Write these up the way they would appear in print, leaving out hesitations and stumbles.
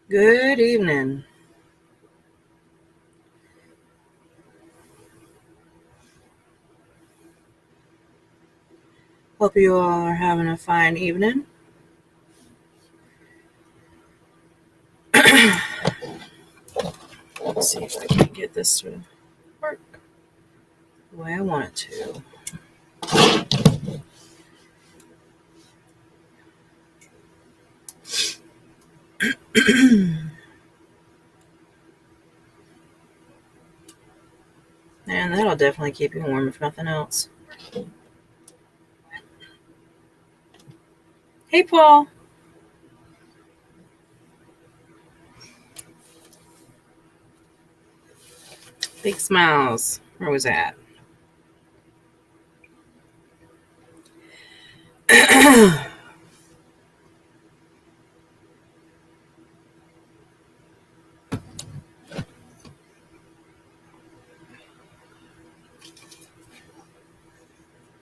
Good evening. Hope you all are having a fine evening. Let's see if I can get this to work the way I want it to. And that'll definitely keep you warm if nothing else. Hey, Paul. Big smiles. Where was that?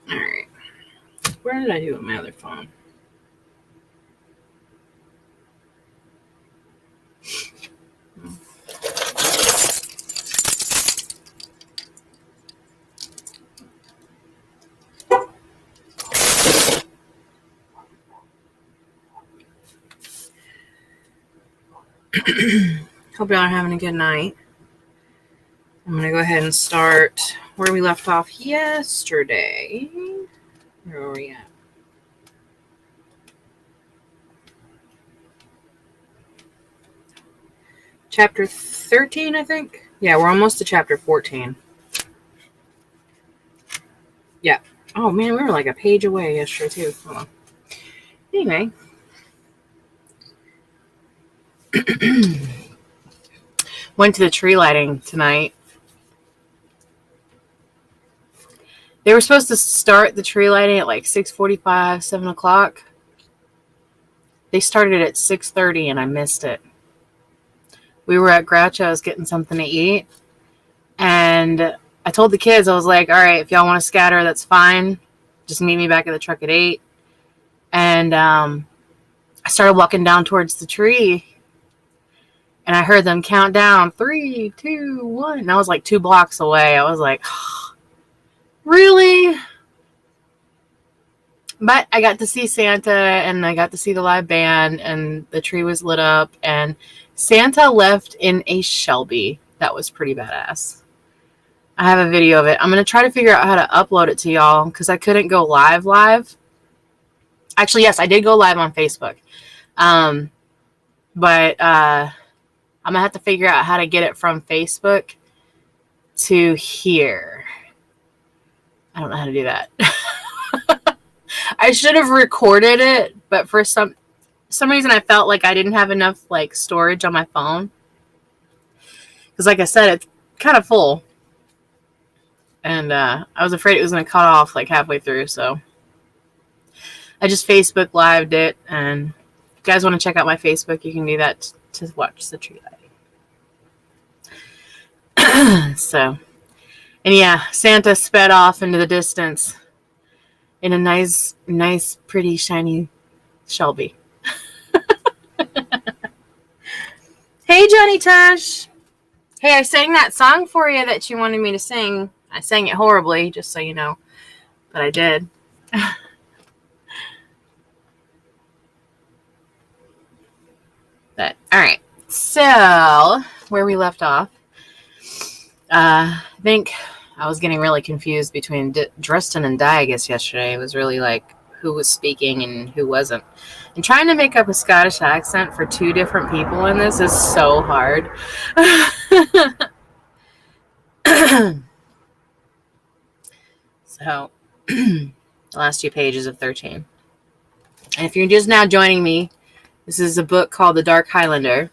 All right. Where did I do with my other phone? Hope y'all are having a good night. I'm going to go ahead and start where we left off yesterday. Where were we at? Chapter 13, I think. Yeah, we're almost to chapter 14. Yeah. Oh, man, we were like a page away yesterday, too. Hold on. Anyway. Went to the tree lighting tonight. They were supposed to start the tree lighting at like 6:45, 7 o'clock. They started at 6:30 and I missed it. We were at Groucho's getting something to eat. And I told the kids, I was like, all right, if y'all want to scatter, that's fine. Just meet me back at the truck at 8. And I started walking down towards the tree. And I heard them count down, 3, 2, 1. And I was like 2 blocks away. I was like, oh, really? But I got to see Santa and I got to see the live band and the tree was lit up. And Santa left in a Shelby. That was pretty badass. I have a video of it. I'm going to try to figure out how to upload it to y'all because I couldn't go live. Actually, yes, I did go live on Facebook. But I'm going to have to figure out how to get it from Facebook to here. I don't know how to do that. I should have recorded it, but for some reason I felt like I didn't have enough like storage on my phone. Because like I said, it's kind of full. And I was afraid it was going to cut off like halfway through, so I just Facebook lived it. And if you guys want to check out my Facebook, you can do that to watch the tree lighting. So, and yeah, Santa sped off into the distance in a nice, pretty, shiny Shelby. Hey, Johnny Tash. Hey, I sang that song for you that you wanted me to sing. I sang it horribly, just so you know. But I did. But, all right. So, where we left off. I think I was getting really confused between Dresden and Diagus yesterday. It was really like who was speaking and who wasn't. And trying to make up a Scottish accent for 2 different people in this is so hard. So, the last 2 pages of 13. And if you're just now joining me, this is a book called The Dark Highlander.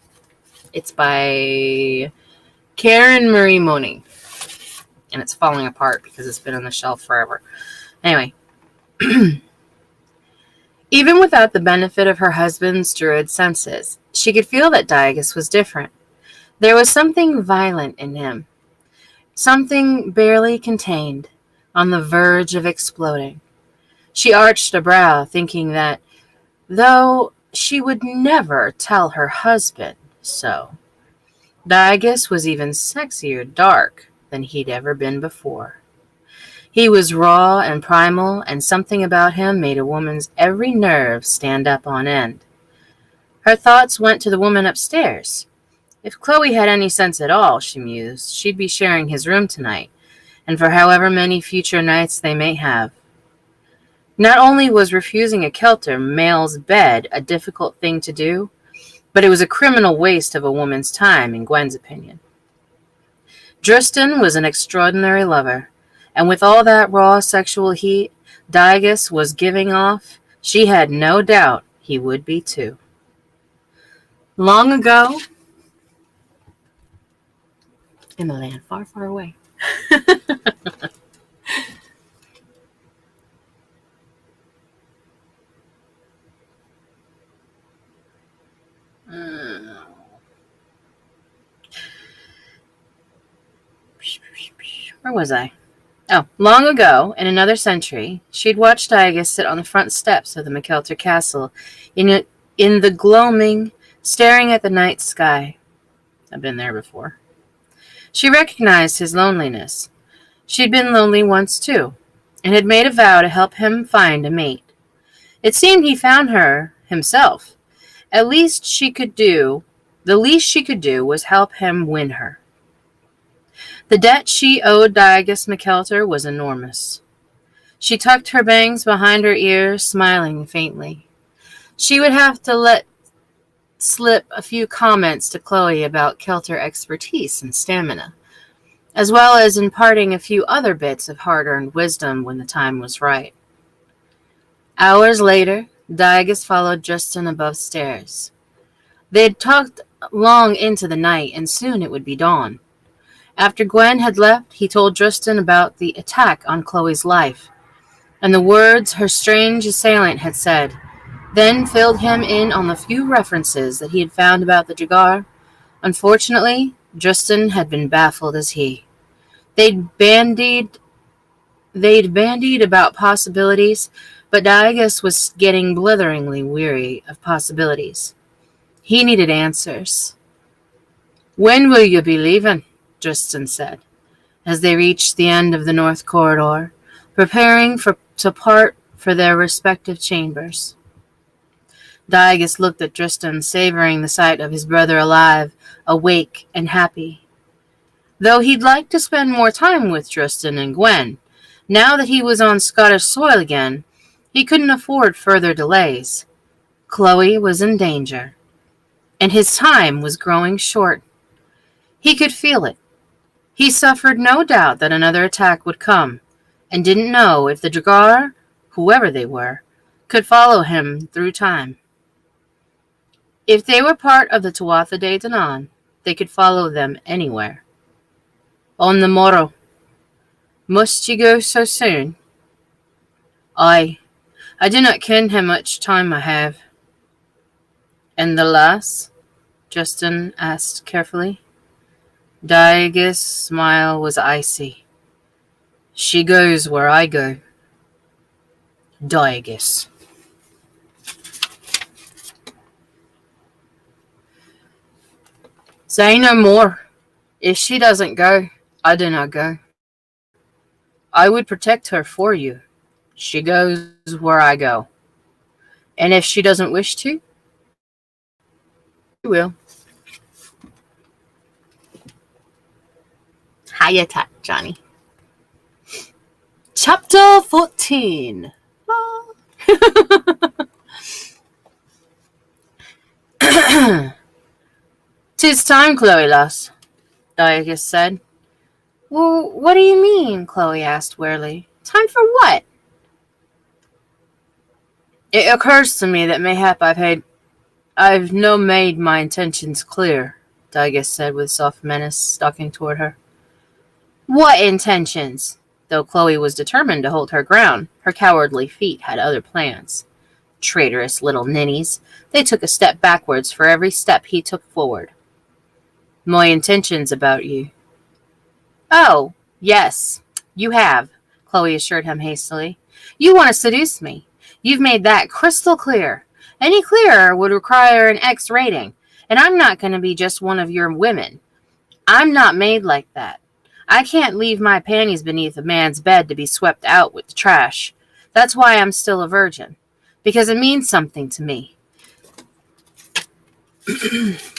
It's by Karen Marie Mooney. And it's falling apart because it's been on the shelf forever. Anyway. Even without the benefit of her husband's druid senses, she could feel that Diagus was different. There was something violent in him. Something barely contained, on the verge of exploding. She arched a brow, thinking that, though she would never tell her husband so. Digus was even sexier dark than he'd ever been before. He was raw and primal, and something about him made a woman's every nerve stand up on end. Her thoughts went to the woman upstairs. If Chloe had any sense at all, she mused, she'd be sharing his room tonight, and for however many future nights they may have. Not only was refusing a Kelter male's bed a difficult thing to do, but it was a criminal waste of a woman's time, in Gwen's opinion. Driston was an extraordinary lover, and with all that raw sexual heat Digus was giving off, she had no doubt he would be too. Long ago, in a land far, far away. Where was I? Oh, long ago, in another century, she'd watched Digus sit on the front steps of the McKelter castle in the gloaming, staring at the night sky. I've been there before. She recognized his loneliness. She'd been lonely once too, and had made a vow to help him find a mate. It seemed he found her himself. The least she could do was help him win her. The debt she owed Digus McKelter was enormous. She tucked her bangs behind her ears, smiling faintly. She would have to let slip a few comments to Chloe about Kelter expertise and stamina, as well as imparting a few other bits of hard-earned wisdom when the time was right. Hours later, Digus followed Justin above stairs. They had talked long into the night, and soon it would be dawn. After Gwen had left, he told Justin about the attack on Chloe's life, and the words her strange assailant had said, then filled him in on the few references that he had found about the Jagar. Unfortunately, Justin had been baffled as he. They'd bandied about possibilities, but Digus was getting blitheringly weary of possibilities. He needed answers. When will you be leaving? Justin said, as they reached the end of the north corridor, preparing to part for their respective chambers. Digus looked at Justin, savoring the sight of his brother alive, awake, and happy. Though he'd like to spend more time with Justin and Gwen, now that he was on Scottish soil again, he couldn't afford further delays. Chloe was in danger, and his time was growing short. He could feel it. He suffered no doubt that another attack would come, and didn't know if the Dragar, whoever they were, could follow him through time. If they were part of the Tuatha De Danann, they could follow them anywhere. On the morrow. Must ye go so soon? I do not ken how much time I have. And the lass? Justin asked carefully. Digus' smile was icy. She goes where I go. Digus. Say no more. If she doesn't go, I do not go. I would protect her for you. She goes where I go. And if she doesn't wish to, she will. Hiya, Johnny. Chapter 14. "'Tis time, Chloe, lass," Digus said. "Well, what do you mean?" Chloe asked wearily. "Time for what?" "It occurs to me that mayhap I've no made my intentions clear," Digus said with soft menace, stalking toward her. "What intentions?" Though Chloe was determined to hold her ground, her cowardly feet had other plans. Traitorous little ninnies, they took a step backwards for every step he took forward. "My intentions about you." "Oh, yes, you have," Chloe assured him hastily. "You want to seduce me. You've made that crystal clear. Any clearer would require an X rating, and I'm not going to be just one of your women. I'm not made like that. I can't leave my panties beneath a man's bed to be swept out with the trash. That's why I'm still a virgin, because it means something to me.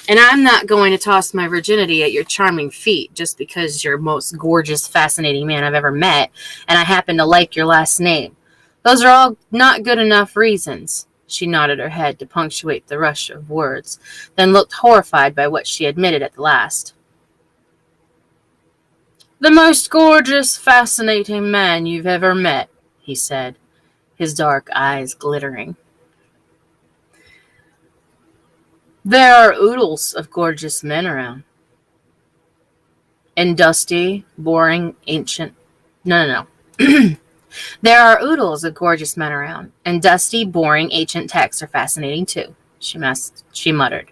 And I'm not going to toss my virginity at your charming feet just because you're the most gorgeous, fascinating man I've ever met, and I happen to like your last name. Those are all not good enough reasons. She nodded her head to punctuate the rush of words, then looked horrified by what she admitted at the last. The most gorgeous, fascinating man you've ever met, he said, his dark eyes glittering. There are oodles of gorgeous men around. And dusty, boring, ancient... No. There are oodles of gorgeous men around, and dusty, boring, ancient texts are fascinating too, she muttered.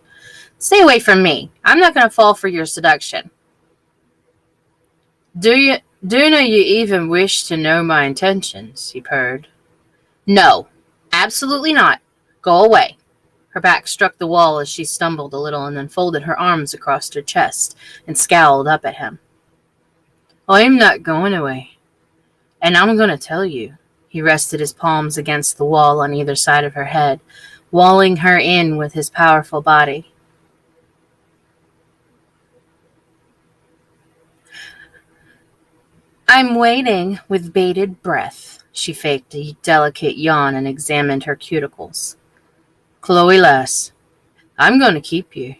Stay away from me. I'm not going to fall for your seduction. Do you even wish to know my intentions? He purred. No, absolutely not. Go away. Her back struck the wall as she stumbled a little and then folded her arms across her chest and scowled up at him. I'm not going away. And I'm going to tell you. He rested his palms against the wall on either side of her head, walling her in with his powerful body. I'm waiting with bated breath. She faked a delicate yawn and examined her cuticles. Chloe lass, I'm going to keep you.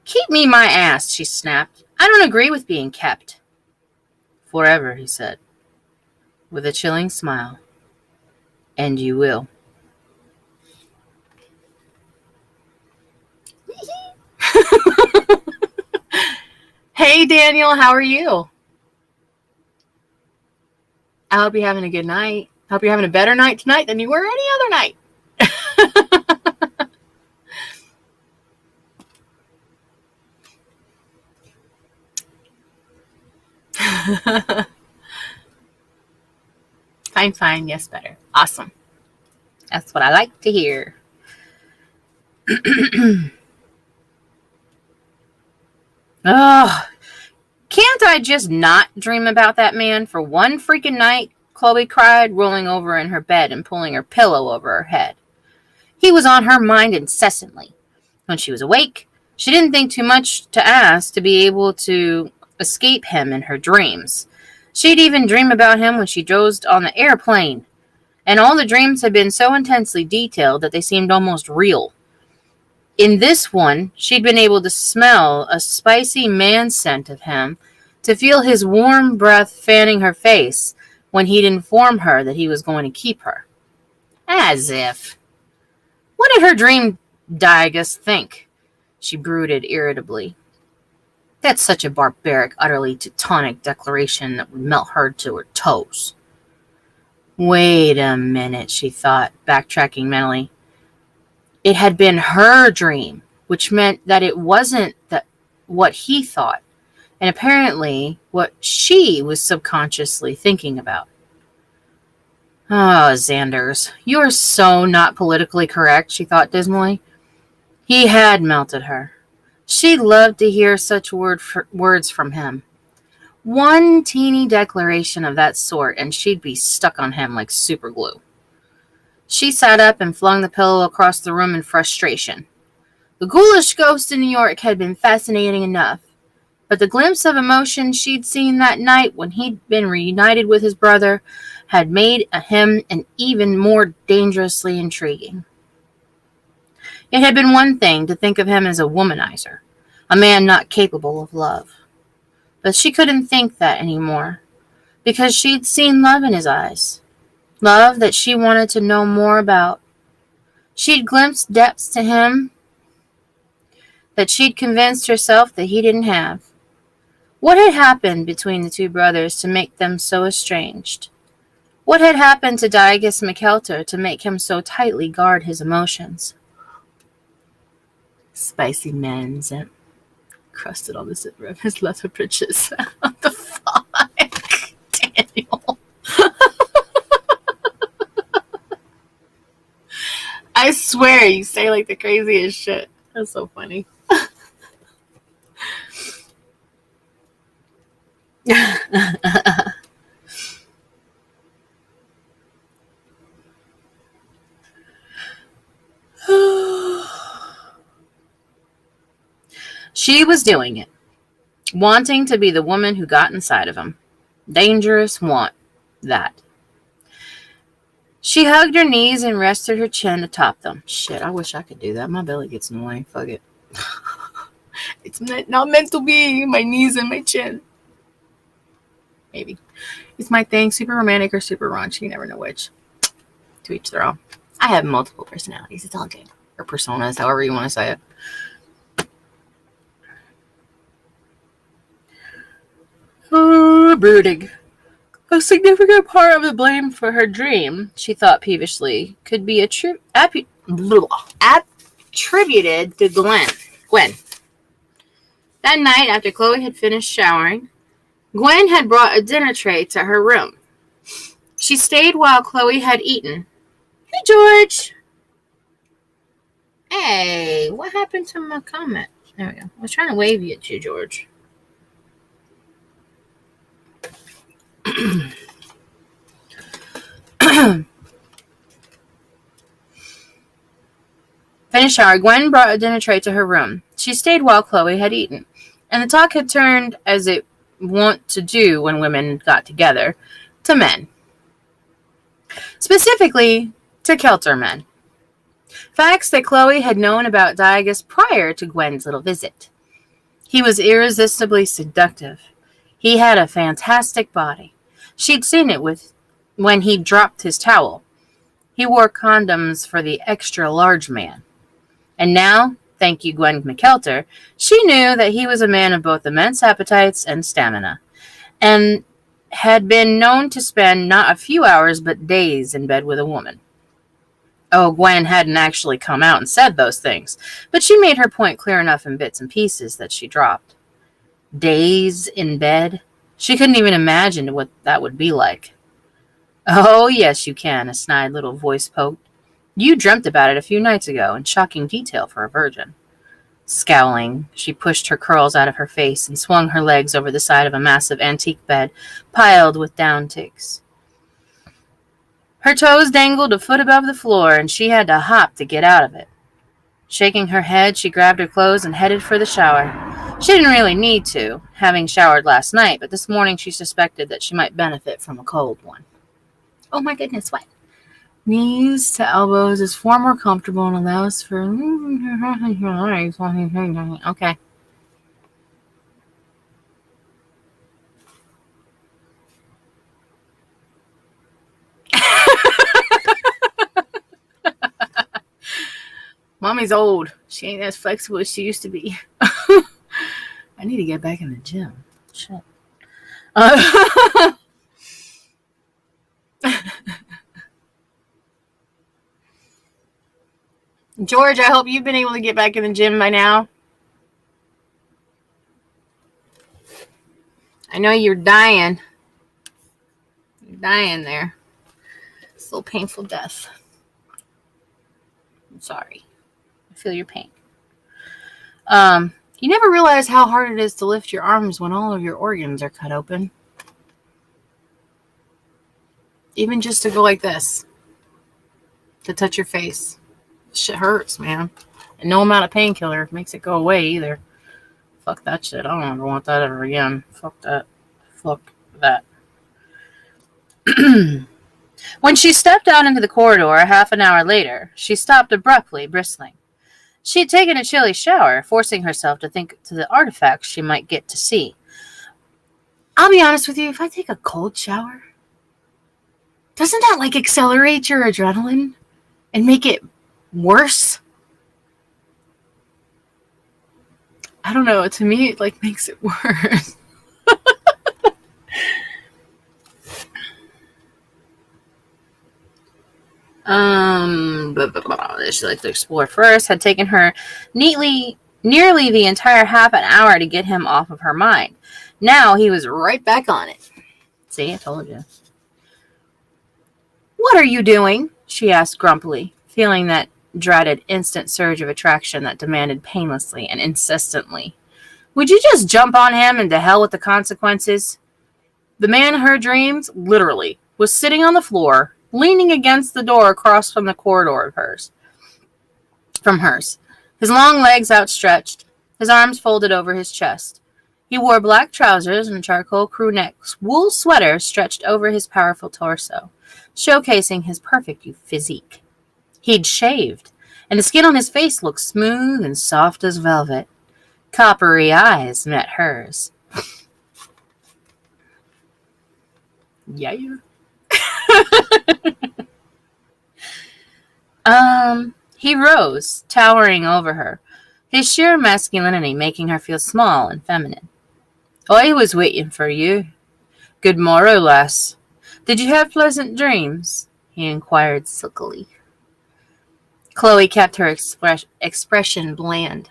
Keep me my ass, she snapped. I don't agree with being kept. Forever, he said, with a chilling smile. And you will. Hey, Daniel, how are you? I hope you're having a good night. I hope you're having a better night tonight than you were any other night. Fine. Yes, better. Awesome. That's what I like to hear. Oh, can't I just not dream about that man for one freaking night? Chloe cried, rolling over in her bed and pulling her pillow over her head. He was on her mind incessantly. When she was awake, she didn't think too much to ask to be able to escape him in her dreams. She'd even dream about him when she dozed on the airplane, and all the dreams had been so intensely detailed that they seemed almost real. In this one, she'd been able to smell a spicy man scent of him, to feel his warm breath fanning her face when he'd inform her that he was going to keep her. As if. What did her dream Diagus think? She brooded irritably. That's such a barbaric, utterly Teutonic declaration that would melt her to her toes. Wait a minute, she thought, backtracking mentally. It had been her dream, which meant that it wasn't what he thought, and apparently what she was subconsciously thinking about. Oh, Xanders, you are so not politically correct, she thought dismally. He had melted her. She loved to hear such words from him. One teeny declaration of that sort, and she'd be stuck on him like superglue. She sat up and flung the pillow across the room in frustration. The ghoulish ghost in New York had been fascinating enough, but the glimpse of emotion she'd seen that night when he'd been reunited with his brother had made him an even more dangerously intriguing. It had been one thing to think of him as a womanizer, a man not capable of love. But she couldn't think that anymore, because she'd seen love in his eyes, love that she wanted to know more about. She'd glimpsed depths to him that she'd convinced herself that he didn't have. What had happened between the two brothers to make them so estranged? What had happened to Diagus McKelter to make him so tightly guard his emotions? Spicy men's and crusted on the zipper of his leather breeches. What the fuck? Daniel. I swear, you say like the craziest shit. That's so funny. She was doing it, wanting to be the woman who got inside of him. Dangerous want, that. She hugged her knees and rested her chin atop them. Shit, I wish I could do that. My belly gets in the way. Fuck it. It's not meant to be. My knees and my chin. Maybe. It's my thing. Super romantic or super raunchy. You never know which. To each their own. I have multiple personalities. It's all good. Or personas, however you want to say it. Brooding. A significant part of the blame for her dream, she thought peevishly, could be attributed to Gwen. That night, after Chloe had finished showering, Gwen had brought a dinner tray to her room. She stayed while Chloe had eaten. Hey, George. Hey, what happened to my comment? There we go. I was trying to wave you at you, George. Finished shower, Gwen brought a dinner tray to her room. She stayed while Chloe had eaten, and the talk had turned, as it wont to do when women got together, to men. Specifically, to Kelter men. Facts that Chloe had known about Diagus prior to Gwen's little visit. He was irresistibly seductive. He had a fantastic body. She'd seen it when he dropped his towel. He wore condoms for the extra large man. And now, thank you Gwen McKelter, she knew that he was a man of both immense appetites and stamina, and had been known to spend not a few hours but days in bed with a woman. Oh, Gwen hadn't actually come out and said those things, but she made her point clear enough in bits and pieces that she dropped. Days in bed? She couldn't even imagine what that would be like. Oh, yes, you can, a snide little voice poked. You dreamt about it a few nights ago, in shocking detail for a virgin. Scowling, she pushed her curls out of her face and swung her legs over the side of a massive antique bed piled with down ticks. Her toes dangled a foot above the floor, and she had to hop to get out of it. Shaking her head, she grabbed her clothes and headed for the shower. She didn't really need to, having showered last night, but this morning she suspected that she might benefit from a cold one. Oh my goodness, what? Knees to elbows is far more comfortable and allows for... Okay. Mommy's old. She ain't as flexible as she used to be. I need to get back in the gym. Shit. George, I hope you've been able to get back in the gym by now. I know you're dying. You're dying there. It's a little painful death. I'm sorry. I feel your pain. You never realize how hard it is to lift your arms when all of your organs are cut open. Even just to go like this. To touch your face. Shit hurts, man. And no amount of painkiller makes it go away either. Fuck that shit. I don't ever want that ever again. Fuck that. Fuck that. When she stepped out into the corridor a half an hour later, she stopped abruptly, bristling. She had taken a chilly shower, forcing herself to think to the artifacts she might get to see. I'll be honest with you, if I take a cold shower, doesn't that like accelerate your adrenaline and make it worse? I don't know. To me, it like makes it worse. She liked to explore first. Had taken her nearly the entire half an hour to get him off of her mind. Now he was right back on it. See, I told you. What are you doing? She asked grumpily, feeling that dreaded instant surge of attraction that demanded painlessly and insistently, "Would you just jump on him and to hell with the consequences?" The man in her dreams, literally, was sitting on the floor, leaning against the door across from the corridor of hers. His long legs outstretched, his arms folded over his chest. He wore black trousers and a charcoal crew neck wool sweater stretched over his powerful torso, showcasing his perfect physique. He'd shaved, and the skin on his face looked smooth and soft as velvet. Coppery eyes met hers. Yeah. He rose, towering over her, his sheer masculinity making her feel small and feminine. "I was waiting for you. Good morrow, lass. Did you have pleasant dreams?" he inquired silkily. Chloe kept her expression bland.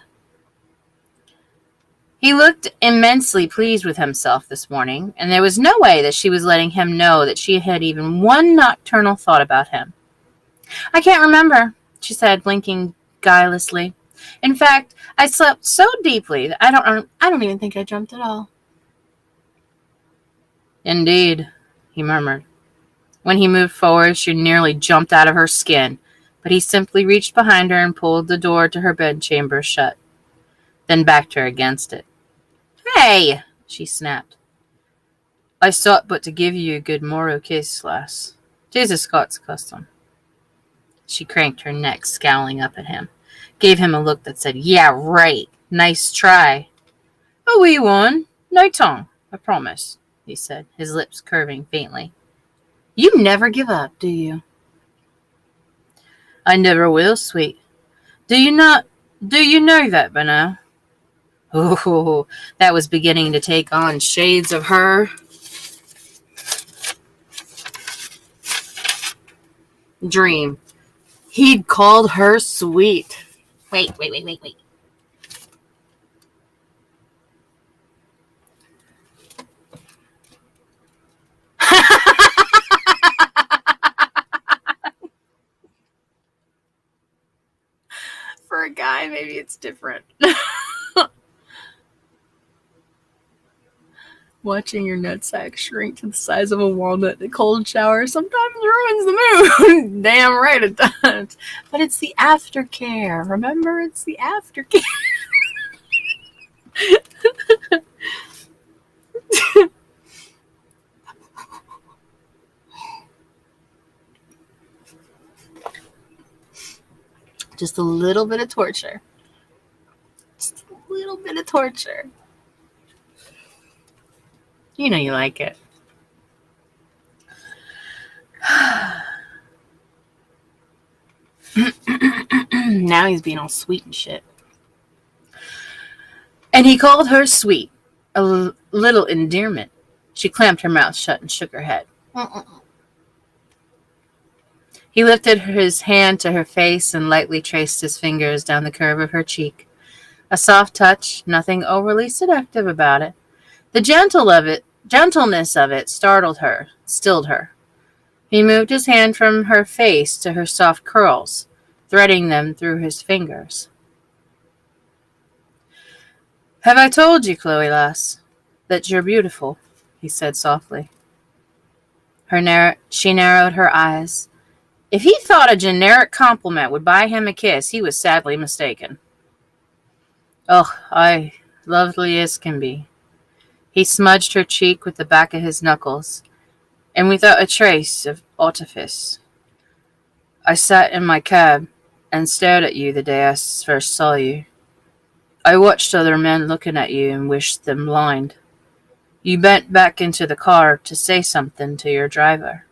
He looked immensely pleased with himself this morning, and there was no way that she was letting him know that she had even one nocturnal thought about him. "I can't remember," she said, blinking guilelessly. "In fact, I slept so deeply that I don't even think I dreamt at all." "Indeed," he murmured. When he moved forward, she nearly jumped out of her skin, but he simply reached behind her and pulled the door to her bedchamber shut, then backed her against it. "Hey!" she snapped. "I sought but to give you a good morrow kiss, lass. 'Tis a Scots custom." She cranked her neck, scowling up at him, gave him a look that said, "Yeah, right. Nice try." "A wee one. No tongue, I promise," he said, his lips curving faintly. "You never give up, do you?" "I never will, sweet. Do you know that by now?" Oh, that was beginning to take on shades of her dream. He'd called her sweet. Wait. For a guy, maybe it's different. Watching your nutsack shrink to the size of a walnut in a cold shower sometimes ruins the mood. Damn right it does. But it's the aftercare. Remember, it's the aftercare. Just a little bit of torture. Just a little bit of torture. You know you like it. Now he's being all sweet and shit. And he called her sweet. A little endearment. She clamped her mouth shut and shook her head. He lifted his hand to her face and lightly traced his fingers down the curve of her cheek. A soft touch, nothing overly seductive about it. The gentleness of it startled her, stilled her. He moved his hand from her face to her soft curls, threading them through his fingers. "Have I told you, Chloe lass, that you're beautiful?" he said softly. She narrowed her eyes. If he thought a generic compliment would buy him a kiss, he was sadly mistaken. "Oh, aye, lovely as can be." He smudged her cheek with the back of his knuckles, and without a trace of artifice. "I sat in my cab and stared at you the day I first saw you. I watched other men looking at you and wished them blind. You bent back into the car to say something to your driver.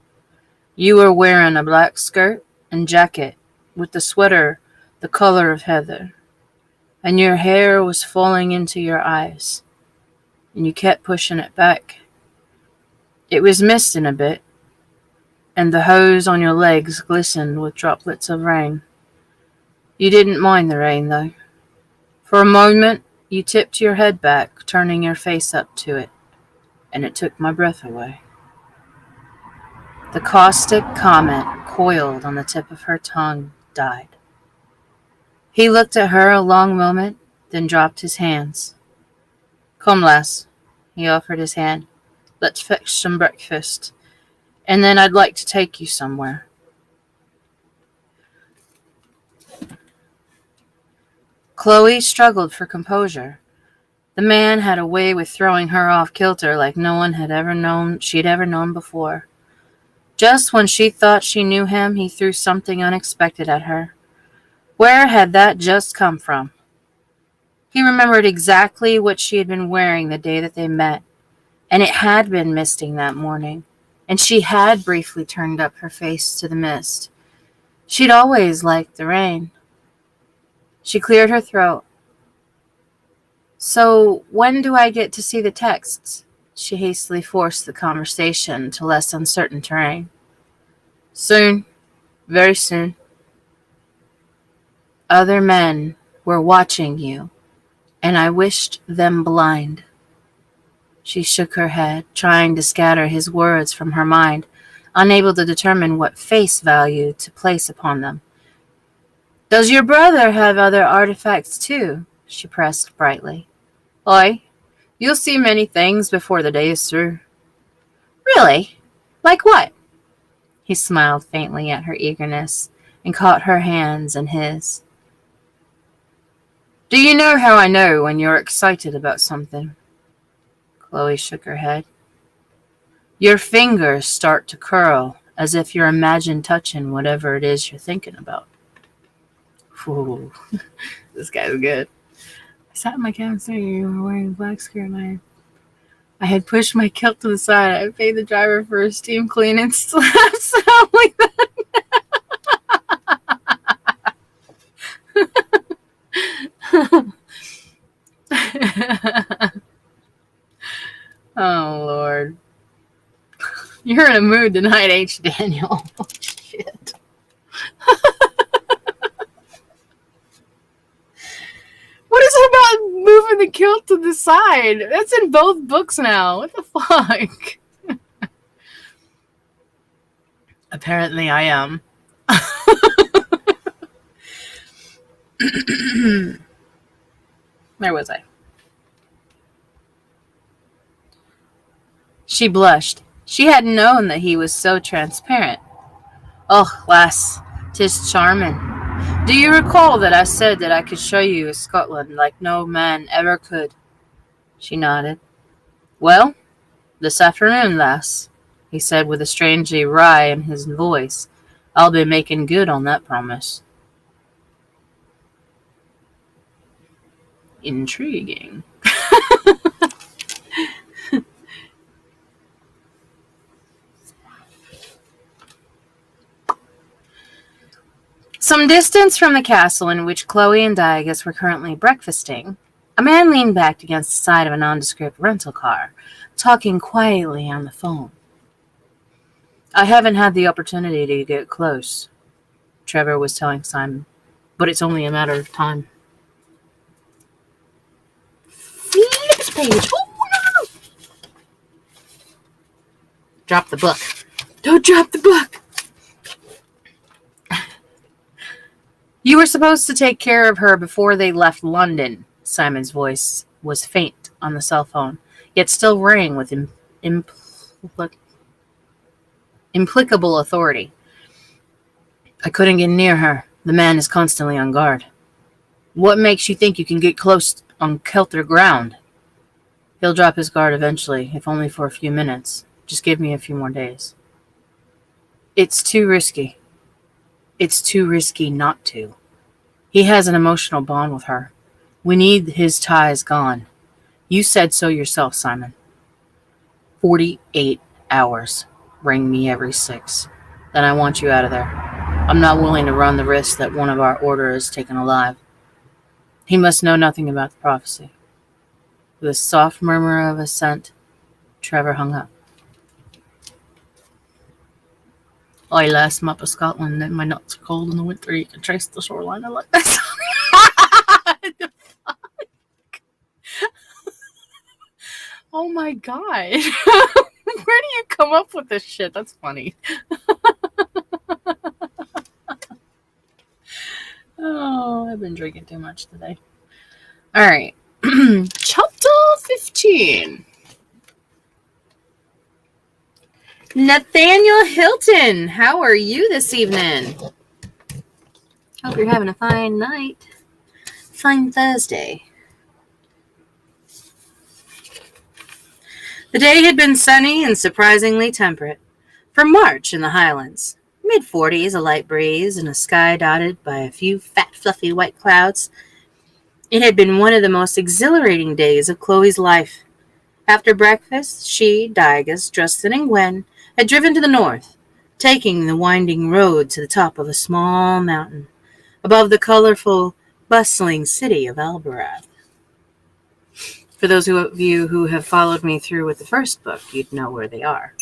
You were wearing a black skirt and jacket with the sweater the color of heather, and your hair was falling into your eyes, and you kept pushing it back. It was misting a bit, and the hose on your legs glistened with droplets of rain. You didn't mind the rain, though. For a moment, you tipped your head back, turning your face up to it, and it took my breath away." The caustic comment coiled on the tip of her tongue, died. He looked at her a long moment, then dropped his hands. Come, lass, he offered his hand. Let's fix some breakfast, and then I'd like to take you somewhere. Chloe struggled for composure. The man had a way with throwing her off kilter like no one had ever known she'd ever known before. Just when she thought she knew him, he threw something unexpected at her. Where had that just come from? He remembered exactly what she had been wearing the day that they met, and it had been misting that morning, and she had briefly turned up her face to the mist. She'd always liked the rain. She cleared her throat. So, when do I get to see the texts? She hastily forced the conversation to less uncertain terrain. Soon. Very soon. Other men were watching you, and I wished them blind. She shook her head, trying to scatter his words from her mind, unable to determine what face value to place upon them. Does your brother have other artifacts too? She pressed brightly. Aye, you'll see many things before the day is through. Really? Like what? He smiled faintly at her eagerness and caught her hands in his. Do you know how I know when you're excited about something? Chloe shook her head. Your fingers start to curl as if you're imagined touching whatever it is you're thinking about. Ooh, this guy's good. I sat in my cabin saying you were wearing a black skirt and I had pushed my kilt to the side. I paid the driver for a steam clean and slapped soundly that. Oh, Lord. You're in a mood tonight, H. Daniel. Oh, shit. What is it about moving the kilt to the side? That's in both books now. What the fuck? Apparently I am. Where was I? She blushed. She hadn't known that he was so transparent. Oh, lass, 'tis charming. Do you recall that I said that I could show you Scotland like no man ever could? She nodded. Well, this afternoon, lass, he said with a strangely wry in his voice. I'll be making good on that promise. Intriguing. Some distance from the castle in which Chloe and Diagus were currently breakfasting, a man leaned back against the side of a nondescript rental car, talking quietly on the phone. I haven't had the opportunity to get close, Trevor was telling Simon, but it's only a matter of time. Flip the page. Oh, no. Drop the book. Don't drop the book. You were supposed to take care of her before they left London. Simon's voice was faint on the cell phone, yet still rang with implicable authority. I couldn't get near her. The man is constantly on guard. What makes you think you can get close on Kelter ground? He'll drop his guard eventually, if only for a few minutes. Just give me a few more days. It's too risky. It's too risky not to. He has an emotional bond with her. We need his ties gone. You said so yourself, Simon. 48 hours. Ring me every 6. Then I want you out of there. I'm not willing to run the risk that one of our order is taken alive. He must know nothing about the prophecy. With a soft murmur of assent, Trevor hung up. I last map of Scotland and my nuts are cold in the winter. You can trace the shoreline. I like that song. Oh my god. Where do you come up with this shit? That's funny. Oh, I've been drinking too much today. All right. Chapter 15. Nathaniel Hilton, how are you this evening? Hope you're having a fine night. Fine Thursday. The day had been sunny and surprisingly temperate. For March in the Highlands, mid-40s, a light breeze, and a sky dotted by a few fat, fluffy white clouds, it had been one of the most exhilarating days of Chloe's life. After breakfast, she, Diagus, Justin, and Gwen had driven to the north, taking the winding road to the top of a small mountain, above the colorful, bustling city of Alberath. For those of you who have followed me through with the first book, you'd know where they are.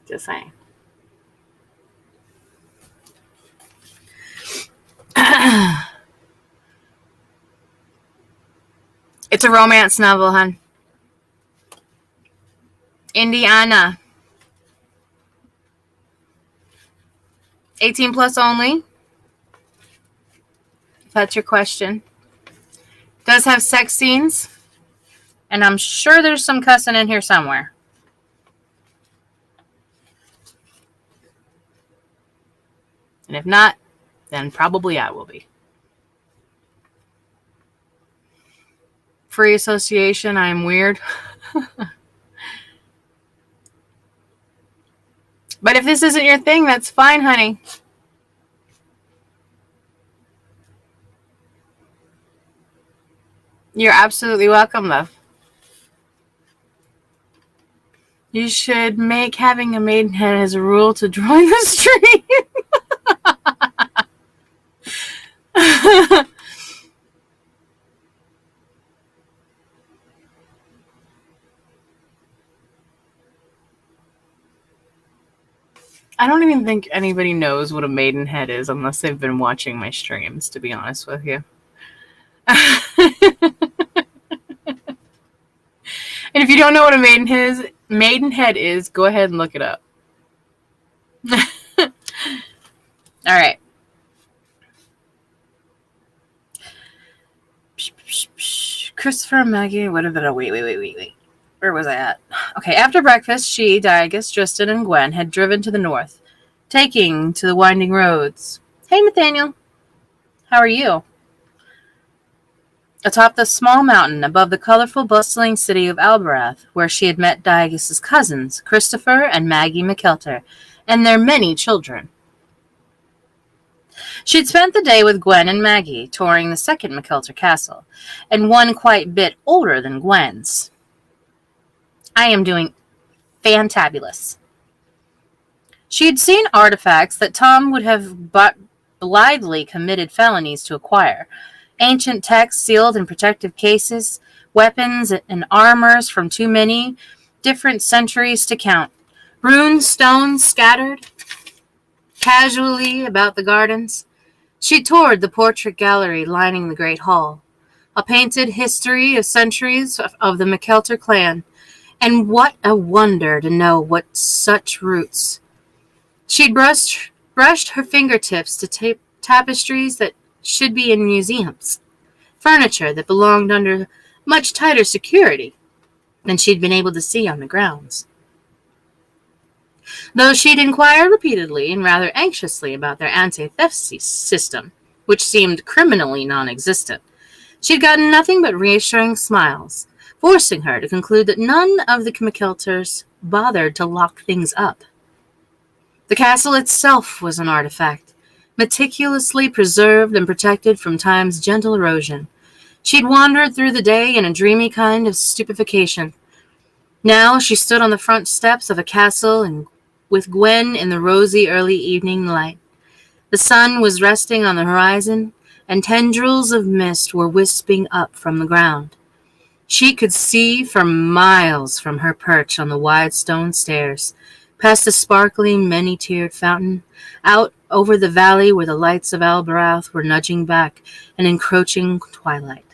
Just saying. It's a romance novel, hon. Indiana. 18 plus only. If that's your question. Does have sex scenes. And I'm sure there's some cussing in here somewhere. And if not, then probably I will be. Free association, I am weird. But if this isn't your thing, that's fine, honey. You're absolutely welcome, love. You should make having a maidenhead as a rule to join the stream. I don't even think anybody knows what a maidenhead is unless they've been watching my streams, to be honest with you. And if you don't know what a maidenhead is, go ahead and look it up. All right. Christopher and Maggie, wait. Where was I at? Okay, after breakfast, she, Diagus, Justin, and Gwen had driven to the north, taking to the winding roads. Hey, Nathaniel. How are you? Atop the small mountain above the colorful, bustling city of Alberath, where she had met Diagus's cousins, Christopher and Maggie McKelter, and their many children. She'd spent the day with Gwen and Maggie, touring the second McKelter castle, and one quite bit older than Gwen's. I am doing fantabulous. She had seen artifacts that Tom would have blithely committed felonies to acquire. Ancient texts sealed in protective cases, weapons and armors from too many different centuries to count, rune stones scattered casually about the gardens. She toured the portrait gallery lining the great hall, a painted history of centuries of the McKelter clan, and what a wonder to know what such roots. She'd brushed her fingertips to tapestries that should be in museums, furniture that belonged under much tighter security than she'd been able to see on the grounds. Though she'd inquired repeatedly and rather anxiously about their anti-theft system, which seemed criminally non-existent, she'd gotten nothing but reassuring smiles, forcing her to conclude that none of the McKelters bothered to lock things up. The castle itself was an artifact, meticulously preserved and protected from time's gentle erosion. She'd wandered through the day in a dreamy kind of stupefaction. Now she stood on the front steps of a castle and with Gwen in the rosy early evening light. The sun was resting on the horizon, and tendrils of mist were wisping up from the ground. She could see for miles from her perch on the wide stone stairs, past the sparkling, many-tiered fountain, out over the valley where the lights of Alberath were nudging back an encroaching twilight.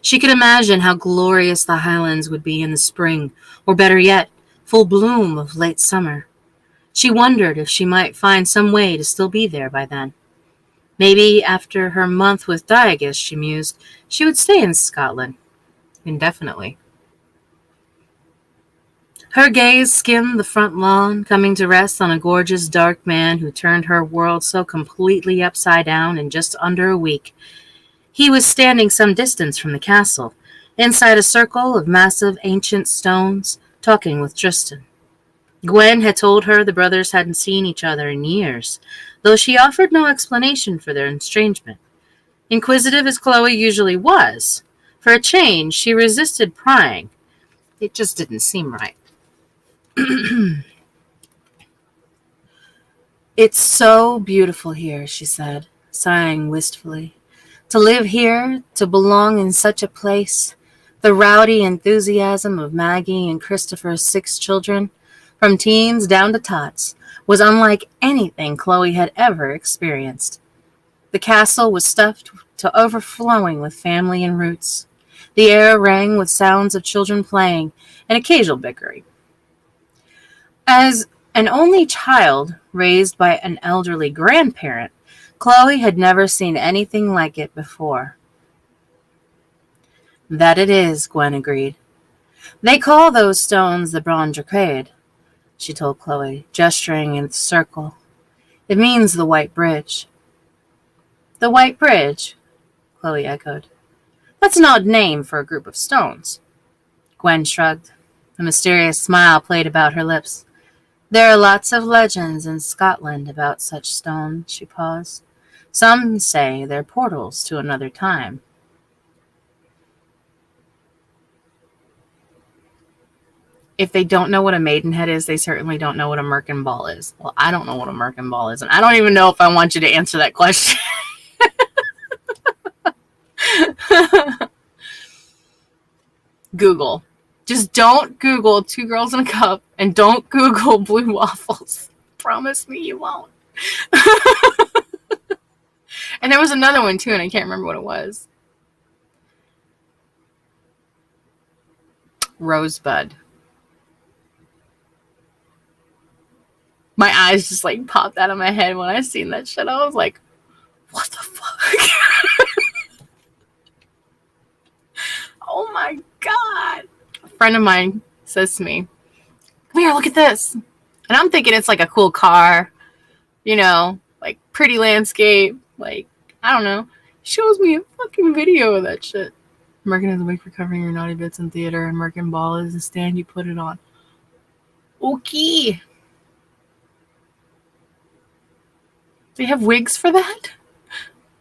She could imagine how glorious the Highlands would be in the spring, or better yet, full bloom of late summer. She wondered if she might find some way to still be there by then. Maybe after her month with Diagus, she mused, she would stay in Scotland indefinitely. Her gaze skimmed the front lawn, coming to rest on a gorgeous dark man who turned her world so completely upside down in just under a week. He was standing some distance from the castle, inside a circle of massive ancient stones, talking with Tristan. Gwen had told her the brothers hadn't seen each other in years, though she offered no explanation for their estrangement. Inquisitive as Chloe usually was, for a change she resisted prying. It just didn't seem right. It's so beautiful here, she said, sighing wistfully. To live here, to belong in such a place, the rowdy enthusiasm of Maggie and Christopher's 6 children, from teens down to tots, was unlike anything Chloe had ever experienced. The castle was stuffed to overflowing with family and roots. The air rang with sounds of children playing and occasional bickering. As an only child raised by an elderly grandparent, Chloe had never seen anything like it before. That it is, Gwen agreed. They call those stones the Brondracade, she told Chloe, gesturing in the circle. It means the White Bridge. The White Bridge, Chloe echoed. That's an odd name for a group of stones. Gwen shrugged. A mysterious smile played about her lips. There are lots of legends in Scotland about such stones, she paused. Some say they're portals to another time. If they don't know what a maidenhead is, they certainly don't know what a merkin ball is. Well, I don't know what a merkin ball is, and I don't even know if I want you to answer that question. Google. Just don't Google 2 girls in a cup, and don't Google blue waffles. Promise me you won't. And there was another one too, and I can't remember what it was. Rosebud. My eyes just like popped out of my head when I seen that shit. I was like, what the fuck? Oh my God. A friend of mine says to me, come here, look at this. And I'm thinking it's like a cool car, you know, like pretty landscape, like, I don't know. Shows me a fucking video of that shit. Merkin is a way for covering your naughty bits in theater, and Merkin ball is the stand you put it on. Okay. They have wigs for that?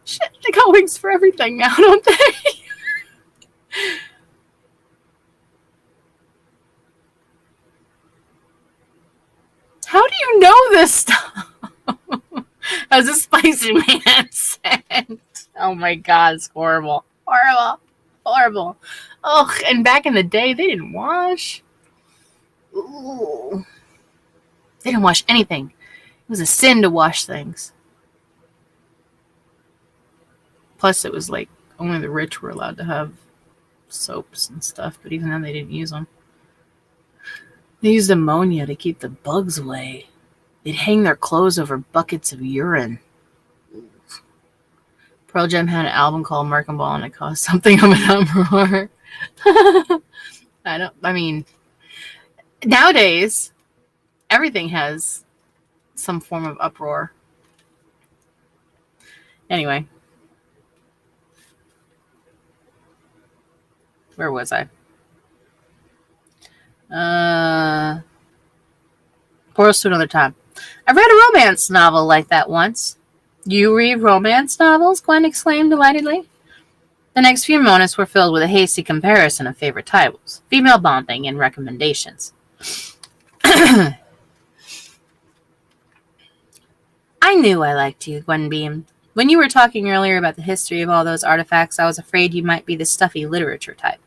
Shit, they got wigs for everything now, don't they? How do you know this stuff? As a spicy man said. Oh my God, it's horrible. Horrible. Horrible. Oh, and back in the day, they didn't wash. Ooh. They didn't wash anything. It was a sin to wash things. Plus, it was like only the rich were allowed to have soaps and stuff, but even then they didn't use them. They used ammonia to keep the bugs away. They'd hang their clothes over buckets of urine. Pearl Jam had an album called Merkin Ball, and it caused something of an uproar. I mean, nowadays, everything has some form of uproar. Anyway. Where was I? Portals to another time. I read a romance novel like that once. You read romance novels? Gwen exclaimed delightedly. The next few moments were filled with a hasty comparison of favorite titles, female bonding, and recommendations. I knew I liked you, Gwen beamed. When you were talking earlier about the history of all those artifacts, I was afraid you might be the stuffy literature type.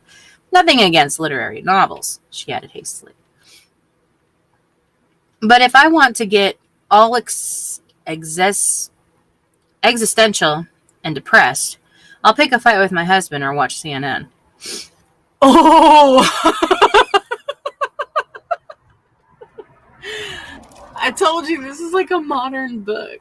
Nothing against literary novels, she added hastily. But if I want to get all existential and depressed, I'll pick a fight with my husband or watch CNN. Oh! I told you this is like a modern book.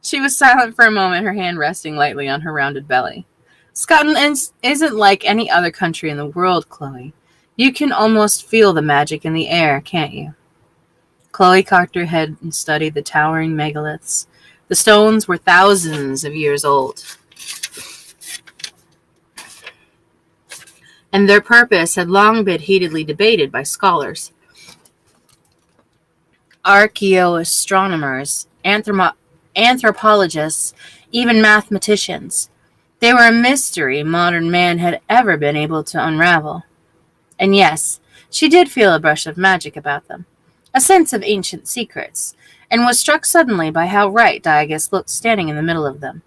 She was silent for a moment, her hand resting lightly on her rounded belly. Scotland isn't like any other country in the world, Chloe. You can almost feel the magic in the air, can't you? Chloe cocked her head and studied the towering megaliths. The stones were thousands of years old, and their purpose had long been heatedly debated by scholars. Archaeoastronomers, anthropologists, even mathematicians. They were a mystery modern man had ever been able to unravel. And yes, she did feel a brush of magic about them, a sense of ancient secrets, and was struck suddenly by how right Diagus looked standing in the middle of them,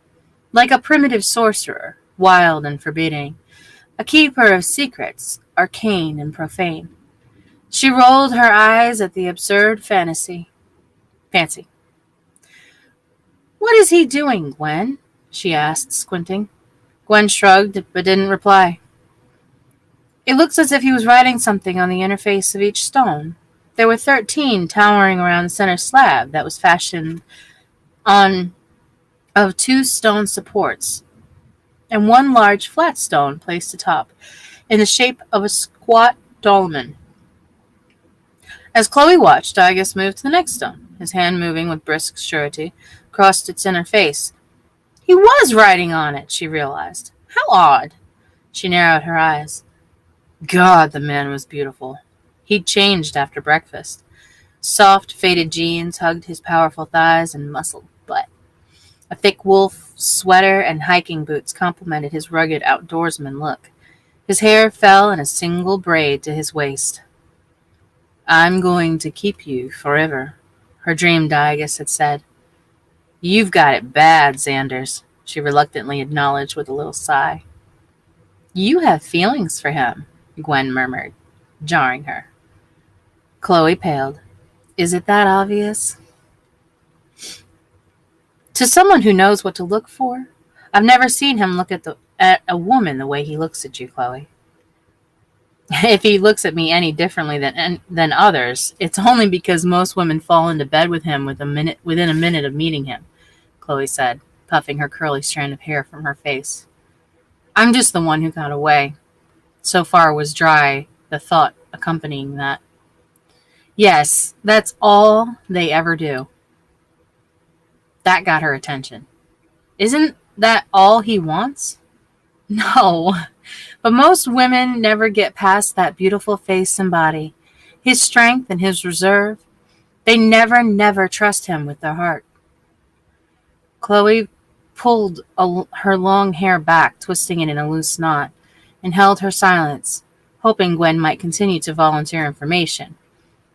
like a primitive sorcerer, wild and forbidding, a keeper of secrets, arcane and profane. She rolled her eyes at the absurd fancy. "What is he doing, Gwen?" she asked, squinting. Gwen shrugged, but didn't reply. "It looks as if he was writing something on the inner face of each stone. There were 13 towering around the center slab that was fashioned of 2 stone supports, and 1 large flat stone placed atop, in the shape of a squat dolmen." As Chloe watched, Diagus moved to the next stone, his hand moving with brisk surety across its inner face. He was writing on it, she realized. How odd. She narrowed her eyes. God, the man was beautiful. He'd changed after breakfast. Soft, faded jeans hugged his powerful thighs and muscled butt. A thick wool sweater and hiking boots complemented his rugged outdoorsman look. His hair fell in a single braid to his waist. "I'm going to keep you forever," her dream Diagus had said. "You've got it bad, Xanders," she reluctantly acknowledged with a little sigh. "You have feelings for him," Gwen murmured, jarring her. Chloe paled. "Is it that obvious?" "To someone who knows what to look for, I've never seen him look at a woman the way he looks at you, Chloe." "If he looks at me any differently than others, it's only because most women fall into bed with him within a minute of meeting him," Chloe said, puffing her curly strand of hair from her face. "I'm just the one who got away." So far was dry the thought accompanying that. "Yes, that's all they ever do." That got her attention. "Isn't that all he wants?" "No, but most women never get past that beautiful face and body, his strength and his reserve. They never trust him with their heart." Chloe pulled her long hair back, twisting it in a loose knot, and held her silence, hoping Gwen might continue to volunteer information.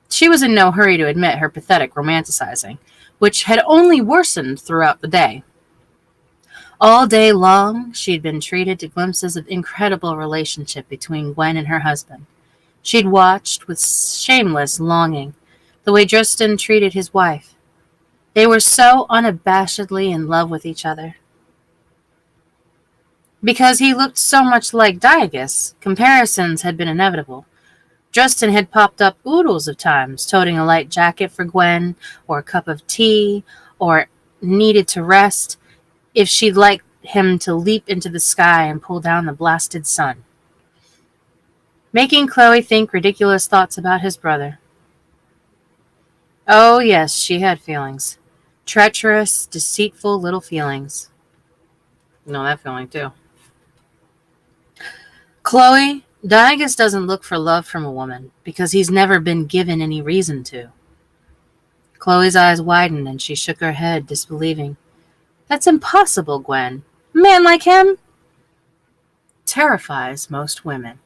She was in no hurry to admit her pathetic romanticizing, which had only worsened throughout the day. All day long, she had been treated to glimpses of the incredible relationship between Gwen and her husband. She'd watched with shameless longing the way Justin treated his wife. They were so unabashedly in love with each other. Because he looked so much like Diagus, comparisons had been inevitable. Justin had popped up oodles of times, toting a light jacket for Gwen, or a cup of tea, or needed to rest, if she'd like him to leap into the sky and pull down the blasted sun, making Chloe think ridiculous thoughts about his brother. Oh, yes, she had feelings. Treacherous, deceitful little feelings. Know that feeling, too. "Chloe, Diagus doesn't look for love from a woman because he's never been given any reason to." Chloe's eyes widened and she shook her head, disbelieving. "That's impossible, Gwen. A man like him terrifies most women.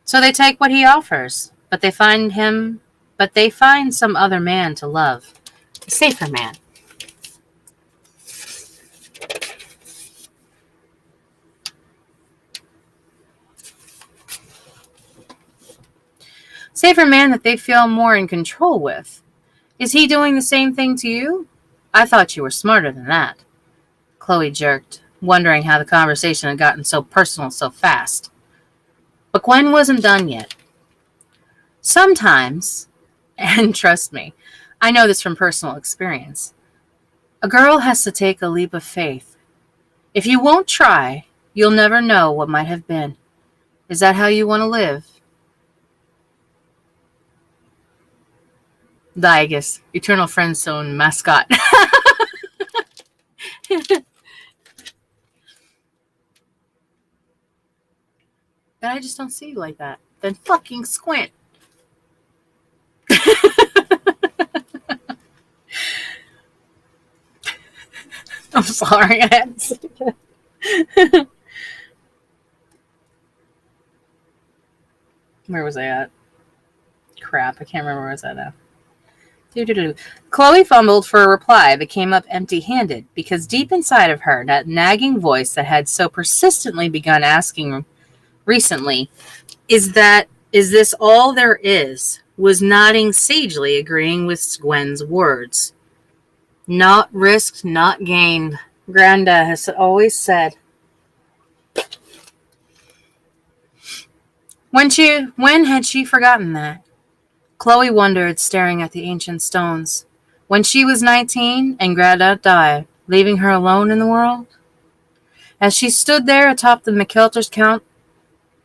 So they take what he offers, but they find some other man to love. A safer man." "Safer man that they feel more in control with. Is he doing the same thing to you? I thought you were smarter than that." Chloe jerked, wondering how the conversation had gotten so personal so fast. But Gwen wasn't done yet. Sometimes, and trust me, I know this from personal experience, a girl has to take a leap of faith. If you won't try, you'll never know what might have been. Is that how you want to live? Diegus, eternal friend zone mascot. But I just don't see you like that. Then fucking squint. I'm sorry. I had to say that. Where was I at? Crap, I can't remember where I was at now. Chloe fumbled for a reply but came up empty-handed because deep inside of her, that nagging voice that had so persistently begun asking recently, is this all there is, was nodding sagely, agreeing with Gwen's words. Not risked, not gained, Granda has always said. When had she forgotten that? Chloe wondered, staring at the ancient stones. When she was 19 and Granda died, leaving her alone in the world? As she stood there atop the McKelters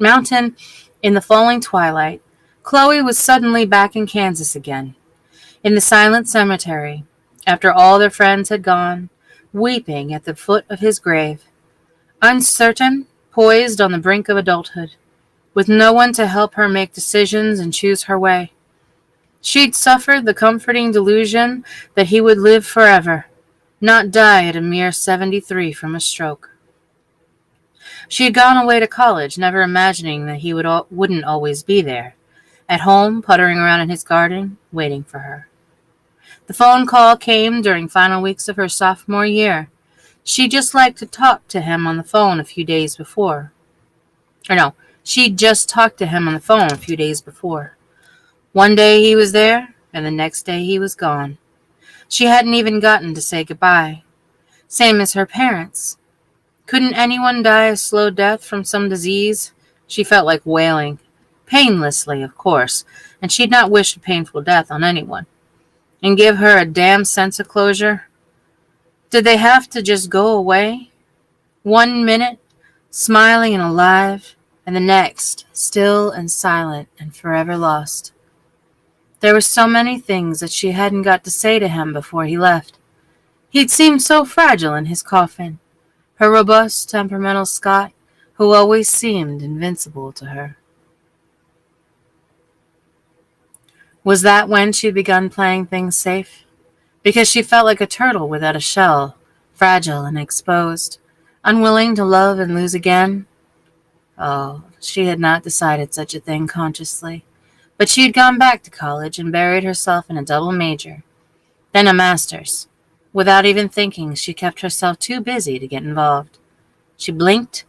mountain in the falling twilight, Chloe was suddenly back in Kansas again, in the silent cemetery, after all their friends had gone, weeping at the foot of his grave, uncertain, poised on the brink of adulthood, with no one to help her make decisions and choose her way. She'd suffered the comforting delusion that he would live forever, not die at a mere 73 from a stroke. She had gone away to college, never imagining that he wouldn't always be there, at home, puttering around in his garden, waiting for her. The phone call came during final weeks of her sophomore year. She'd just liked to talk to him on the phone a few days before. She'd just talked to him on the phone a few days before. One day he was there, and the next day he was gone. She hadn't even gotten to say goodbye. Same as her parents. Couldn't anyone die a slow death from some disease? She felt like wailing. Painlessly, of course, and she'd not wished a painful death on anyone. And give her a damn sense of closure? Did they have to just go away? 1 minute, smiling and alive, and the next, still and silent and forever lost. There were so many things that she hadn't got to say to him before he left. He'd seemed so fragile in his coffin, her robust, temperamental Scot, who always seemed invincible to her. Was that when she'd begun playing things safe? Because she felt like a turtle without a shell, fragile and exposed, unwilling to love and lose again? Oh, she had not decided such a thing consciously. But she had gone back to college and buried herself in a double major, then a master's. Without even thinking, she kept herself too busy to get involved. She blinked.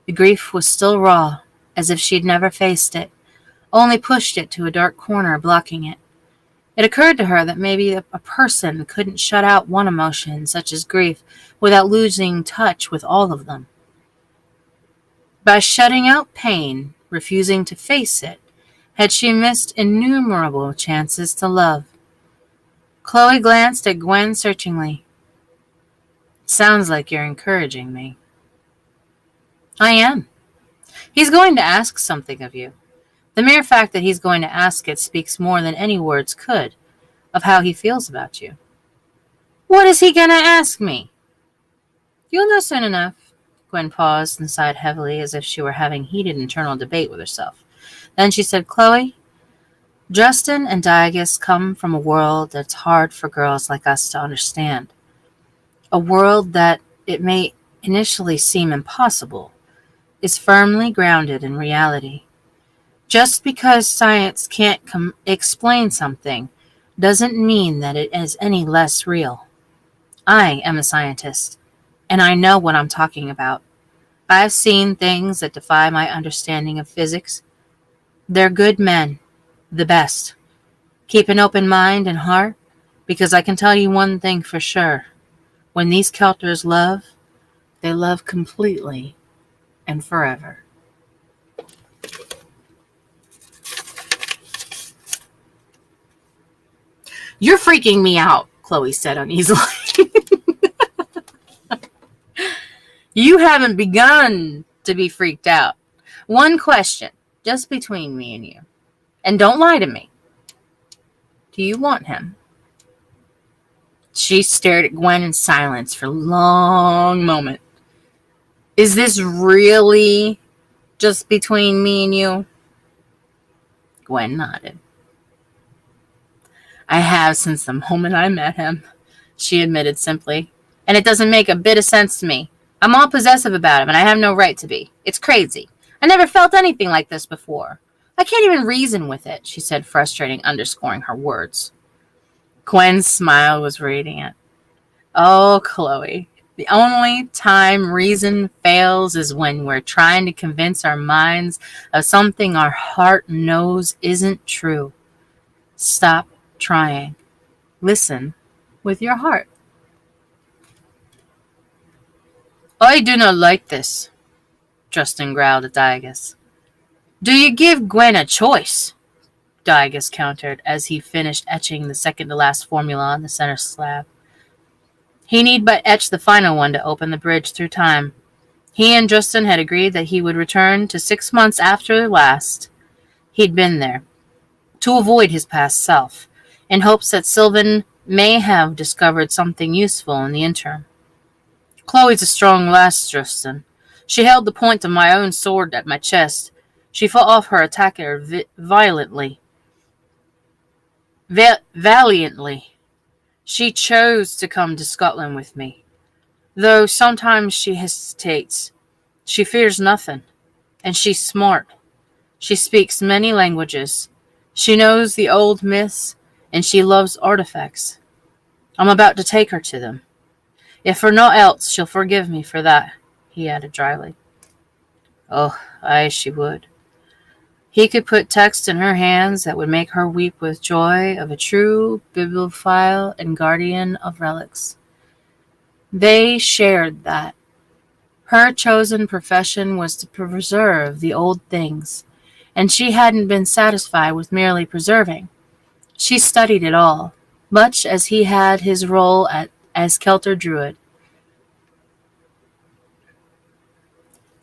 The grief was still raw, as if she'd never faced it, only pushed it to a dark corner, blocking it. It occurred to her that maybe a person couldn't shut out one emotion, such as grief, without losing touch with all of them. By shutting out pain, refusing to face it, had she missed innumerable chances to love. Chloe glanced at Gwen searchingly. Sounds like you're encouraging me. I am. He's going to ask something of you. The mere fact that he's going to ask it speaks more than any words could of how he feels about you. What is he going to ask me? You'll know soon enough. Gwen paused and sighed heavily as if she were having heated internal debate with herself. Then she said, Chloe, Justin and Diegus come from a world that's hard for girls like us to understand. A world that, it may initially seem impossible, is firmly grounded in reality. Just because science can't explain something doesn't mean that it is any less real. I am a scientist, and I know what I'm talking about. I've seen things that defy my understanding of physics. They're good men, the best. Keep an open mind and heart, because I can tell you one thing for sure. When these Kelters love, they love completely and forever. You're freaking me out, Chloe said uneasily. You haven't begun to be freaked out. One question, just between me and you. And don't lie to me. Do you want him? She stared at Gwen in silence for a long moment. Is this really just between me and you? Gwen nodded. I have since the moment I met him, she admitted simply. And it doesn't make a bit of sense to me. I'm all possessive about him, and I have no right to be. It's crazy. I never felt anything like this before. I can't even reason with it, she said, frustrating, underscoring her words. Gwen's smile was radiant. Oh, Chloe, the only time reason fails is when we're trying to convince our minds of something our heart knows isn't true. Stop trying. Listen with your heart. I do not like this, Justin growled at Diogus. Do you give Gwen a choice? Diogus countered as he finished etching the second-to-last formula on the center slab. He need but etch the final one to open the bridge through time. He and Justin had agreed that he would return to 6 months after the last he'd been there, to avoid his past self, in hopes that Sylvan may have discovered something useful in the interim. Chloe's a strong lass, Justin. She held the point of my own sword at my chest. She fought off her attacker valiantly. She chose to come to Scotland with me. Though sometimes she hesitates. She fears nothing. And she's smart. She speaks many languages. She knows the old myths, and she loves artifacts. I'm about to take her to them. If for naught else, she'll forgive me for that, he added dryly. Oh, aye, she would. He could put text in her hands that would make her weep with joy of a true bibliophile and guardian of relics. They shared that. Her chosen profession was to preserve the old things, and she hadn't been satisfied with merely preserving. She studied it all, much as he had his role as Celter Druid.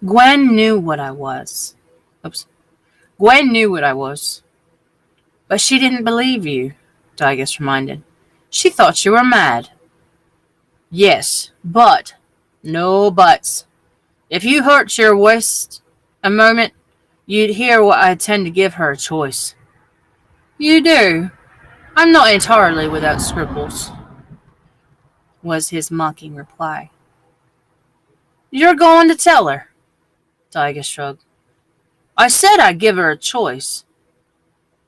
Gwen knew what I was. But she didn't believe you, Diogus reminded. She thought you were mad. Yes, but no buts. If you hurt your waist a moment, you'd hear what I intend to give her a choice. You do? I'm not entirely without scruples, was his mocking reply. You're going to tell her, Diogus shrugged. I said I'd give her a choice.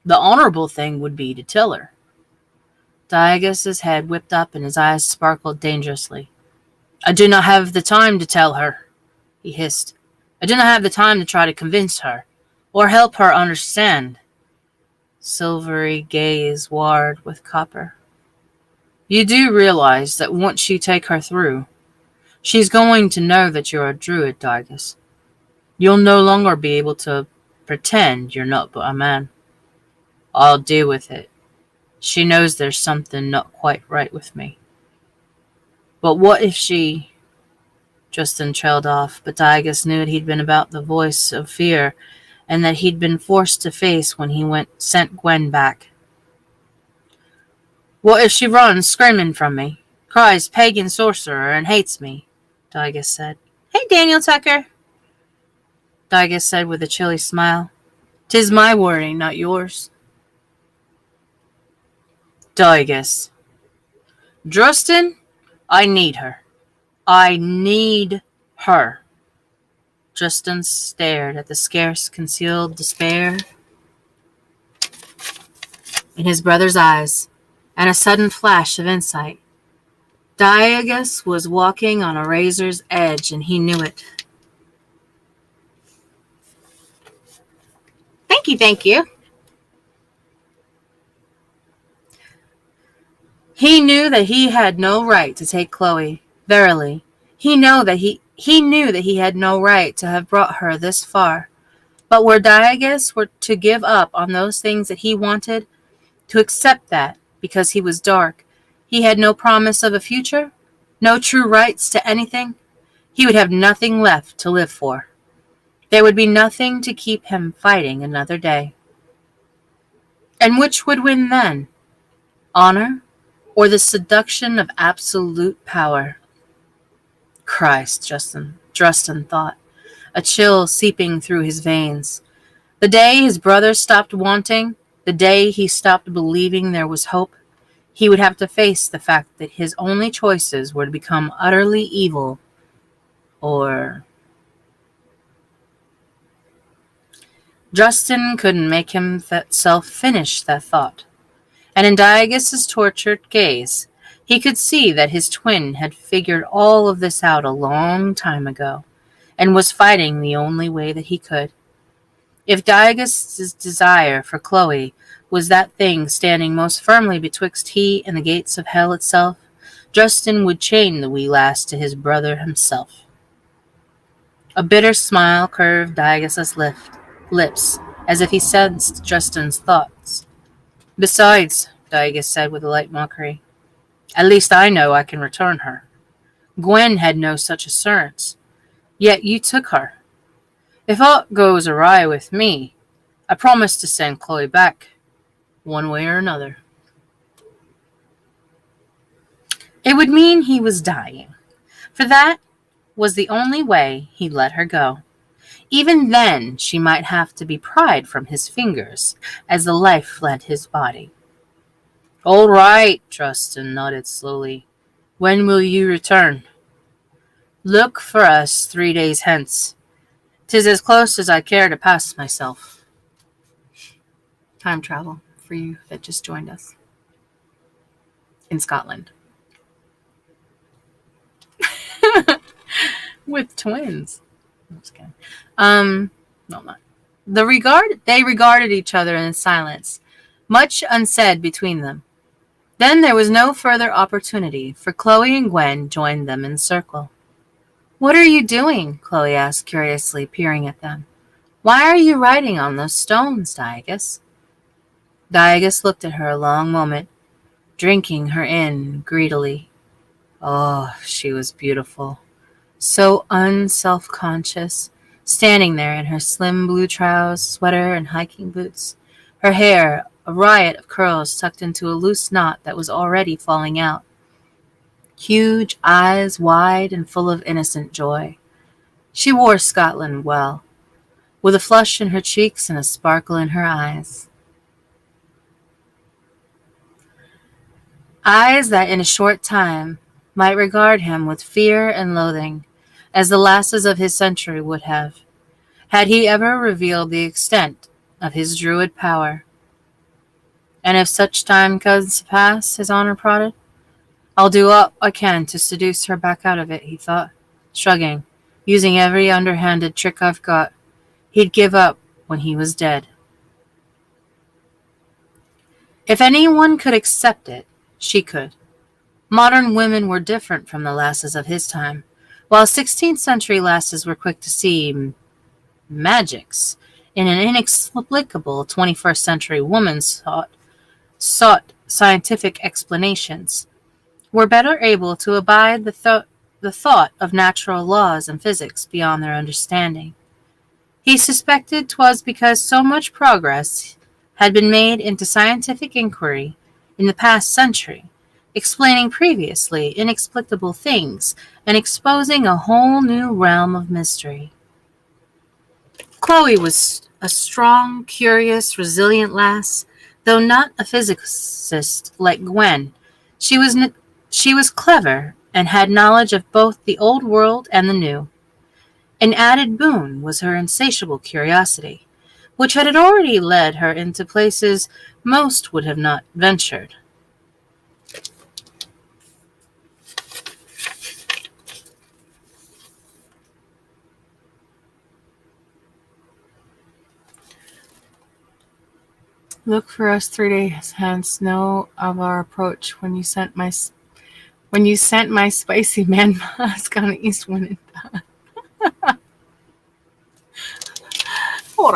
The honorable thing would be to tell her. Diogus's head whipped up and his eyes sparkled dangerously. I do not have the time to tell her, he hissed. I do not have the time to try to convince her, or help her understand. Silvery gaze warred with copper. You do realize that once you take her through, she's going to know that you're a druid, Diogus. You'll no longer be able to pretend you're not but a man. I'll deal with it. She knows there's something not quite right with me. But what if she... Justin trailed off, but Diogus knew he'd been about the voice of fear, and that he'd been forced to face when he sent Gwen back. What if she runs screaming from me, cries pagan sorcerer, and hates me? Diogus said. Hey, Daniel Tucker, Diogus said with a chilly smile. 'Tis my worry, not yours. Diogus. Justin, I need her. I need her. Justin stared at the scarce concealed despair in his brother's eyes, and a sudden flash of insight. Diogus was walking on a razor's edge, and he knew it. Thank you. He knew that he had no right to take Chloe. Verily, he knew that he had no right to have brought her this far. But were Diogus to give up on those things that he wanted, to accept that, because he was dark, he had no promise of a future, no true rights to anything, he would have nothing left to live for. There would be nothing to keep him fighting another day. And which would win then? Honor or the seduction of absolute power? Christ, Justin thought, a chill seeping through his veins. The day his brother stopped wanting, the day he stopped believing there was hope, he would have to face the fact that his only choices were to become utterly evil or... Justin couldn't make himself finish that thought, and in Diagus's tortured gaze, he could see that his twin had figured all of this out a long time ago, and was fighting the only way that he could. If Diagus's desire for Chloe was that thing standing most firmly betwixt he and the gates of hell itself, Justin would chain the wee lass to his brother himself. A bitter smile curved Diagus's lips, as if he sensed Justin's thoughts. Besides, Diagus said with a light mockery, at least I know I can return her. Gwen had no such assurance, yet you took her. If aught goes awry with me, I promise to send Chloe back, one way or another. It would mean he was dying, for that was the only way he'd let her go. Even then, she might have to be pried from his fingers as the life fled his body. All right, Justin nodded slowly. When will you return? Look for us 3 days hence. 'Tis as close as I care to pass myself. Time travel for you that just joined us. In Scotland. With twins. I'm just kidding. No, I'm not. They regarded each other in silence, much unsaid between them. Then there was no further opportunity, for Chloe and Gwen joined them in the circle. What are you doing? Chloe asked curiously, peering at them. Why are you writing on those stones, Diagus? Diagus looked at her a long moment, drinking her in greedily. Oh, she was beautiful. So unself-conscious, standing there in her slim blue trousers, sweater, and hiking boots. Her hair, a riot of curls tucked into a loose knot that was already falling out. Huge eyes, wide and full of innocent joy. She wore Scotland well, with a flush in her cheeks and a sparkle in her eyes. Eyes that in a short time might regard him with fear and loathing, as the lasses of his century would have, had he ever revealed the extent of his druid power. And if such time comes to pass, his honor prodded, I'll do all I can to seduce her back out of it, he thought, shrugging, using every underhanded trick I've got. He'd give up when he was dead. If anyone could accept it, she could. Modern women were different from the lasses of his time, while 16th century lasses were quick to see magics in an inexplicable 21st century woman sought scientific explanations, were better able to abide the thought of natural laws and physics beyond their understanding. He suspected 'twas because so much progress had been made into scientific inquiry in the past century, explaining previously inexplicable things and exposing a whole new realm of mystery. Chloe was a strong, curious, resilient lass, though not a physicist like Gwen. She was clever and had knowledge of both the old world and the new. An added boon was her insatiable curiosity, which had already led her into places most would have not ventured. Look for us 3 days hence. Know of our approach when you sent my spicy man mask on the east wind. Hold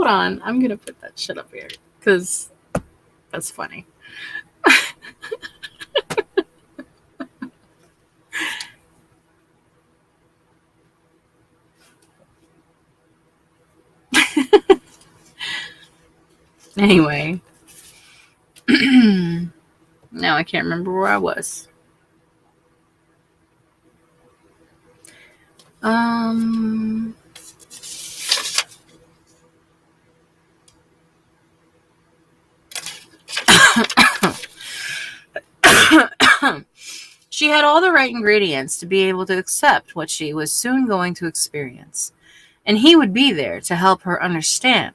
on. I'm gonna put that shit up here because that's funny. Anyway. Now I can't remember where I was. She had all the right ingredients to be able to accept what she was soon going to experience, and he would be there to help her understand.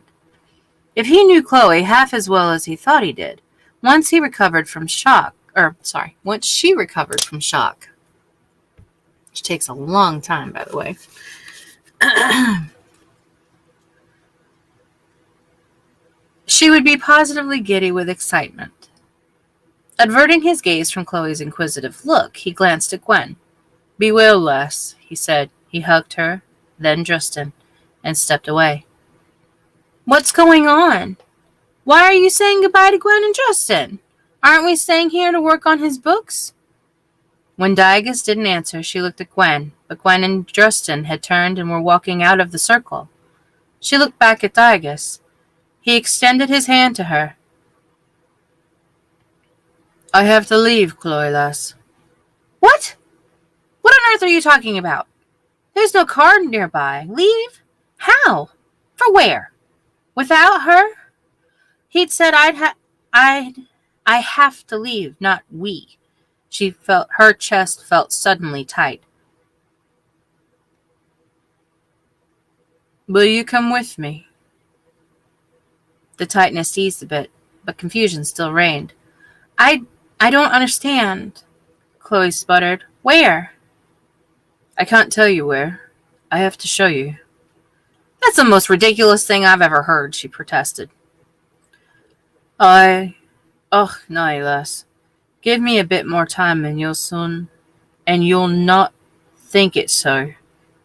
If he knew Chloe half as well as he thought he did, once she recovered from shock, which takes a long time, by the way, she would be positively giddy with excitement. Averting his gaze from Chloe's inquisitive look, he glanced at Gwen. "Be well, lass," he said. He hugged her, then Justin, and stepped away. "What's going on? Why are you saying goodbye to Gwen and Justin? Aren't we staying here to work on his books?" When Diagus didn't answer, she looked at Gwen, but Gwen and Justin had turned and were walking out of the circle. She looked back at Diagus. He extended his hand to her. "I have to leave, Chloe, lass." "What? What on earth are you talking about? There's no car nearby. Leave? How? For where? Without her?" He'd said I have to leave, not we. Her chest felt suddenly tight. "Will you come with me?" The tightness eased a bit, but confusion still reigned. I don't understand," Chloe sputtered. "Where?" "I can't tell you where. I have to show you." "That's the most ridiculous thing I've ever heard," she protested. "Oh, no, lass. Give me a bit more time and you'll not think it so,"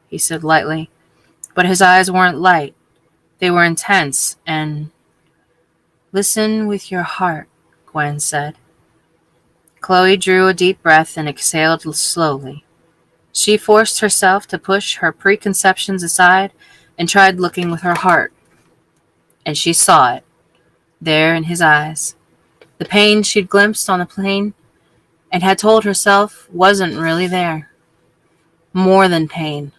he said lightly. But his eyes weren't light. They were intense and... "Listen with your heart," Gwen said. Chloe drew a deep breath and exhaled slowly. She forced herself to push her preconceptions aside and tried looking with her heart. And she saw it, there in his eyes. The pain she'd glimpsed on the plane and had told herself wasn't really there. More than pain.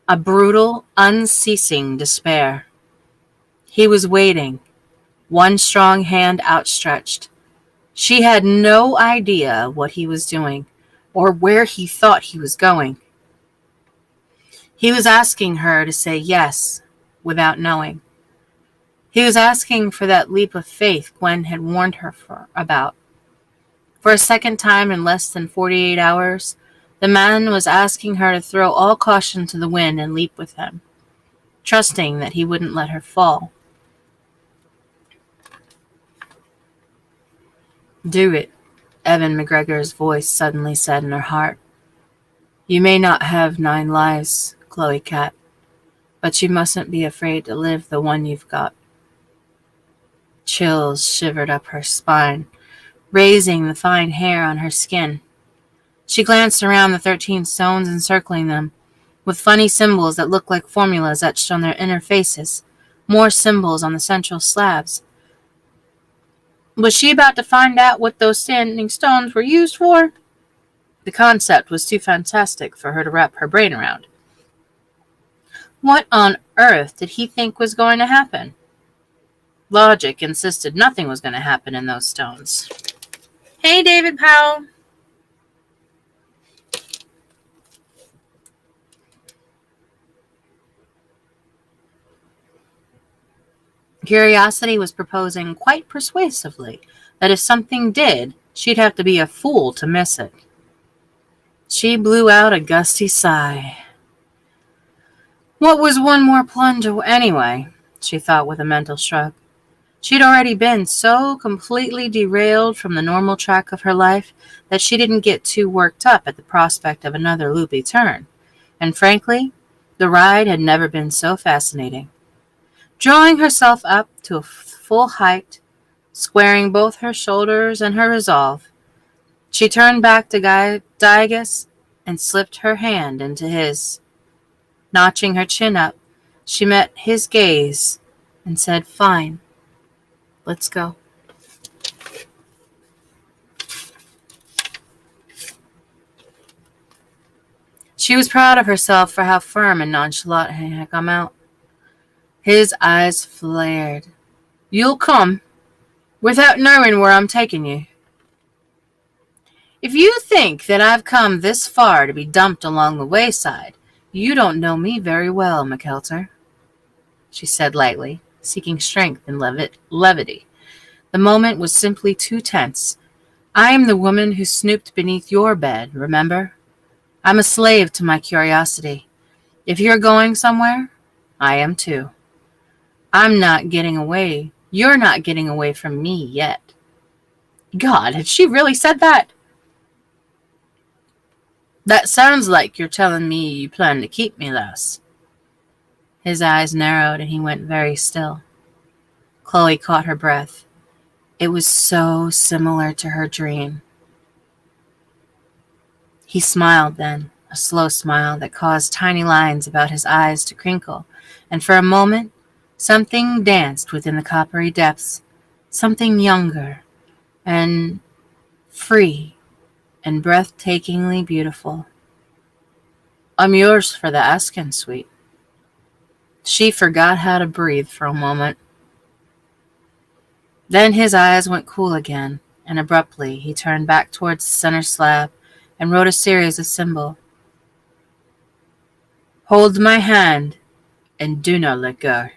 A brutal, unceasing despair. He was waiting, one strong hand outstretched. She had no idea what he was doing or where he thought he was going. He was asking her to say yes without knowing. He was asking for that leap of faith Gwen had warned her about. For a second time in less than 48 hours, the man was asking her to throw all caution to the wind and leap with him, trusting that he wouldn't let her fall. "Do it," Evan McGregor's voice suddenly said in her heart. "You may not have 9 lives, Chloe Cat, but you mustn't be afraid to live the one you've got." Chills shivered up her spine, raising the fine hair on her skin. She glanced around the 13 stones encircling them, with funny symbols that looked like formulas etched on their inner faces, more symbols on the central slabs. Was she about to find out what those standing stones were used for? The concept was too fantastic for her to wrap her brain around. What on earth did he think was going to happen? Logic insisted nothing was going to happen in those stones. "Hey, David Powell." Curiosity was proposing quite persuasively that if something did, she'd have to be a fool to miss it. She blew out a gusty sigh. What was one more plunge anyway, she thought with a mental shrug. She'd already been so completely derailed from the normal track of her life that she didn't get too worked up at the prospect of another loopy turn. And frankly, the ride had never been so fascinating. Drawing herself up to a full height, squaring both her shoulders and her resolve, she turned back to Diagus and slipped her hand into his. Notching her chin up, she met his gaze and said, "Fine. Let's go. She was proud of herself for how firm and nonchalant he had come out. His eyes flared. You'll come, without knowing where I'm taking you. If you think that I've come this far to be dumped along the wayside, you don't know me very well, McKelter, she said lightly, seeking strength and levity. The moment was simply too tense. I am the woman who snooped beneath your bed, remember? I'm a slave to my curiosity. If you're going somewhere, I am too. I'm not getting away. You're not getting away from me yet. God, had she really said that? That sounds like you're telling me you plan to keep me, lass. His eyes narrowed and he went very still. Chloe caught her breath. It was so similar to her dream. He smiled then, a slow smile that caused tiny lines about his eyes to crinkle, and for a moment, something danced within the coppery depths, something younger and free and breathtakingly beautiful. I'm yours for the asking, sweet. She forgot how to breathe for a moment. Then his eyes went cool again, and abruptly he turned back towards the center slab and wrote a series of symbols. Hold my hand and do not let go.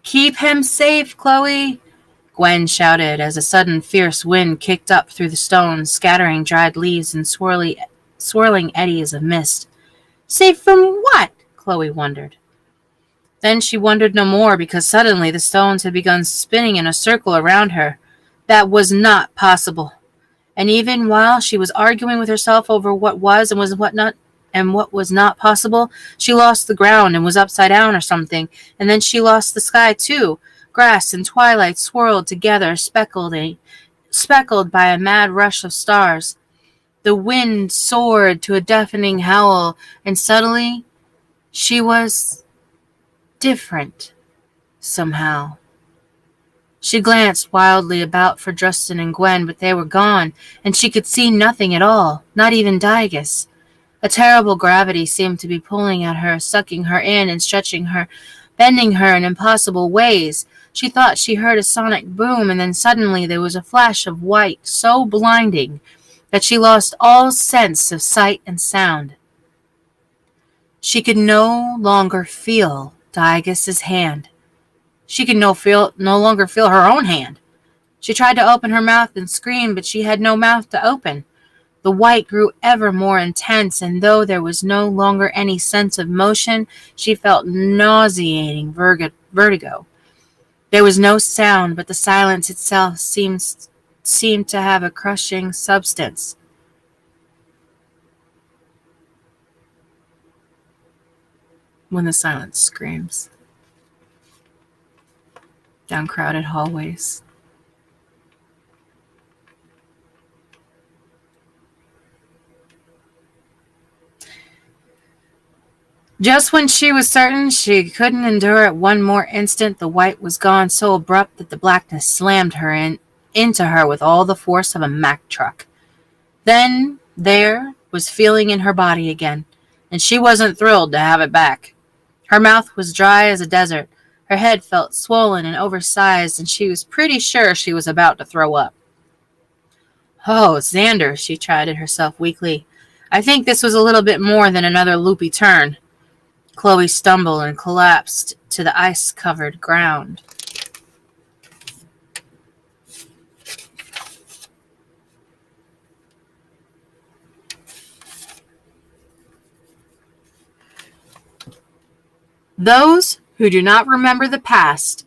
Keep him safe, Chloe, Gwen shouted as a sudden fierce wind kicked up through the stones, scattering dried leaves and swirling eddies of mist. Safe from what? Chloe wondered. Then she wondered no more, because suddenly the stones had begun spinning in a circle around her. That was not possible. And even while she was arguing with herself over what was and what was not possible, she lost the ground and was upside down or something, and then she lost the sky too. Grass and twilight swirled together, speckled by a mad rush of stars. The wind soared to a deafening howl, and suddenly she was different, somehow. She glanced wildly about for Justin and Gwen, but they were gone, and she could see nothing at all, not even Digus. A terrible gravity seemed to be pulling at her, sucking her in and stretching her, bending her in impossible ways. She thought she heard a sonic boom, and then suddenly there was a flash of white so blinding that she lost all sense of sight and sound. She could no longer feel Digus's hand. She could no longer feel her own hand. She tried to open her mouth and scream, but she had no mouth to open. The white grew ever more intense, and though there was no longer any sense of motion, she felt nauseating vertigo. There was no sound, but the silence itself seemed to have a crushing substance. When the silence screams. Down crowded hallways. Just when she was certain she couldn't endure it one more instant, the white was gone so abrupt that the blackness slammed her into her with all the force of a Mack truck. Then there was feeling in her body again, and she wasn't thrilled to have it back. Her mouth was dry as a desert. Her head felt swollen and oversized, and she was pretty sure she was about to throw up. Oh, Xander, she chided herself weakly. I think this was a little bit more than another loopy turn. Chloe stumbled and collapsed to the ice-covered ground. Those who do not remember the past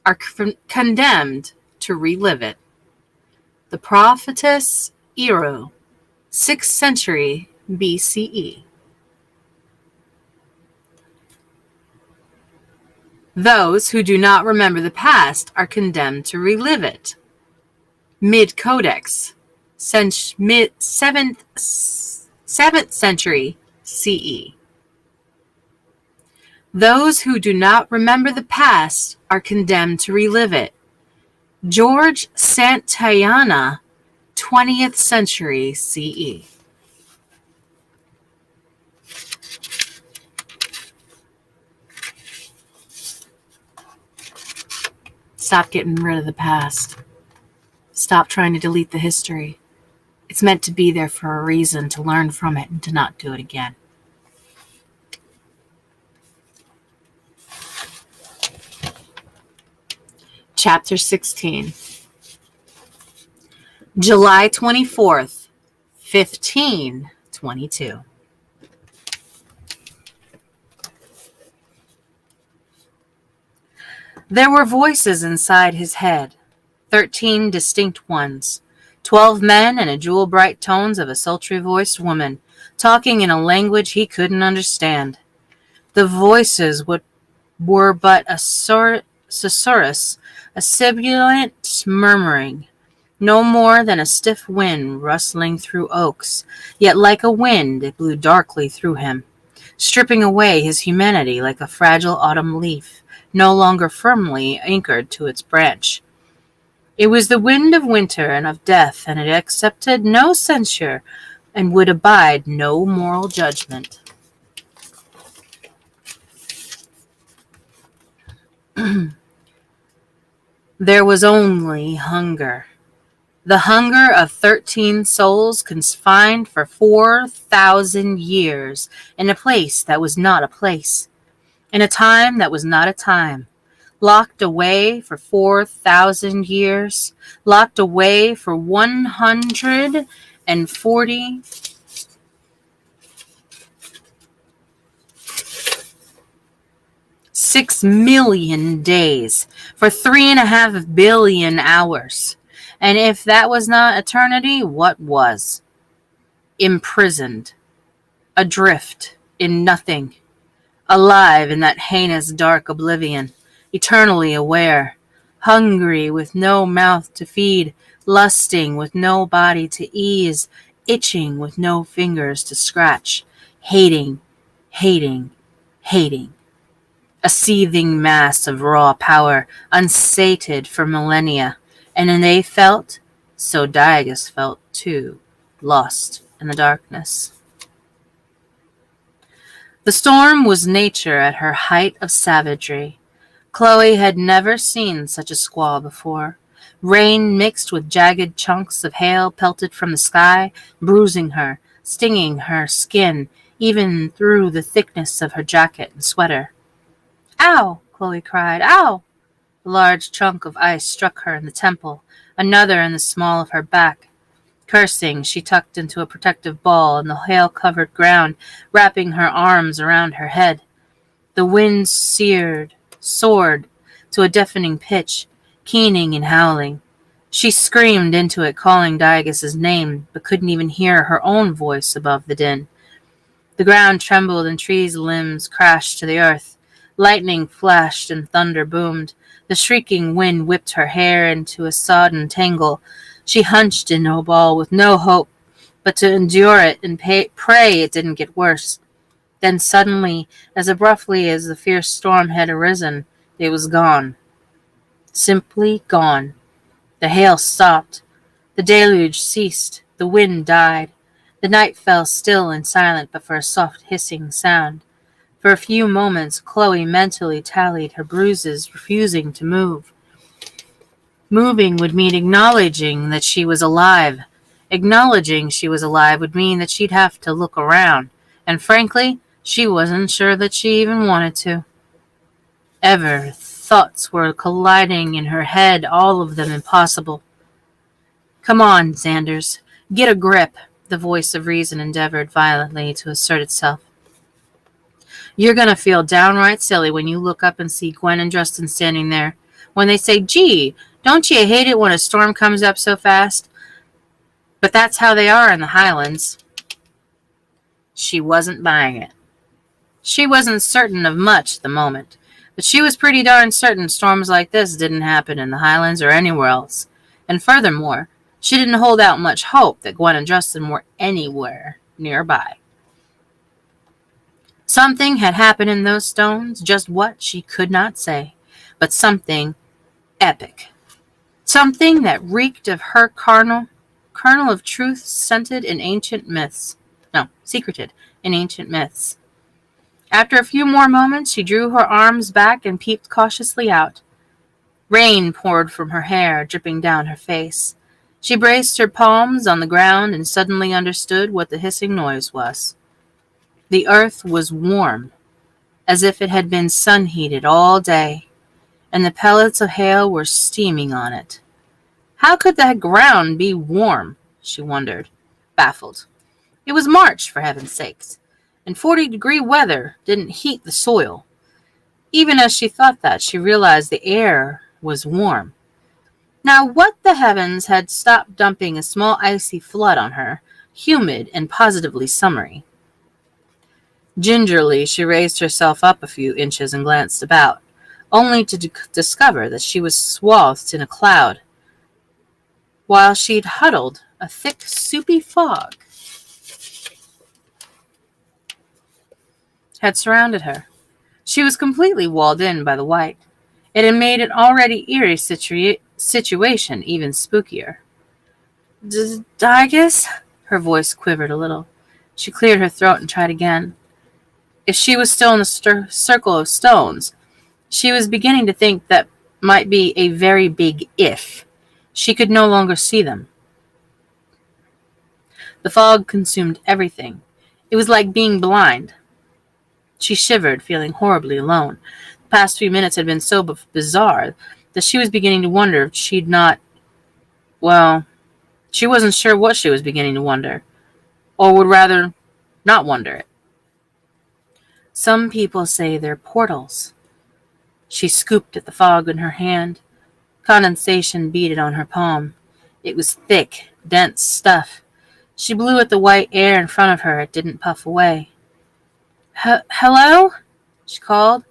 are condemned to relive it. The prophetess Ero, 6th century BCE. Those who do not remember the past are condemned to relive it. Mid-Codex, 7th century CE. Those who do not remember the past are condemned to relive it. George Santayana, 20th century CE. Stop getting rid of the past. Stop trying to delete the history. It's meant to be there for a reason, to learn from it and to not do it again. Chapter 16. July 24th, 1522. There were voices inside his head, 13 distinct ones, 12 men and a jewel bright tones of a sultry-voiced woman, talking in a language he couldn't understand. The voices were but a susurrus, a sibilant murmuring, no more than a stiff wind rustling through oaks, yet like a wind it blew darkly through him, stripping away his humanity like a fragile autumn leaf, no longer firmly anchored to its branch. It was the wind of winter and of death, and it accepted no censure and would abide no moral judgment. There was only hunger. The hunger of 13 souls confined for 4,000 years in a place that was not a place, in a time that was not a time, locked away for 4,000 years, locked away for 140 6,000,000 days, for 3.5 billion hours. And if that was not eternity, what was? Imprisoned, adrift in nothing, alive in that heinous dark oblivion, eternally aware, hungry with no mouth to feed, lusting with no body to ease, itching with no fingers to scratch, hating, hating, hating. A seething mass of raw power, unsated for millennia, and then they felt, so Diagus felt too, lost in the darkness. The storm was nature at her height of savagery. Chloe had never seen such a squall before. Rain mixed with jagged chunks of hail pelted from the sky, bruising her, stinging her skin, even through the thickness of her jacket and sweater. "Ow!" Chloe cried. "Ow!" A large chunk of ice struck her in the temple, another in the small of her back. Cursing, she tucked into a protective ball in the hail-covered ground, wrapping her arms around her head. The wind soared to a deafening pitch, keening and howling. She screamed into it, calling Diagus's name, but couldn't even hear her own voice above the din. The ground trembled and trees' limbs crashed to the earth. Lightning flashed and thunder boomed. The shrieking wind whipped her hair into a sodden tangle. She hunched in a ball with no hope but to endure it and pray it didn't get worse. Then suddenly, as abruptly as the fierce storm had arisen, it was gone. Simply gone. The hail stopped. The deluge ceased. The wind died. The night fell still and silent but for a soft hissing sound. For a few moments, Chloe mentally tallied her bruises, refusing to move. Moving would mean acknowledging that she was alive. Acknowledging she was alive would mean that she'd have to look around. And frankly, she wasn't sure that she even wanted to. Thoughts were colliding in her head, all of them impossible. "Come on, Xanders. Get a grip," the voice of reason endeavored violently to assert itself. "You're going to feel downright silly when you look up and see Gwen and Justin standing there. When they say, 'Gee, don't you hate it when a storm comes up so fast?' But that's how they are in the Highlands." She wasn't buying it. She wasn't certain of much at the moment, but she was pretty darn certain storms like this didn't happen in the Highlands or anywhere else. And furthermore, she didn't hold out much hope that Gwen and Justin were anywhere nearby. Something had happened in those stones, just what she could not say, but something epic. Something that reeked of her kernel of truth scented in ancient myths. No, secreted in ancient myths. After a few more moments, she drew her arms back and peeped cautiously out. Rain poured from her hair, dripping down her face. She braced her palms on the ground and suddenly understood what the hissing noise was. The earth was warm, as if it had been sun-heated all day, and the pellets of hail were steaming on it. How could the ground be warm? She wondered, baffled. It was March, for heaven's sakes, and 40-degree weather didn't heat the soil. Even as she thought that, she realized the air was warm. Now what the heavens had stopped dumping a small icy flood on her, humid and positively summery. Gingerly, she raised herself up a few inches and glanced about, only to discover that she was swathed in a cloud, while she'd huddled a thick, soupy fog had surrounded her. She was completely walled in by the white. It had made an already eerie situation even spookier. Digus? Her voice quivered a little. She cleared her throat and tried again. If she was still in the circle of stones, she was beginning to think that might be a very big if. She could no longer see them. The fog consumed everything. It was like being blind. She shivered, feeling horribly alone. The past few minutes had been so bizarre that she was beginning to wonder if she'd not... Well, she wasn't sure what she was beginning to wonder, or would rather not wonder it. Some people say they're portals. She scooped at the fog in her hand. Condensation beaded on her palm. It was thick, dense stuff. She blew at the white air in front of her. It didn't puff away. Hello? She called,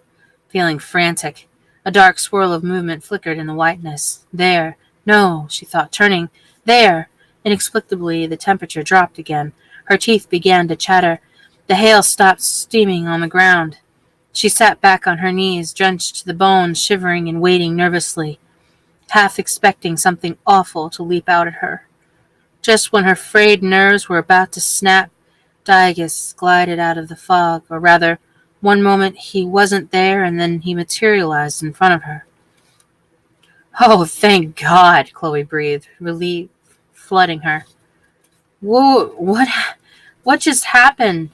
feeling frantic. A dark swirl of movement flickered in the whiteness. There. No, she thought, turning. There. Inexplicably, the temperature dropped again. Her teeth began to chatter. The hail stopped steaming on the ground. She sat back on her knees, drenched to the bone, shivering and waiting nervously, half expecting something awful to leap out at her. Just when her frayed nerves were about to snap, Digus glided out of the fog, or rather, one moment he wasn't there, and then he materialized in front of her. Oh, thank God, Chloe breathed, relief flooding her. Whoa, what just happened?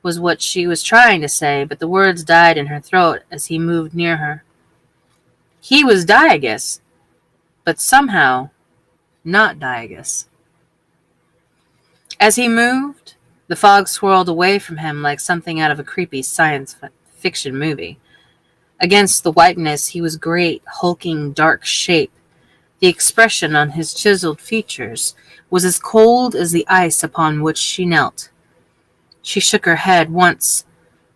Was what she was trying to say, but the words died in her throat as he moved near her. He was Digus, but somehow not Digus. As he moved, the fog swirled away from him like something out of a creepy science fiction movie. Against the whiteness, he was great, hulking, dark shape. The expression on his chiseled features was as cold as the ice upon which she knelt. She shook her head once,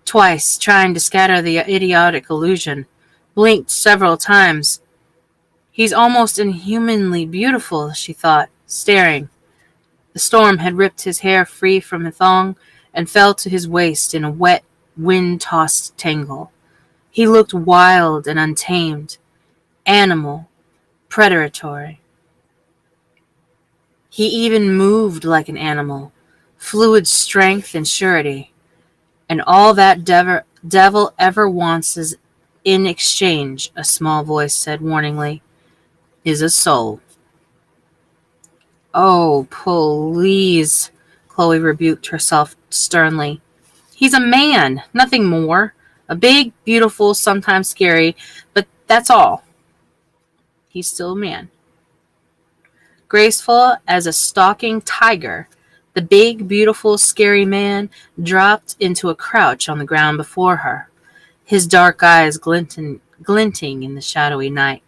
twice, trying to scatter the idiotic illusion, blinked several times. He's almost inhumanly beautiful, she thought, staring. The storm had ripped his hair free from a thong and fell to his waist in a wet, wind-tossed tangle. He looked wild and untamed, animal, predatory. He even moved like an animal, fluid strength and surety. And all that devil ever wants is in exchange, a small voice said warningly, is a soul. Oh, please, Chloe rebuked herself sternly. He's a man, nothing more. A big, beautiful, sometimes scary, but that's all. He's still a man. Graceful as a stalking tiger, the big, beautiful, scary man dropped into a crouch on the ground before her, his dark eyes glinting in the shadowy night.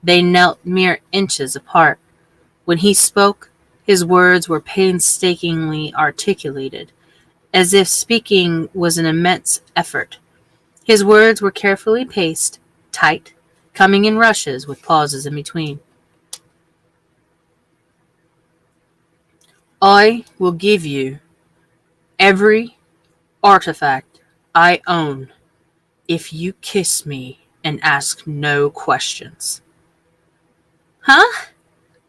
They knelt mere inches apart. When he spoke, his words were painstakingly articulated, as if speaking was an immense effort. His words were carefully paced, tight, coming in rushes with pauses in between. I will give you every artifact I own if you kiss me and ask no questions. Huh?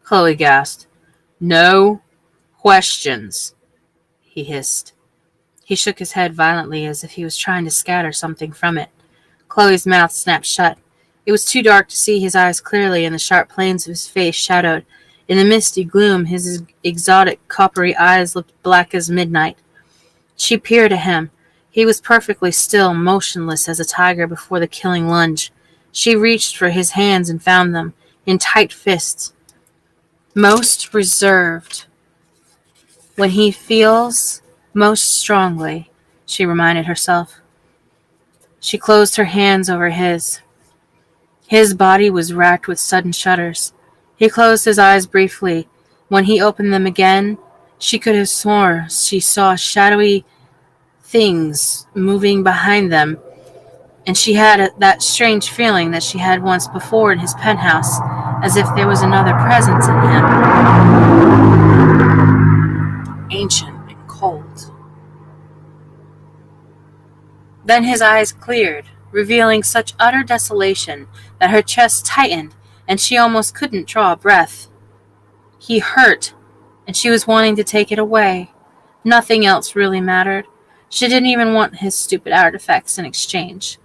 Chloe gasped. No questions, he hissed. He shook his head violently as if he was trying to scatter something from it. Chloe's mouth snapped shut. It was too dark to see his eyes clearly, and the sharp planes of his face shadowed. In the misty gloom, his exotic coppery eyes looked black as midnight. She peered at him. He was perfectly still, motionless as a tiger before the killing lunge. She reached for his hands and found them, in tight fists. Most reserved. When he feels most strongly, she reminded herself. She closed her hands over his. His body was racked with sudden shudders. He closed his eyes briefly. When he opened them again, she could have sworn she saw shadowy things moving behind them, and she had that strange feeling that she had once before in his penthouse, as if there was another presence in him, ancient and cold. Then his eyes cleared, revealing such utter desolation that her chest tightened and she almost couldn't draw a breath. He hurt, and she was wanting to take it away. Nothing else really mattered. She didn't even want his stupid artifacts in exchange.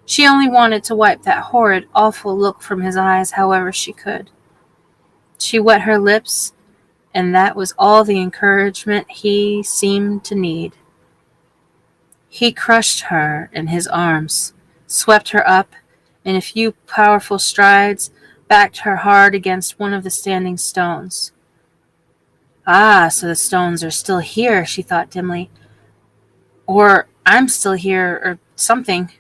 She only wanted to wipe that horrid, awful look from his eyes however she could. She wet her lips, and that was all the encouragement he seemed to need. He crushed her in his arms, swept her up, in a few powerful strides, backed her hard against one of the standing stones. Ah, so the stones are still here, she thought dimly. Or I'm still here, or something.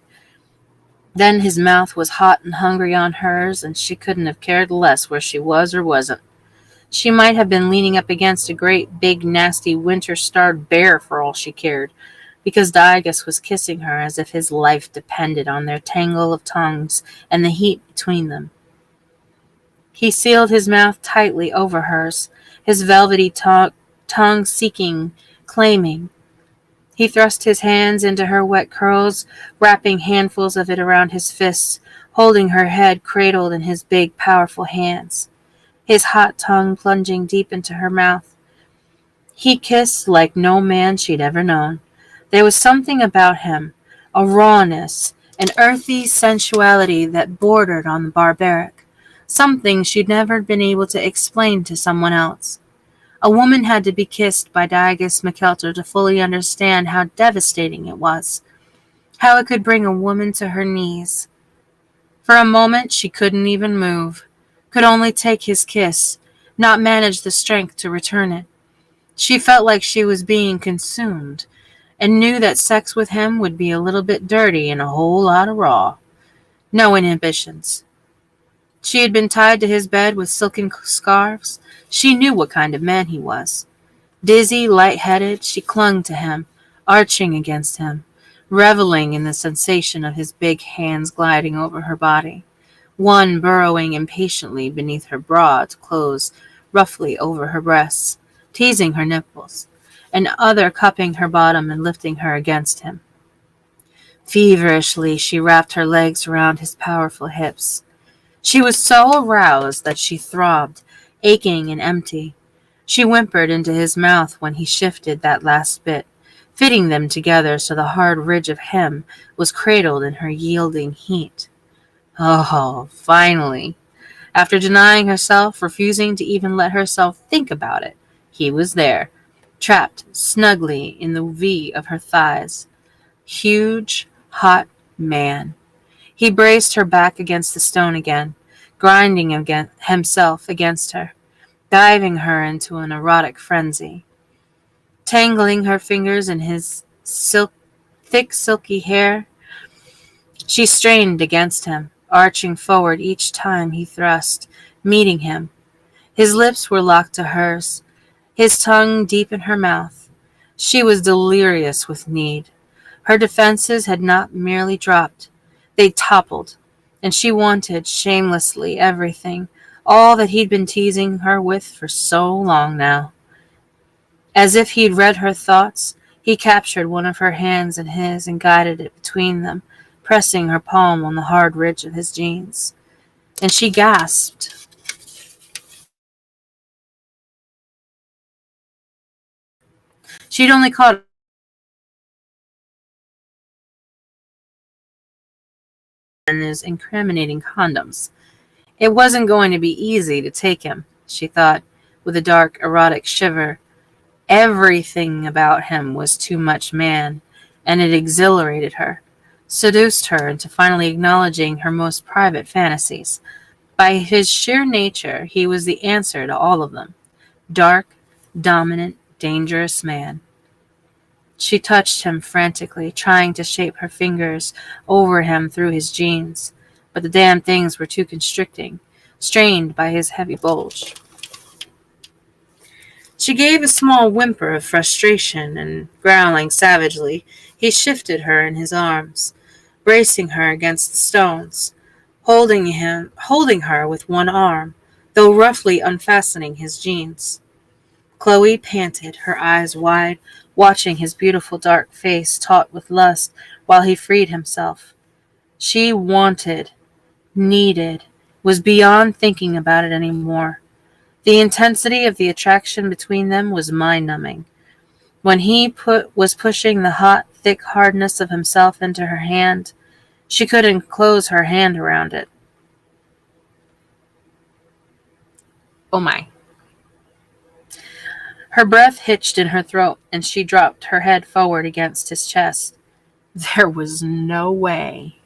Then his mouth was hot and hungry on hers, and she couldn't have cared less where she was or wasn't. She might have been leaning up against a great, big, nasty, winter-starved bear for all she cared, because Daigus was kissing her as if his life depended on their tangle of tongues and the heat between them. He sealed his mouth tightly over hers, his velvety tongue seeking, claiming. He thrust his hands into her wet curls, wrapping handfuls of it around his fists, holding her head cradled in his big, powerful hands, his hot tongue plunging deep into her mouth. He kissed like no man she'd ever known. There was something about him, a rawness, an earthy sensuality that bordered on the barbaric, something she'd never been able to explain to someone else. A woman had to be kissed by Daigus McKelter to fully understand how devastating it was, how it could bring a woman to her knees. For a moment she couldn't even move, could only take his kiss, not manage the strength to return it. She felt like she was being consumed, and knew that sex with him would be a little bit dirty and a whole lot of raw. No inhibitions. She had been tied to his bed with silken scarves. She knew what kind of man he was. Dizzy, light-headed, she clung to him, arching against him, reveling in the sensation of his big hands gliding over her body, one burrowing impatiently beneath her bra to close roughly over her breasts, teasing her nipples, and other cupping her bottom and lifting her against him. Feverishly, she wrapped her legs around his powerful hips. She was so aroused that she throbbed, aching and empty. She whimpered into his mouth when he shifted that last bit, fitting them together so the hard ridge of him was cradled in her yielding heat. Oh, finally. After denying herself, refusing to even let herself think about it, he was there, trapped snugly in the V of her thighs. Huge, hot man. He braced her back against the stone again, grinding himself against her, diving her into an erotic frenzy. Tangling her fingers in his thick, silky hair, she strained against him, arching forward each time he thrust, meeting him. His lips were locked to hers, his tongue deep in her mouth. She was delirious with need. Her defenses had not merely dropped. They toppled, and she wanted, shamelessly, everything, all that he'd been teasing her with for so long now. As if he'd read her thoughts, He captured one of her hands in his and guided it between them, pressing her palm on the hard ridge of his jeans. And she gasped. She'd only caught in his incriminating condoms. It wasn't going to be easy to take him, she thought, with a dark, erotic shiver. Everything about him was too much man, and it exhilarated her, seduced her into finally acknowledging her most private fantasies. By his sheer nature, he was the answer to all of them. Dark, dominant, dangerous man. She touched him frantically, trying to shape her fingers over him through his jeans, but the damn things were too constricting, strained by his heavy bulge. She gave a small whimper of frustration, and growling savagely, he shifted her in his arms, bracing her against the stones, holding her with one arm, though roughly unfastening his jeans. Chloe panted, her eyes wide, watching his beautiful dark face taut with lust while he freed himself. She wanted, needed, was beyond thinking about it anymore. The intensity of the attraction between them was mind-numbing. When he was pushing the hot, thick hardness of himself into her hand, she couldn't close her hand around it. Oh my. Her breath hitched in her throat, and she dropped her head forward against his chest. There was no way.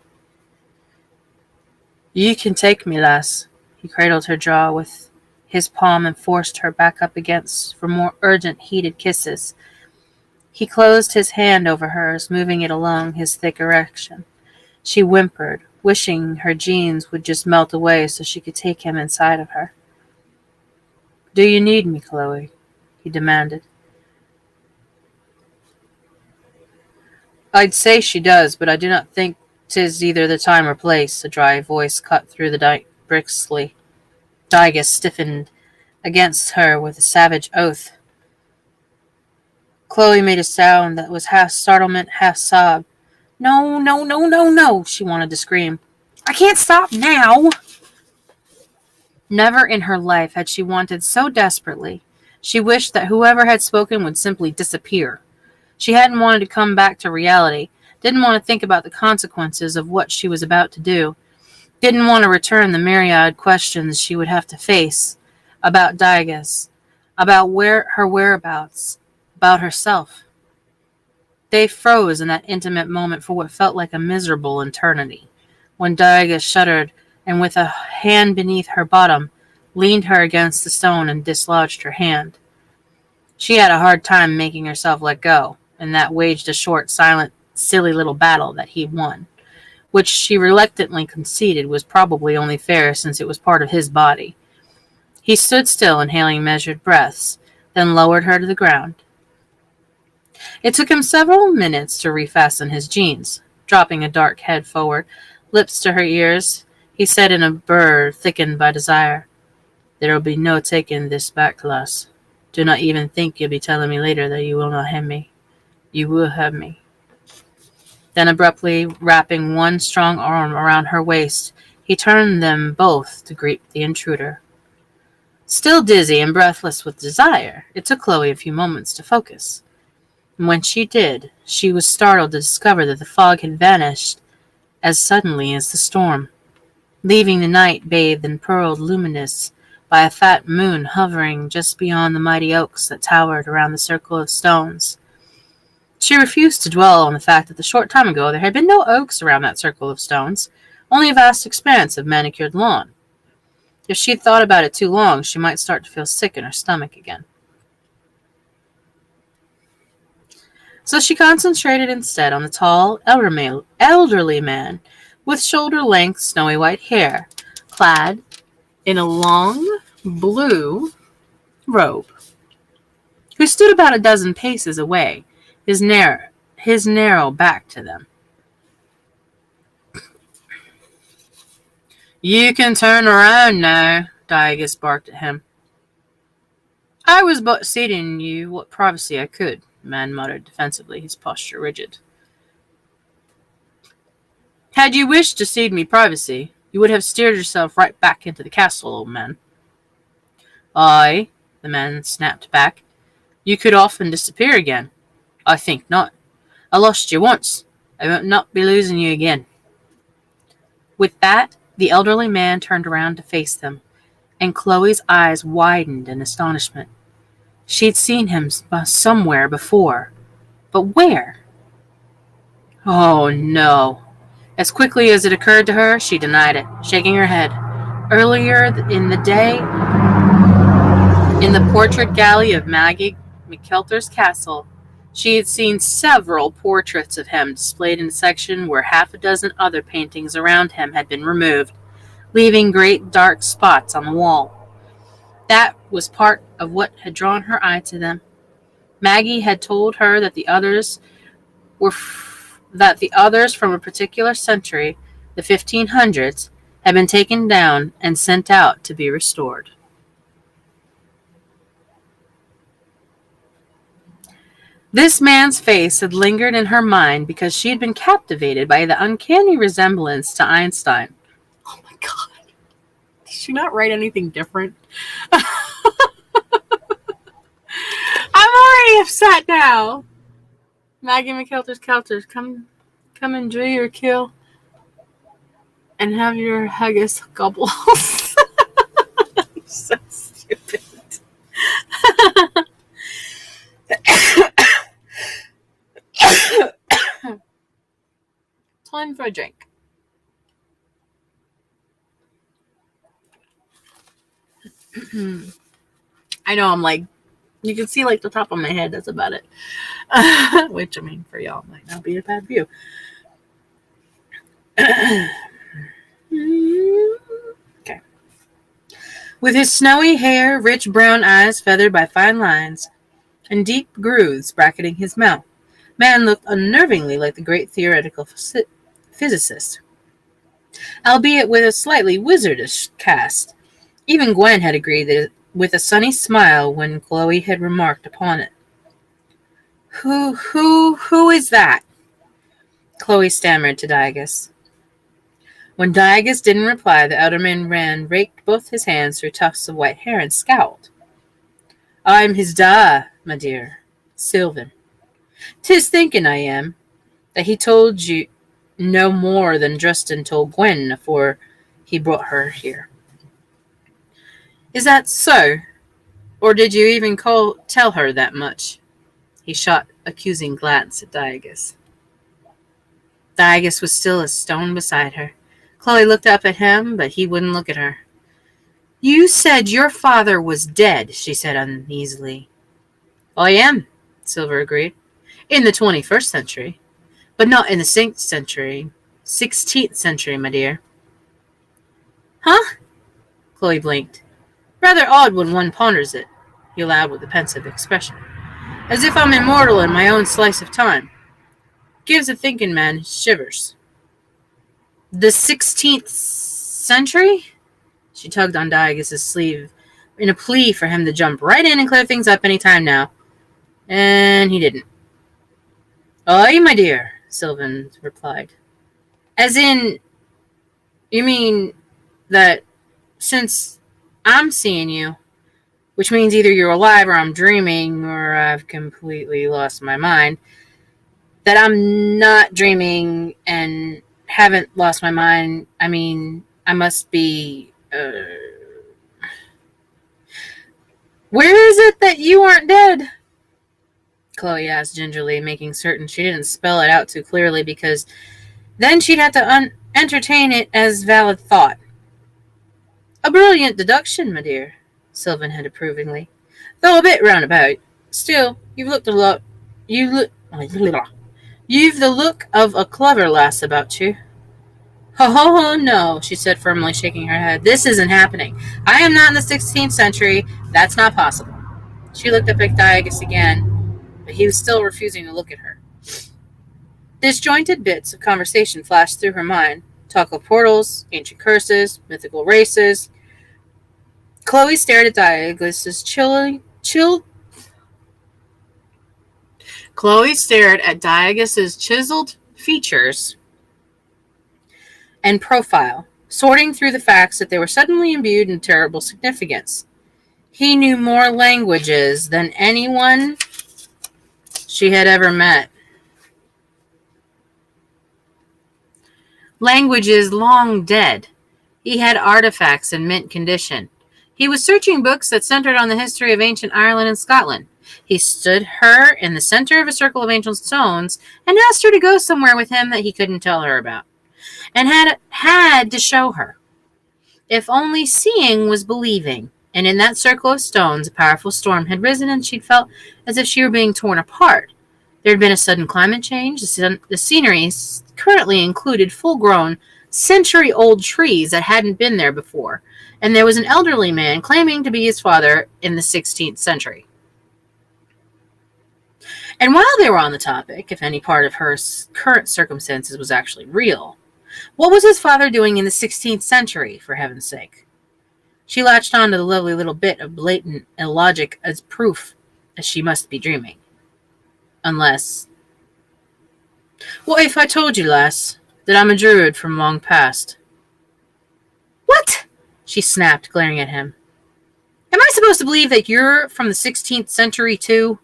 You can take me, lass. He cradled her jaw with his palm and forced her back up against for more urgent, heated kisses. He closed his hand over hers, moving it along his thick erection. She whimpered, wishing her jeans would just melt away so she could take him inside of her. Do you need me, Chloe? He demanded. I'd say she does, but I do not think 'tis either the time or place, a dry voice cut through the briskly. Digus stiffened against her with a savage oath. Chloe made a sound that was half startlement, half sob. No, no, no, no, no, she wanted to scream. I can't stop now! Never in her life had she wanted so desperately. She wished that whoever had spoken would simply disappear. She hadn't wanted to come back to reality, didn't want to think about the consequences of what she was about to do, didn't want to return the myriad questions she would have to face about Digus, about her whereabouts, about herself. They froze in that intimate moment for what felt like a miserable eternity, when Digus shuddered and with a hand beneath her bottom, leaned her against the stone and dislodged her hand. She had a hard time making herself let go, and that waged a short, silent, silly little battle that he won, which she reluctantly conceded was probably only fair since it was part of his body. He stood still, inhaling measured breaths, then lowered her to the ground. It took him several minutes to refasten his jeans. Dropping a dark head forward, lips to her ears, he said in a burr thickened by desire, There'll be no taking this back, lass. Do not even think you'll be telling me later that you will not have me. You will have me. Then abruptly, wrapping one strong arm around her waist, he turned them both to greet the intruder. Still dizzy and breathless with desire, it took Chloe a few moments to focus. And when she did, she was startled to discover that the fog had vanished as suddenly as the storm, leaving the night bathed in pearled luminous by a fat moon hovering just beyond the mighty oaks that towered around the circle of stones. She refused to dwell on the fact that a short time ago there had been no oaks around that circle of stones, only a vast expanse of manicured lawn. If she'd thought about it too long, she might start to feel sick in her stomach again. So she concentrated instead on the tall, elderly man with shoulder-length snowy white hair, clad in a long blue robe, who stood about a dozen paces away, his narrow back to them. You can turn around now, Digus barked at him. I was but ceding you what privacy I could, the man muttered defensively, his posture rigid. Had you wished to cede me privacy, you would have steered yourself right back into the castle, old man. Aye, the man snapped back. You could often disappear again. I think not. I lost you once. I won't not be losing you again. With that, the elderly man turned around to face them, and Chloe's eyes widened in astonishment. She'd seen him somewhere before, but where? Oh, no. As quickly as it occurred to her, she denied it, shaking her head. Earlier in the day, in the portrait gallery of Maggie McKelter's castle, she had seen several portraits of him displayed in a section where half a dozen other paintings around him had been removed, leaving great dark spots on the wall. That was part of what had drawn her eye to them. Maggie had told her that the others from a particular century, the 1500s, had been taken down and sent out to be restored. This man's face had lingered in her mind because she had been captivated by the uncanny resemblance to Einstein. Oh my God. Did she not write anything different? I'm already upset now. Maggie McKelter's come enjoy your kill and have your haggis gobbles. So stupid. Time for a drink. I know I'm like, you can see like the top of my head, that's about it. Which, I mean, for y'all might not be a bad view. Okay. With his snowy hair, rich brown eyes feathered by fine lines, and deep grooves bracketing his mouth, man looked unnervingly like the great theoretical physicist, albeit with a slightly wizardish cast. Even Gwen had agreed that with a sunny smile when Chloe had remarked upon it. Who is that? Chloe stammered to Diogus. When Diogus didn't reply, the outerman raked both his hands through tufts of white hair and scowled. I'm his my dear, Sylvan. 'Tis thinking I am, that he told you no more than Justin told Gwen afore he brought her here. Is that so? Or did you even tell her that much? He shot accusing glance at Diogus. Diogus was still as stone beside her. Chloe looked up at him, but he wouldn't look at her. You said your father was dead, she said uneasily. I am, Silver agreed. In the 21st century. But not in the 16th century, my dear. Huh? Chloe blinked. Rather odd when one ponders it, he allowed with a pensive expression. As if I'm immortal in my own slice of time. Gives a thinking man shivers. The 16th century? She tugged on Diogus's sleeve in a plea for him to jump right in and clear things up any time now. And he didn't. Aye, my dear, Sylvan replied. As in, you mean that since I'm seeing you, which means either you're alive or I'm dreaming or I've completely lost my mind, that I'm not dreaming and haven't lost my mind. I mean, I must be... Where is it that you aren't dead? Chloe asked gingerly, making certain she didn't spell it out too clearly because then she'd have to entertain it as valid thought. A brilliant deduction, my dear, Sylvan had approvingly. Though a bit roundabout. Still, you've the look of a clever lass about you. Oh, no, she said firmly, shaking her head. This isn't happening. I am not in the 16th century. That's not possible. She looked up at Diogus again, but he was still refusing to look at her. Disjointed bits of conversation flashed through her mind. Talk of portals, ancient curses, mythical races. Chloe stared at Diogus's Chloe stared at Diagus's chiseled features and profile, sorting through the facts that they were suddenly imbued in terrible significance. He knew more languages than anyone she had ever met. Languages long dead. He had artifacts in mint condition. He was searching books that centered on the history of ancient Ireland and Scotland. He stood her in the center of a circle of ancient stones and asked her to go somewhere with him that he couldn't tell her about, and had to show her. If only seeing was believing. And in that circle of stones, a powerful storm had risen, and she'd felt as if she were being torn apart. There had been a sudden climate change. The scenery currently included full-grown, century-old trees that hadn't been there before, and there was an elderly man claiming to be his father in the 16th century. And while they were on the topic, if any part of her current circumstances was actually real, what was his father doing in the 16th century, for heaven's sake? She latched on to the lovely little bit of blatant illogic as proof that she must be dreaming. Unless... What if I told you, lass, that I'm a druid from long past? What? She snapped, glaring at him. Am I supposed to believe that you're from the 16th century, too?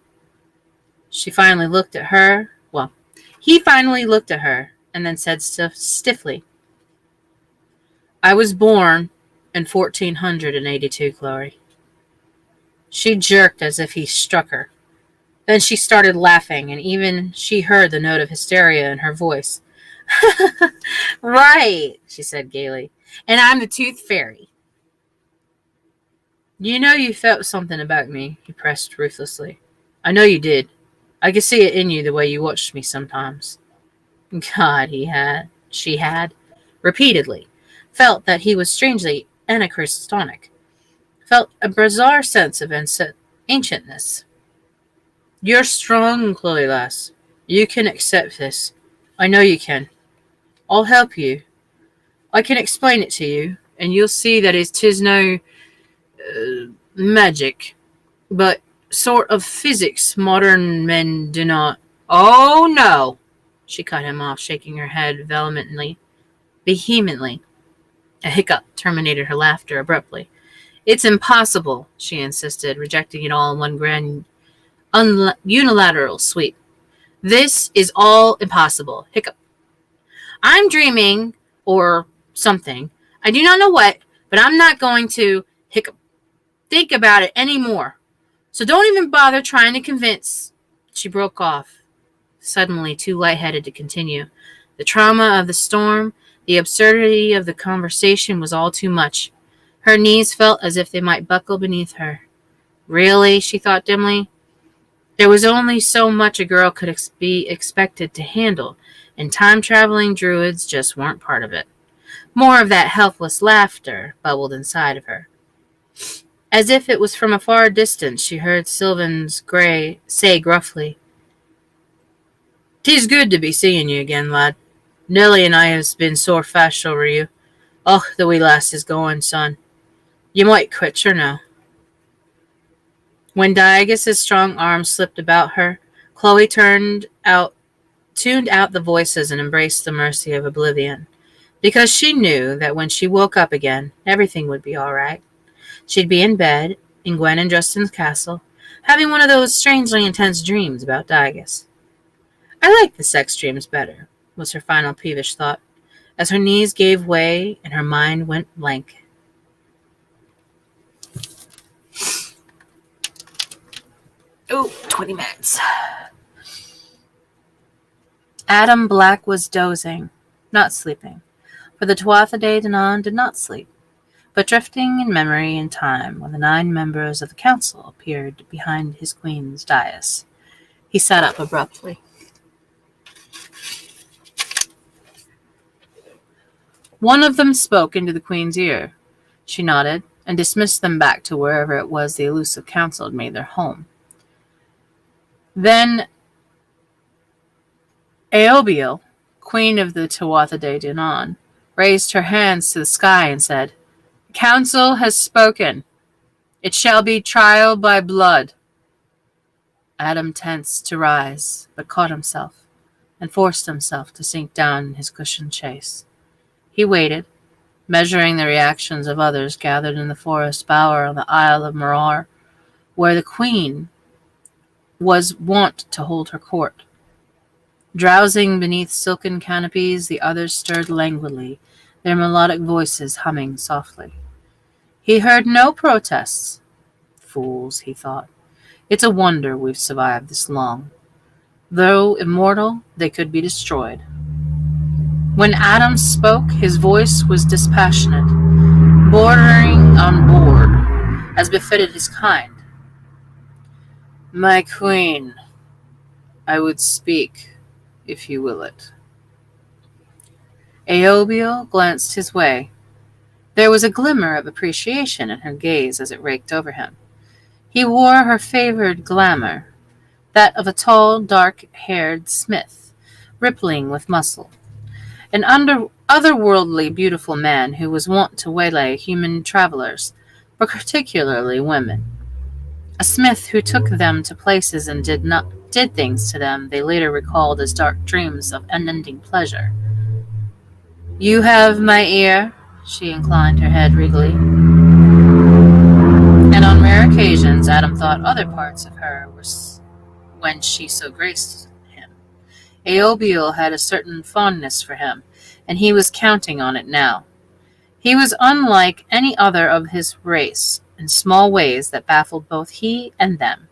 She finally looked at her. Well, he finally looked at her and then said stiffly, I was born in 1482, Chloe. She jerked as if he struck her. Then she started laughing, and even she heard the note of hysteria in her voice. Right, she said gaily. And I'm the Tooth Fairy. You know you felt something about me, he pressed ruthlessly. I know you did. I could see it in you the way you watched me sometimes. God, she had, repeatedly, felt that he was strangely anachristonic, felt a bizarre sense of ancientness. You're strong, Chloe lass. You can accept this. I know you can. I'll help you. I can explain it to you, and you'll see that it is no magic, but sort of physics modern men do not. Oh, no, she cut him off, shaking her head vehemently. A hiccup terminated her laughter abruptly. It's impossible, she insisted, rejecting it all in one grand unilateral sweep. This is all impossible. Hiccup. I'm dreaming, or something. I do not know what, but I'm not going to hiccup. Think about it anymore. So don't even bother trying to convince. She broke off, suddenly too lightheaded to continue. The trauma of the storm, the absurdity of the conversation was all too much. Her knees felt as if they might buckle beneath her. Really, she thought dimly. There was only so much a girl could be expected to handle, and time-traveling druids just weren't part of it. More of that helpless laughter bubbled inside of her. As if it was from a far distance, she heard Sylvan's Grey say gruffly, "'Tis good to be seeing you again, lad. Nellie and I has been sore fashed over you. Och, the wee lass is going, son. You might quit her now." When Diagus's strong arm slipped about her, Chloe tuned out the voices and embraced the mercy of oblivion, because she knew that when she woke up again, everything would be all right. She'd be in bed, in Gwen and Justin's castle, having one of those strangely intense dreams about Diagus. I like the sex dreams better, was her final peevish thought, as her knees gave way and her mind went blank. Oh, 20 minutes. Adam Black was dozing, not sleeping, for the Tuatha De Danann did not sleep, but drifting in memory and time when the 9 members of the council appeared behind his queen's dais. He sat up abruptly. One of them spoke into the queen's ear. She nodded and dismissed them back to wherever it was the elusive council had made their home. Then Eobiel, queen of the Tuatha De Danann, raised her hands to the sky and said, "The council has spoken. It shall be trial by blood." Adam tensed to rise, but caught himself and forced himself to sink down in his cushioned chaise. He waited, measuring the reactions of others gathered in the forest bower on the Isle of Morar, where the queen was wont to hold her court. Drowsing beneath silken canopies, the others stirred languidly, their melodic voices humming softly. He heard no protests. Fools, he thought. It's a wonder we've survived this long. Though immortal, they could be destroyed. When Adam spoke, his voice was dispassionate, bordering on bored, as befitted his kind. My queen, I would speak, if you will it. Aobiel glanced his way. There was a glimmer of appreciation in her gaze as it raked over him. He wore her favored glamour, that of a tall, dark-haired smith, rippling with muscle. An otherworldly beautiful man who was wont to waylay human travelers, but particularly women. A smith who took them to places and did things to them they later recalled as dark dreams of unending pleasure. You have my ear, she inclined her head regally. And on rare occasions Adam thought other parts of her were when she so graced him. Aobiel had a certain fondness for him, and he was counting on it now. He was unlike any other of his race, in small ways that baffled both he and them.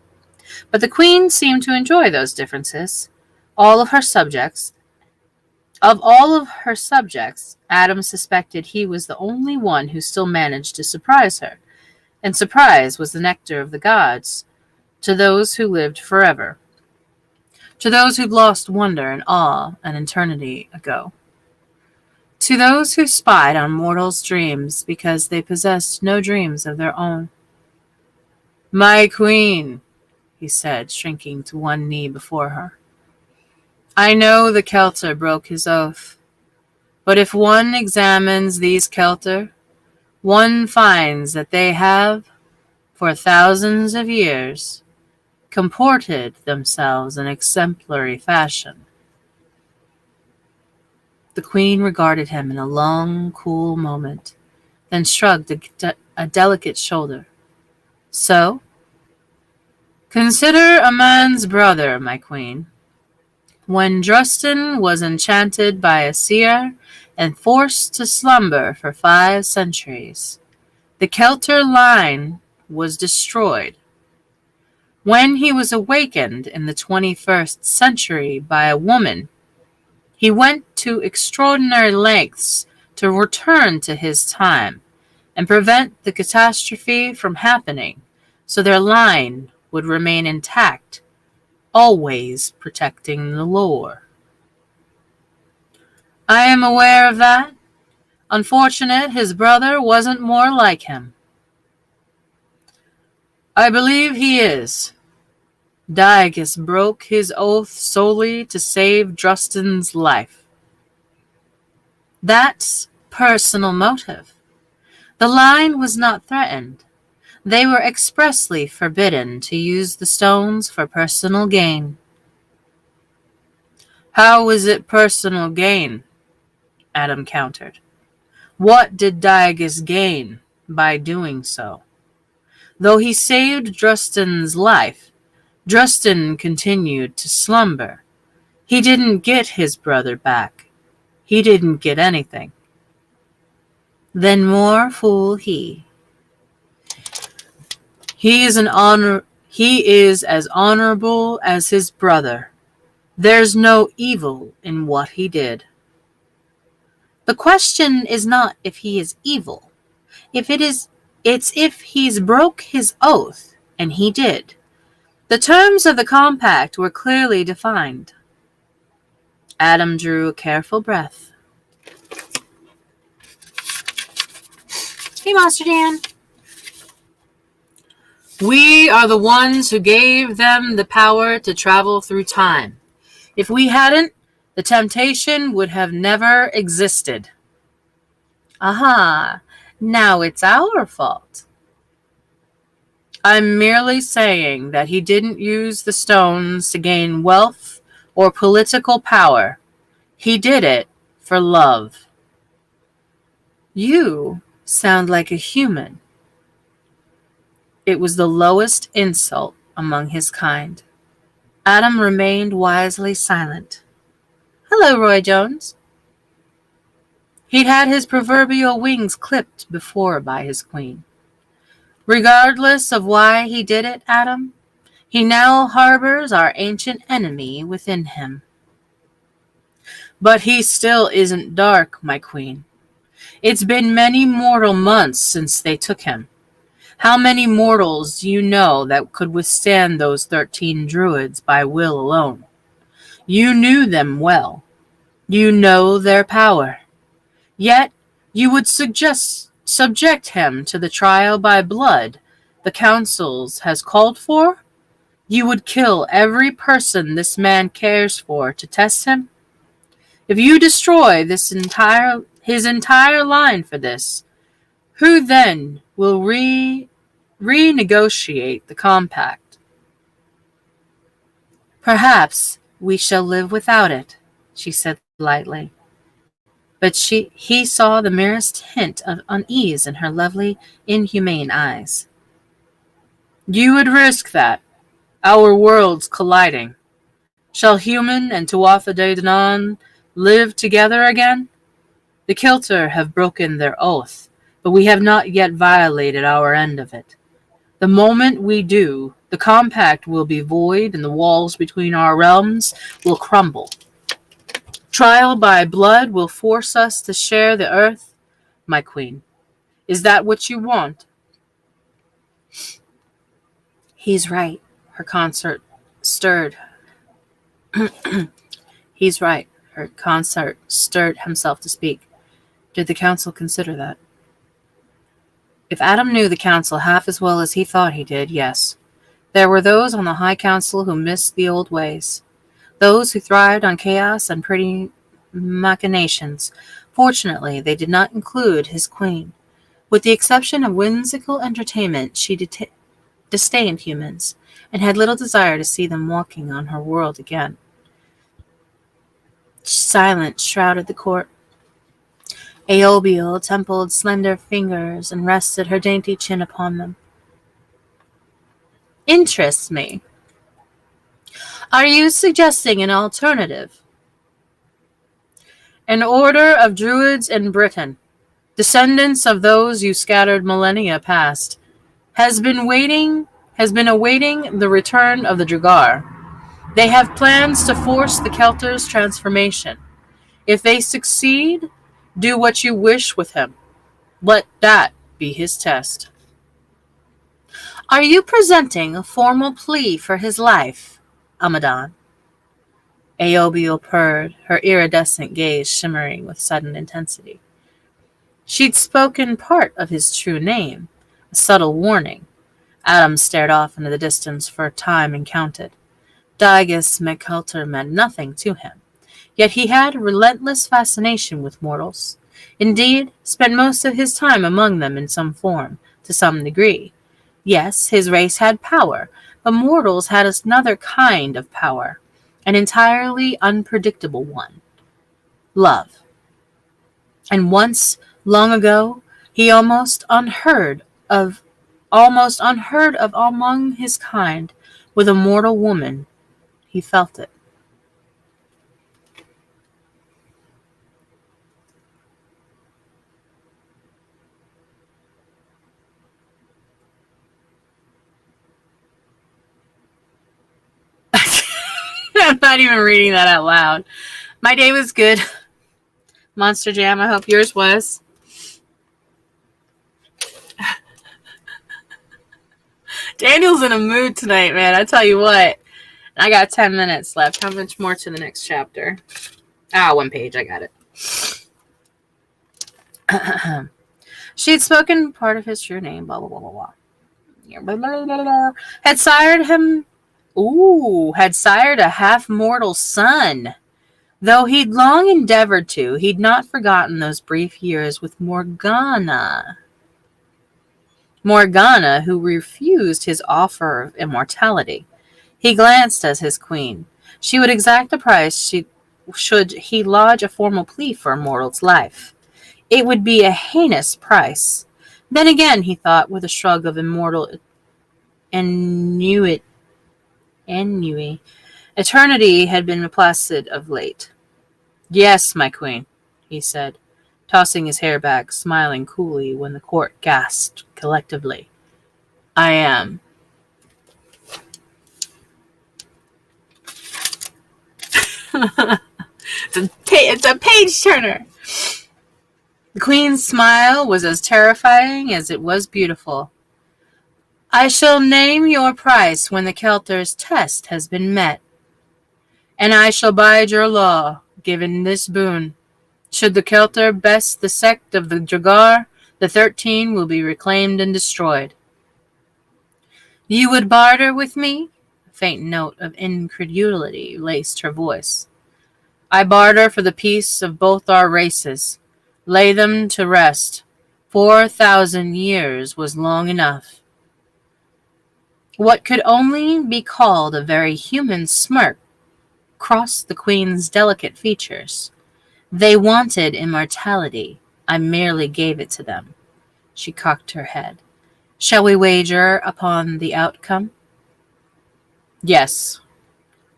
But the queen seemed to enjoy those differences. Of all of her subjects, Adam suspected he was the only one who still managed to surprise her, and surprise was the nectar of the gods to those who lived forever, to those who'd lost wonder and awe an eternity ago, to those who spied on mortals' dreams because they possessed no dreams of their own. My queen, he said, shrinking to one knee before her. I know the Celter broke his oath, but if one examines these Celter, one finds that they have, for thousands of years, comported themselves in exemplary fashion. The queen regarded him in a long, cool moment, then shrugged a delicate shoulder. So, consider a man's brother, my queen. When Drustin was enchanted by a seer and forced to slumber for 5 centuries, the Celter line was destroyed. When he was awakened in the 21st century by a woman, he went to extraordinary lengths to return to his time and prevent the catastrophe from happening, so their line would remain intact, always protecting the lore. I am aware of that. Unfortunate his brother wasn't more like him. I believe he is. Diagus broke his oath solely to save Drustin's life. That's personal motive. The line was not threatened. They were expressly forbidden to use the stones for personal gain. How was it personal gain? Adam countered. What did Diagus gain by doing so? Though he saved Drustin's life, Drustin continued to slumber. He didn't get his brother back. He didn't get anything. Then more fool he. He is as honorable as his brother. There's no evil in what he did. The question is not if he is evil. It's if he's broke his oath, and he did. The terms of the compact were clearly defined. Adam drew a careful breath. Hey, Monster Dan. We are the ones who gave them the power to travel through time. If we hadn't, the temptation would have never existed. Aha, now it's our fault. I'm merely saying that he didn't use the stones to gain wealth or political power. He did it for love. You sound like a human. It was the lowest insult among his kind. Adam remained wisely silent. Hello, Roy Jones. He'd had his proverbial wings clipped before by his queen. Regardless of why he did it, Adam, he now harbors our ancient enemy within him. But he still isn't dark, my queen. It's been many mortal months since they took him. How many mortals do you know that could withstand those 13 druids by will alone? You knew them well. You know their power. Yet you would subject him to the trial by blood the councils has called for? You would kill every person this man cares for to test him? If you destroy his entire line for this, who then will renegotiate the compact? Perhaps we shall live without it, she said lightly. But he saw the merest hint of unease in her lovely, inhumane eyes. You would risk that, our worlds colliding. Shall human and Tuatha De Danann live together again? The Kilter have broken their oath, but we have not yet violated our end of it. The moment we do, the compact will be void and the walls between our realms will crumble. Trial by blood will force us to share the earth, my queen. Is that what you want? He's right, her consort stirred. He's right, her consort stirred himself to speak. Did the council consider that? If Adam knew the council half as well as he thought he did, yes. There were those on the high council who missed the old ways. Those who thrived on chaos and pretty machinations. Fortunately, they did not include his queen. With the exception of whimsical entertainment, she disdained humans, and had little desire to see them walking on her world again. Silence shrouded the court. Aobiel templed slender fingers and rested her dainty chin upon them. Interests me. Are you suggesting an alternative? An order of druids in Britain, descendants of those you scattered millennia past, has been awaiting the return of the Dragar. They have plans to force the Kelter's transformation. If they succeed, do what you wish with him. Let that be his test. Are you presenting a formal plea for his life, Amadon? Aobiel purred, her iridescent gaze shimmering with sudden intensity. She'd spoken part of his true name, a subtle warning. Adam stared off into the distance for a time and counted. Digus McCulter meant nothing to him, yet he had a relentless fascination with mortals. Indeed, spent most of his time among them in some form, to some degree. Yes, his race had power, but mortals had another kind of power, an entirely unpredictable one. Love. And once, long ago, he almost unheard of among his kind, with a mortal woman, he felt it. I'm not even reading that out loud. My day was good. Monster Jam, I hope yours was. Daniel's in a mood tonight, man. I tell you what. I got 10 minutes left. How much more to the next chapter? 1 page. I got it. She had spoken part of his true name, blah, blah, blah, blah, blah. Had sired a half-mortal son. Though he'd long endeavored to, he'd not forgotten those brief years with Morgana. Morgana, who refused his offer of immortality. He glanced at his queen. She would exact the price should he lodge a formal plea for a mortal's life. It would be a heinous price. Then again, he thought, with a shrug of immortal ennui, eternity had been placid of late. Yes, my queen, he said, tossing his hair back, smiling coolly when the court gasped collectively. I am. It's a page turner. The queen's smile was as terrifying as it was beautiful. I shall name your price when the Kelter's test has been met, and I shall bide your law, given this boon. Should the Kelter best the sect of the Dragar, the 13 will be reclaimed and destroyed. You would barter with me? A faint note of incredulity laced her voice. I barter for the peace of both our races. Lay them to rest. 4,000 years was long enough. What could only be called a very human smirk crossed the queen's delicate features. They wanted immortality. I merely gave it to them. She cocked her head. Shall we wager upon the outcome? Yes.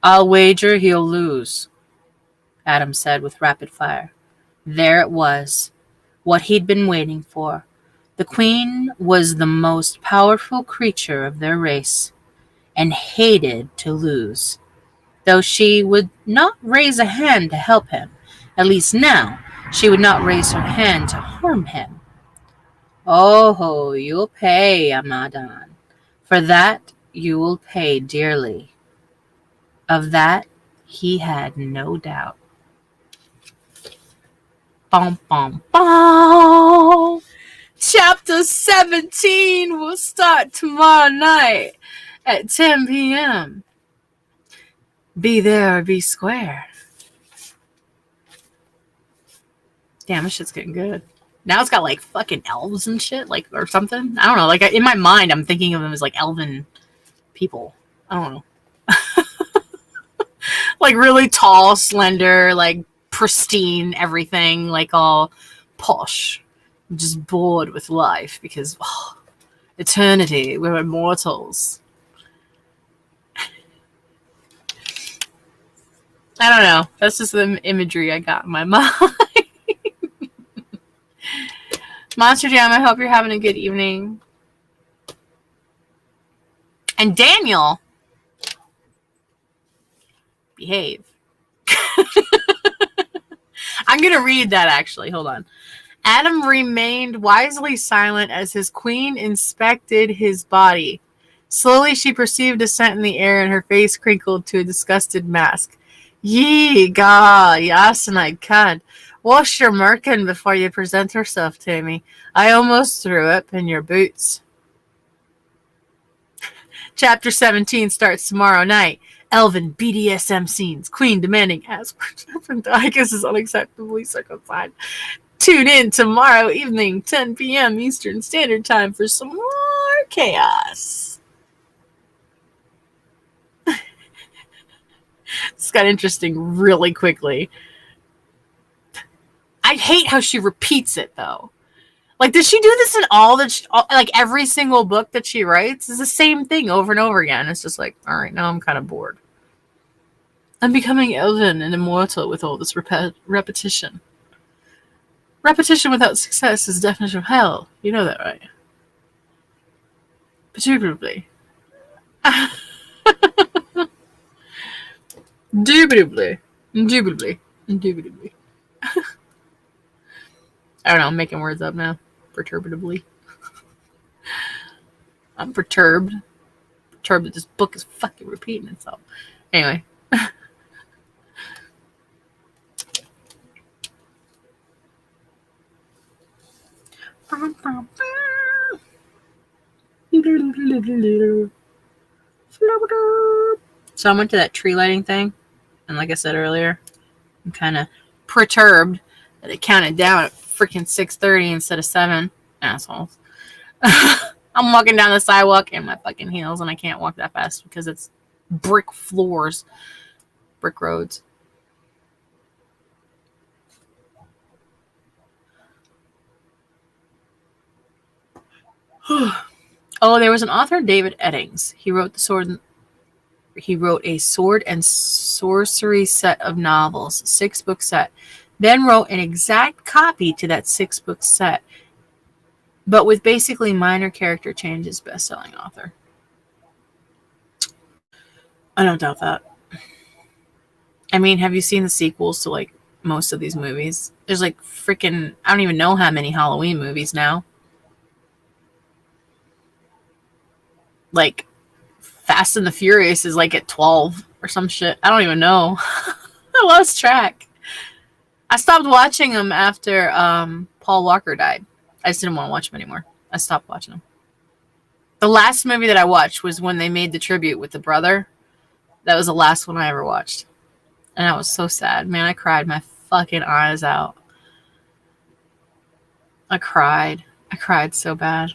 I'll wager he'll lose, Adam said with rapid fire. There it was, what he'd been waiting for. The queen was the most powerful creature of their race, and hated to lose. Though she would not raise a hand to help him, at least now, she would not raise her hand to harm him. Oh, you'll pay, Amadan. For that you will pay dearly. Of that he had no doubt. Bum, bum, bum. Chapter 17 will start tomorrow night at 10 p.m. Be there or be square. Damn, this shit's getting good. Now it's got like fucking elves and shit, like, or something. I don't know. Like, in my mind, I'm thinking of them as like elven people. I don't know. Like really tall, slender, like pristine, everything, like all posh. I'm just bored with life because eternity, we're immortals. I don't know. That's just the imagery I got in my mind. Monster Jam, I hope you're having a good evening. And Daniel, behave. I'm going to read that actually. Hold on. Adam remained wisely silent as his queen inspected his body. Slowly she perceived a scent in the air and her face crinkled to a disgusted mask. Yee, ga, yasanai kad. Wash your merkin before you present herself to me. I almost threw up in your boots. Chapter 17 starts tomorrow night. Elven BDSM scenes. Queen demanding passwords. Digus is unacceptably circumcised. Tune in tomorrow evening, 10 p.m. Eastern Standard Time for some more chaos. This got interesting really quickly. I hate how she repeats it, though. Like, does she do this in like every single book that she writes? It's the same thing over and over again. It's just like, all right, now I'm kind of bored. I'm becoming elven and immortal with all this repetition. Repetition without success is the definition of hell. You know that, right? Indubitably. Indubitably. I don't know, I'm making words up now. Perturbatively. I'm perturbed. Perturbed that this book is fucking repeating itself. Anyway. So I went to that tree lighting thing, and like I said earlier, I'm kind of perturbed that it counted down at freaking 6:30 instead of 7. Assholes. I I'm walking down the sidewalk in my fucking heels, and I can't walk that fast because it's brick floors, brick roads. Oh, there was an author, David Eddings. He wrote a sword and sorcery set of novels, 6-book set. Then wrote an exact copy to that 6-book set, but with basically minor character changes. Best-selling author. I don't doubt that. I mean, have you seen the sequels to like most of these movies? There's like freaking, I don't even know how many Halloween movies now. Like Fast and the Furious is like at 12 or some shit. I don't even know. I lost track. I stopped watching them after Paul Walker died. I just didn't want to watch him anymore. I stopped watching them. The last movie that I watched was when they made the tribute with the brother. That was the last one I ever watched. And I was so sad. Man, I cried my fucking eyes out. I cried. I cried so bad.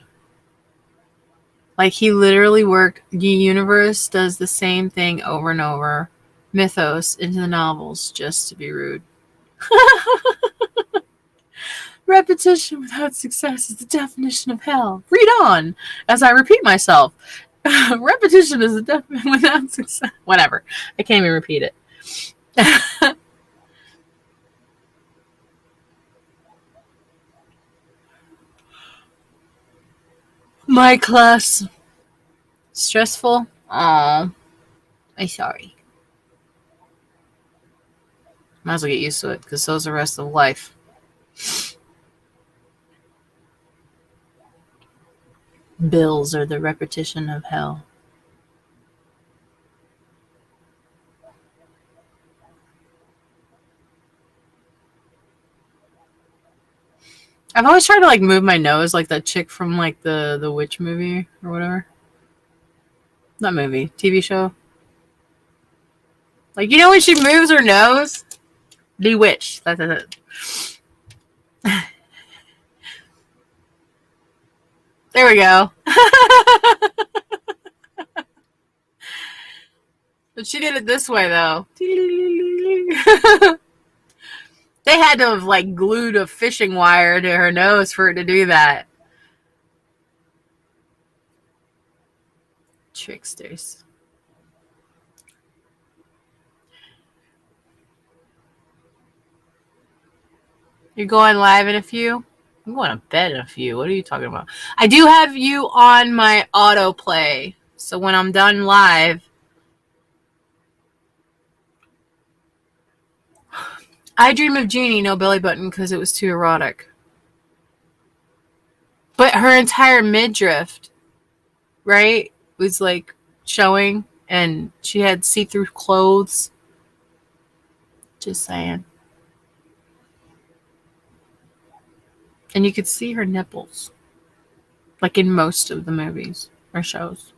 Like, he literally worked. The universe does the same thing over and over. Mythos into the novels just to be rude. Repetition without success is the definition of hell. Read on as I repeat myself. Repetition is the definition without success. Whatever. I can't even repeat it. My class. Stressful? Aw. I'm sorry. Might as well get used to it, because so's the rest of life. Bills are the repetition of hell. I've always tried to like move my nose like that chick from like the witch movie or whatever. Not movie, TV show. Like, you know when she moves her nose? Bewitched. That's it. There we go. But she did it this way though. They had to have like glued a fishing wire to her nose for it to do that. Tricksters. You're going live in a few? I'm going to bed in a few. What are you talking about? I do have you on my autoplay. So when I'm done live, I Dream of Jeannie, no belly button because it was too erotic. But her entire midriff, right, was like showing, and she had see-through clothes. Just saying. And you could see her nipples. Like in most of the movies or shows.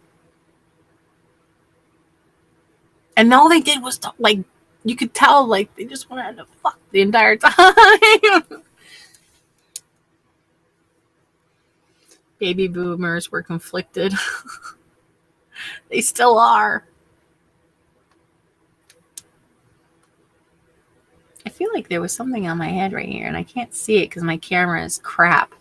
And all they did was, like, you could tell, like, they just wanted to fuck the entire time. Baby boomers were conflicted. They still are. I feel like there was something on my head right here, and I can't see it because my camera is crap.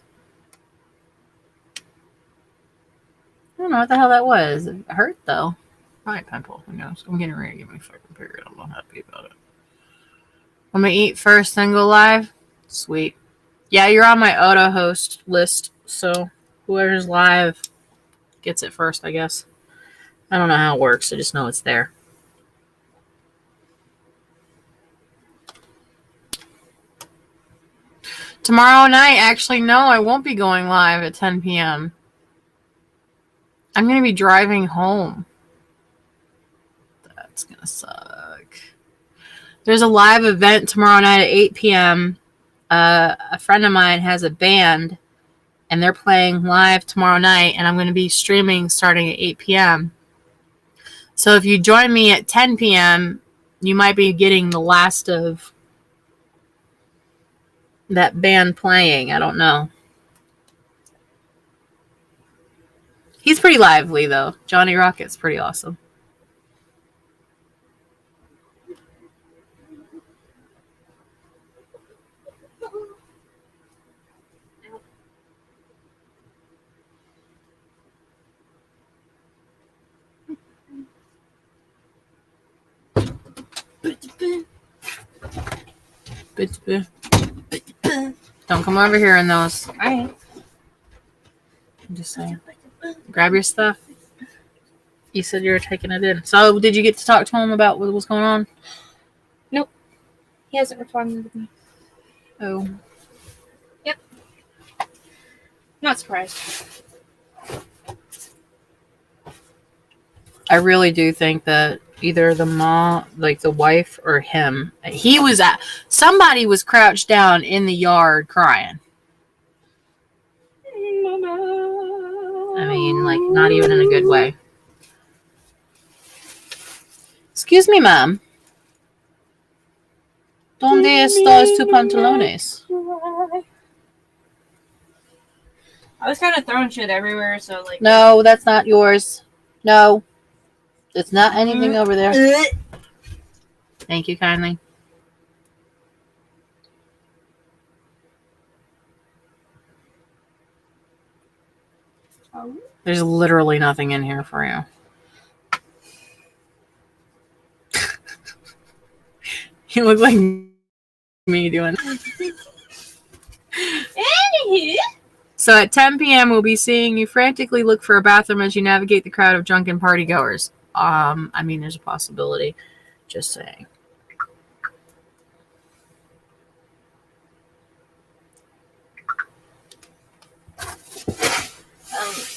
I don't know what the hell that was. It hurt, though. Probably a pimple. Who knows? I'm getting ready to get my fucking period. I'm not happy about it. I'm going to eat first, then go live. Sweet. Yeah, you're on my auto host list, so whoever's live gets it first, I guess. I don't know how it works. I just know it's there. Tomorrow night, actually, no, I won't be going live at 10 p.m. I'm going to be driving home. That's going to suck. There's a live event tomorrow night at 8 p.m. A friend of mine has a band, and they're playing live tomorrow night, and I'm going to be streaming starting at 8 p.m. So if you join me at 10 p.m., you might be getting the last of that band playing. I don't know. He's pretty lively, though. Johnny Rocket's pretty awesome. Don't come over here in those. Alright. I'm just saying. Grab your stuff. You said you were taking it in. So, did you get to talk to him about what was going on? Nope. He hasn't responded to me. Oh. Yep. Not surprised. I really do think that either the mom, like the wife, or him, somebody was crouched down in the yard crying. I mean, like, not even in a good way. Excuse me, ma'am. ¿Dónde están tus pantalones? I was kind of throwing shit everywhere, so like. No, that's not yours. No. It's not anything over there. Thank you kindly. There's literally nothing in here for you. You look like me doing. So at 10 p.m., we'll be seeing you frantically look for a bathroom as you navigate the crowd of drunken partygoers. I mean, there's a possibility. Just saying.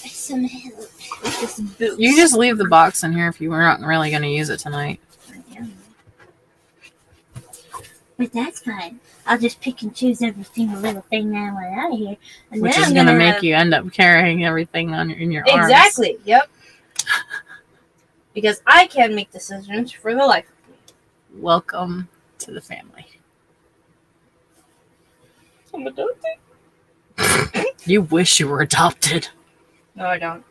Some help with this boot. You just leave the box in here if you were not really going to use it tonight. But that's fine. I'll just pick and choose every single little thing that I want out of here. And Which then is going to make you end up carrying everything in your arms. Exactly. Yep. Because I can make decisions for the life of me. Welcome to the family. I'm adopted. You wish you were adopted. No, I don't.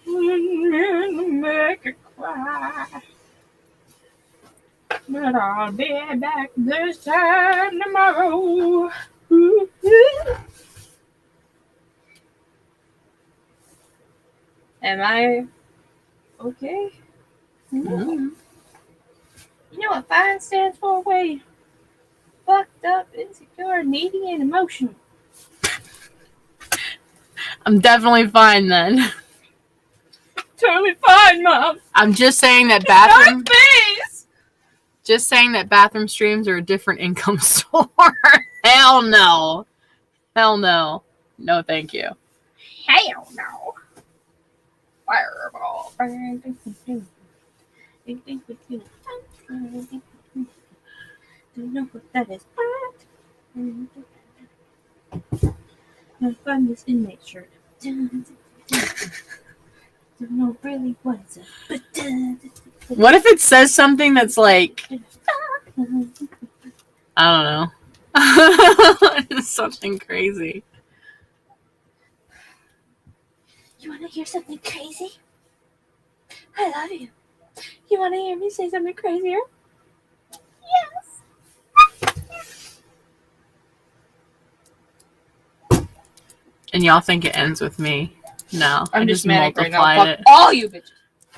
Make it cry. But I'll be back this time tomorrow. Am I okay? Mm-hmm. You know what FINE stands for? Way fucked up, insecure, needy, and emotional. I'm definitely fine then. Totally fine, Mom. I'm just saying that bathroom streams are a different income store. Hell no. Hell no. No, thank you. Hell no. Fireball. Don't know what that is, but I'll find this inmate shirt. Don't know really what it's but What if it says something that's like, I don't know. Something crazy. You want to hear something crazy? I love you. You want to hear me say something crazier? Yes. And y'all think it ends with me? No. I'm I just manic right now. multiplied Fuck all you bitches.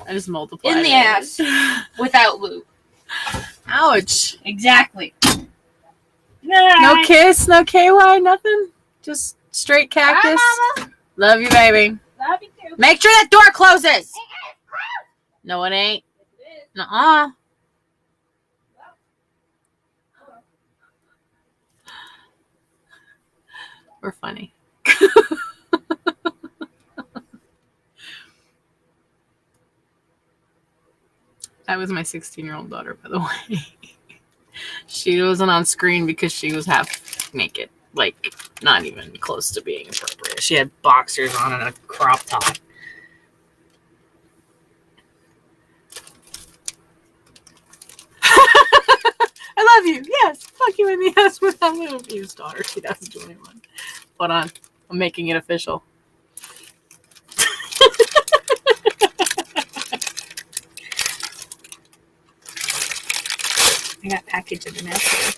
I just multiplied In the it. ass. Without lube. Ouch. Exactly. No kiss, no KY, nothing? Just straight cactus? Bye, Mama. Love you, baby. Love you too. Make sure that door closes. No, it ain't. Nuh-uh. We're funny. That was my 16-year-old daughter, by the way. She wasn't on screen because she was half naked. Like, not even close to being appropriate. She had boxers on and a crop top. I love you. Yes. Fuck you in the ass with that little abuse daughter 2021. Hold on. I'm making it official. I got packaged in the mail today.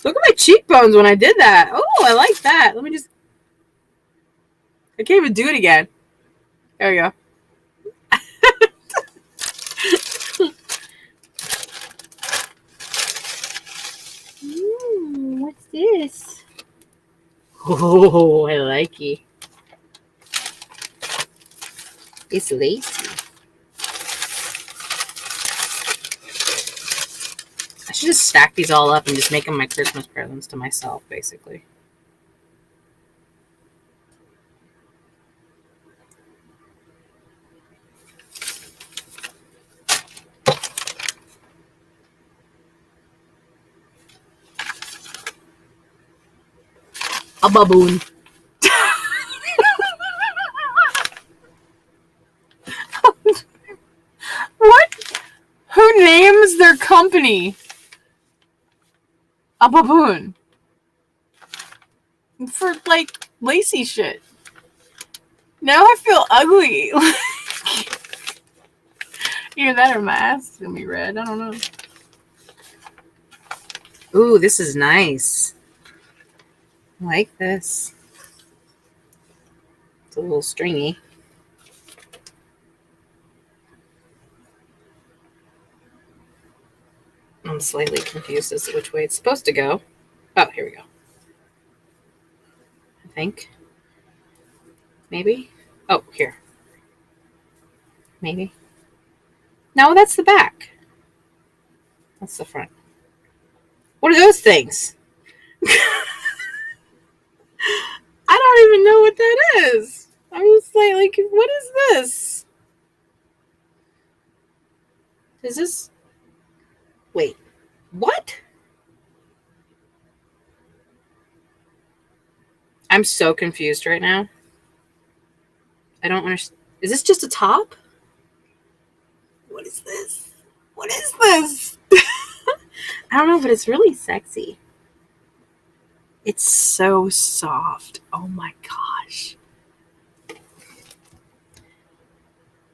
Look at my cheekbones when I did that. Oh, I like that. Let me just... I can't even do it again. There we go. What's this? Oh, I like it. It's lacy. I should just stack these all up and just make them my Christmas presents to myself, basically. A baboon. What? Who names their company a baboon? For, like, lacy shit. Now I feel ugly. Either that or my ass is gonna be red. I don't know. Ooh, this is nice. I like this. It's a little stringy. I'm slightly confused as to which way it's supposed to go. Oh, here we go. I think. Maybe? Oh, here. Maybe. No, that's the back. That's the front. What are those things? I don't even know what that is. I'm just like, what is this? Is this... Wait. What? I'm so confused right now. I don't understand. Is this just a top? What is this? What is this? I don't know, but it's really sexy. It's so soft. Oh my gosh.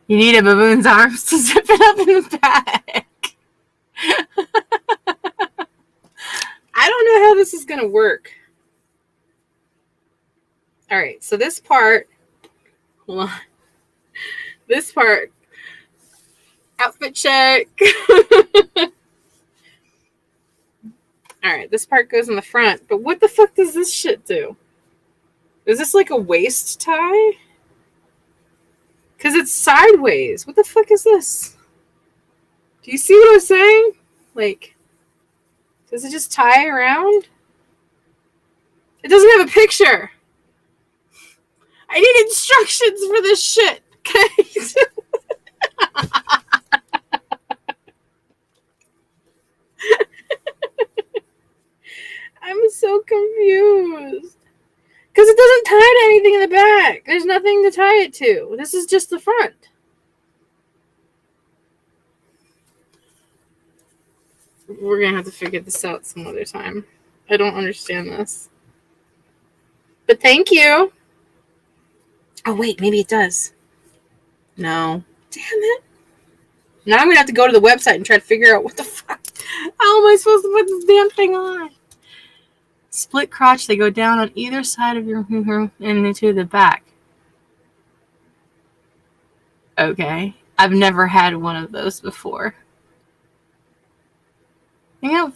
You need a baboon's arms to zip it up in the back. I don't know how this is going to work. All right, so this part, hold on. This part, outfit check. All right, this part goes in the front, but what the fuck does this shit do? Is this like a waist tie? Because it's sideways. What the fuck is this? Do you see what I'm saying? Like, does it just tie around? It doesn't have a picture. I need instructions for this shit. Okay. I'm so confused. Because it doesn't tie to anything in the back. There's nothing to tie it to. This is just the front. We're going to have to figure this out some other time. I don't understand this. But thank you. Oh, wait. Maybe it does. No. Damn it. Now I'm going to have to go to the website and try to figure out what the fuck. How am I supposed to put this damn thing on? Split crotch. They go down on either side of your and into the back. Okay. I've never had one of those before. Yeah.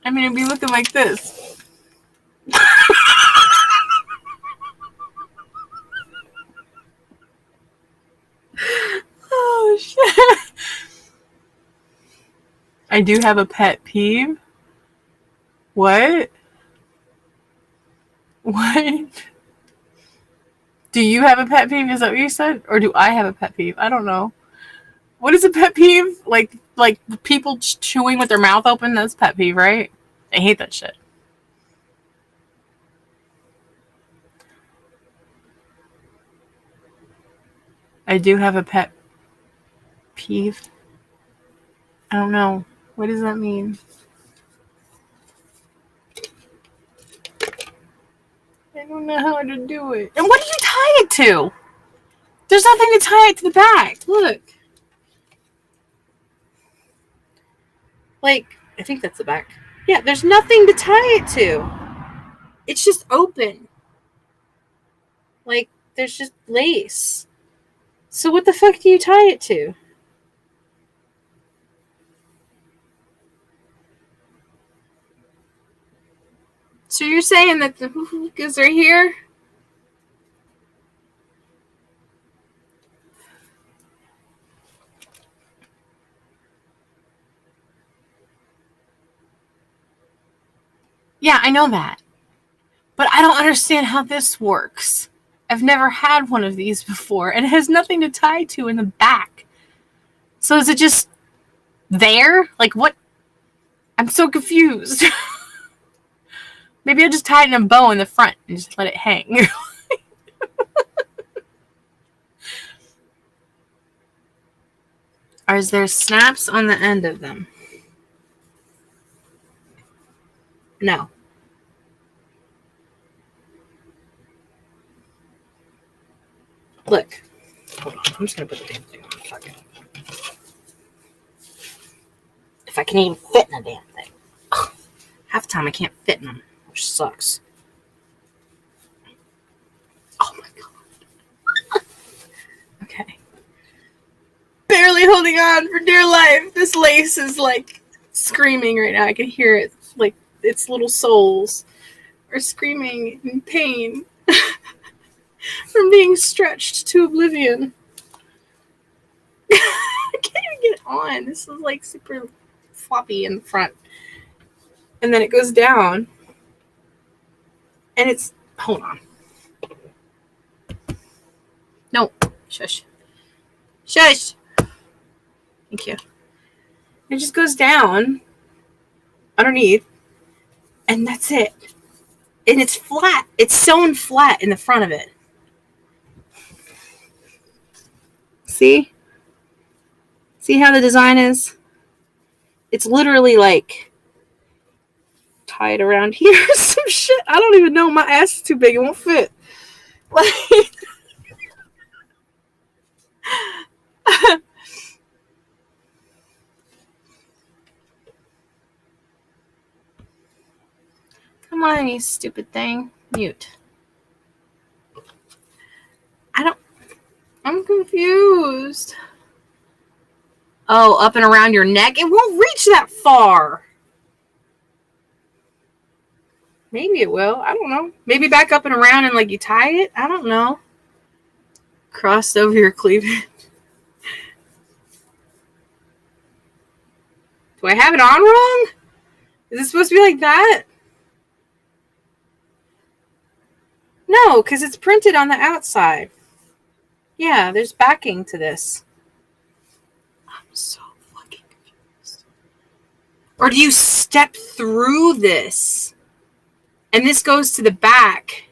I mean, it'd be looking like this. Oh, shit. I do have a pet peeve. What? What? Do you have a pet peeve? Is that what you said? Or do I have a pet peeve? I don't know. What is a pet peeve? Like, like people chewing with their mouth open. That's pet peeve, right? I hate that shit. I do have a pet peeve. I don't know. What does that mean? I don't know how to do it. And what do you tie it to? There's nothing to tie it to the back. Look. Like, I think that's the back. Yeah, there's nothing to tie it to. It's just open. Like, there's just lace. So what the fuck do you tie it to? So you're saying that the hoo-hoo-goos are here? Yeah, I know that. But I don't understand how this works. I've never had one of these before, and it has nothing to tie to in the back. So is it just there? Like, what? I'm so confused. Maybe I'll just tie it in a bow in the front and just let it hang. Or is there snaps on the end of them? No. Look. Hold on. I'm just going to put the damn thing on. Fuck it. If I can even fit in a damn thing. Ugh. Half the time I can't fit in them, which sucks. Oh my god. Okay. Barely holding on for dear life. This lace is like screaming right now. I can hear it. Like its little souls are screaming in pain from being stretched to oblivion. I can't even get it on. This is like super floppy in the front. And then it goes down. And it's... Hold on. No. Shush. Shush! Thank you. It just goes down underneath. And that's it. And it's flat. It's sewn flat in the front of it. See? See how the design is? It's literally like tied around here or some shit. I don't even know. My ass is too big. It won't fit. Like... Come on, you stupid thing. Mute. I'm confused. Oh, up and around your neck? It won't reach that far. Maybe it will. I don't know. Maybe back up and around and like you tie it? I don't know. Crossed over your cleavage. Do I have it on wrong? Is it supposed to be like that? No, because it's printed on the outside. Yeah, there's backing to this. I'm so fucking confused. Or do you step through this? And this goes to the back.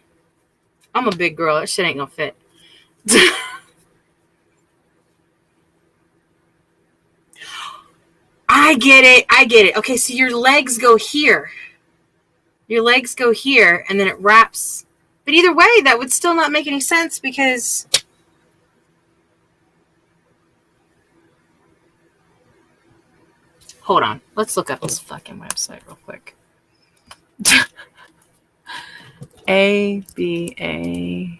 I'm a big girl. That shit ain't gonna fit. I get it. I get it. Okay, so your legs go here. Your legs go here, and then it wraps. But either way, that would still not make any sense because... Hold on. Let's look up this fucking website real quick. ABABOON.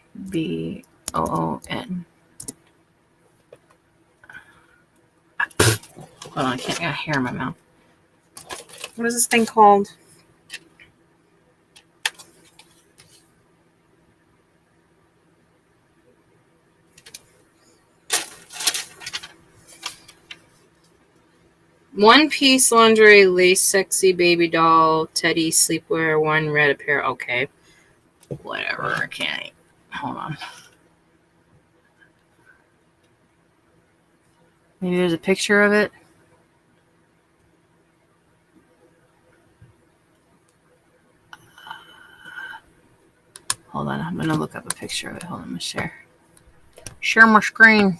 Hold on, I can't get hair in my mouth. What is this thing called? One piece lingerie, lace, sexy baby doll, teddy, sleepwear, one red apparel. Okay. Whatever. I can't. Hold on. Maybe there's a picture of it. Hold on, I'm gonna look up a picture of it. Hold on, I'm gonna share my screen.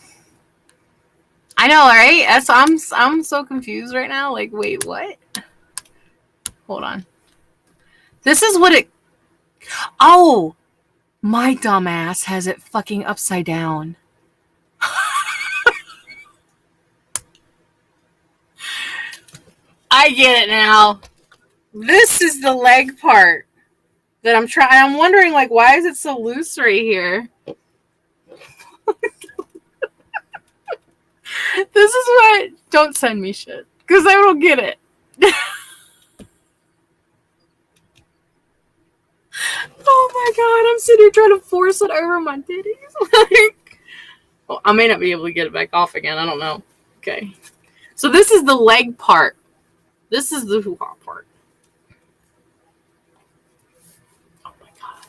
I know, right? I'm so confused right now. Like, wait, what? Hold on. This is what it. Oh, my dumbass has it fucking upside down. I get it now. This is the leg part that I'm trying. I'm wondering, like, why is it so loose right here? This is what. Don't send me shit, because I don't get it. Oh my god, I'm sitting here trying to force it over my titties. Like, well, I may not be able to get it back off again. I don't know. Okay. So this is the leg part. This is the hoo-ha part. Oh my god.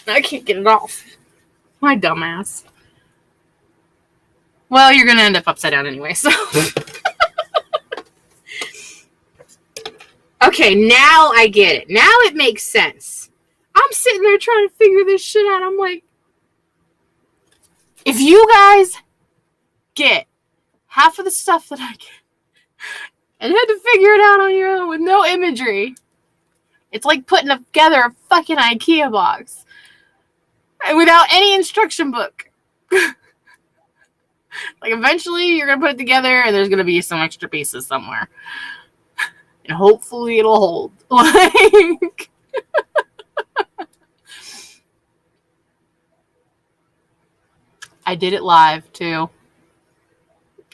I can't get it off. My dumbass. Well, you're going to end up upside down anyway, so. Okay, now I get it. Now it makes sense. I'm sitting there trying to figure this shit out. I'm like, if you guys get half of the stuff that I get and had to figure it out on your own with no imagery, it's like putting together a fucking IKEA box without any instruction book. Like, eventually you're going to put it together and there's going to be some extra pieces somewhere. And hopefully it'll hold. Like, I did it live too.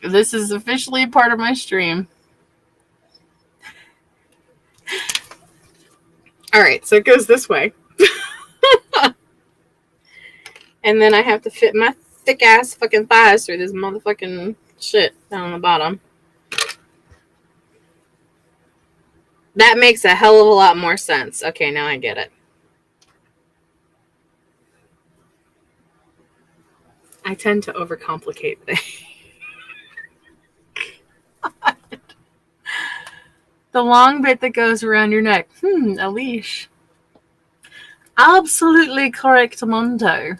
This is officially part of my stream. Alright, so it goes this way. And then I have to fit my thick ass fucking thighs through this motherfucking shit down on the bottom. That makes a hell of a lot more sense. Okay, now I get it. I tend to overcomplicate things. The long bit that goes around your neck. A leash. Absolutely correct, Mondo.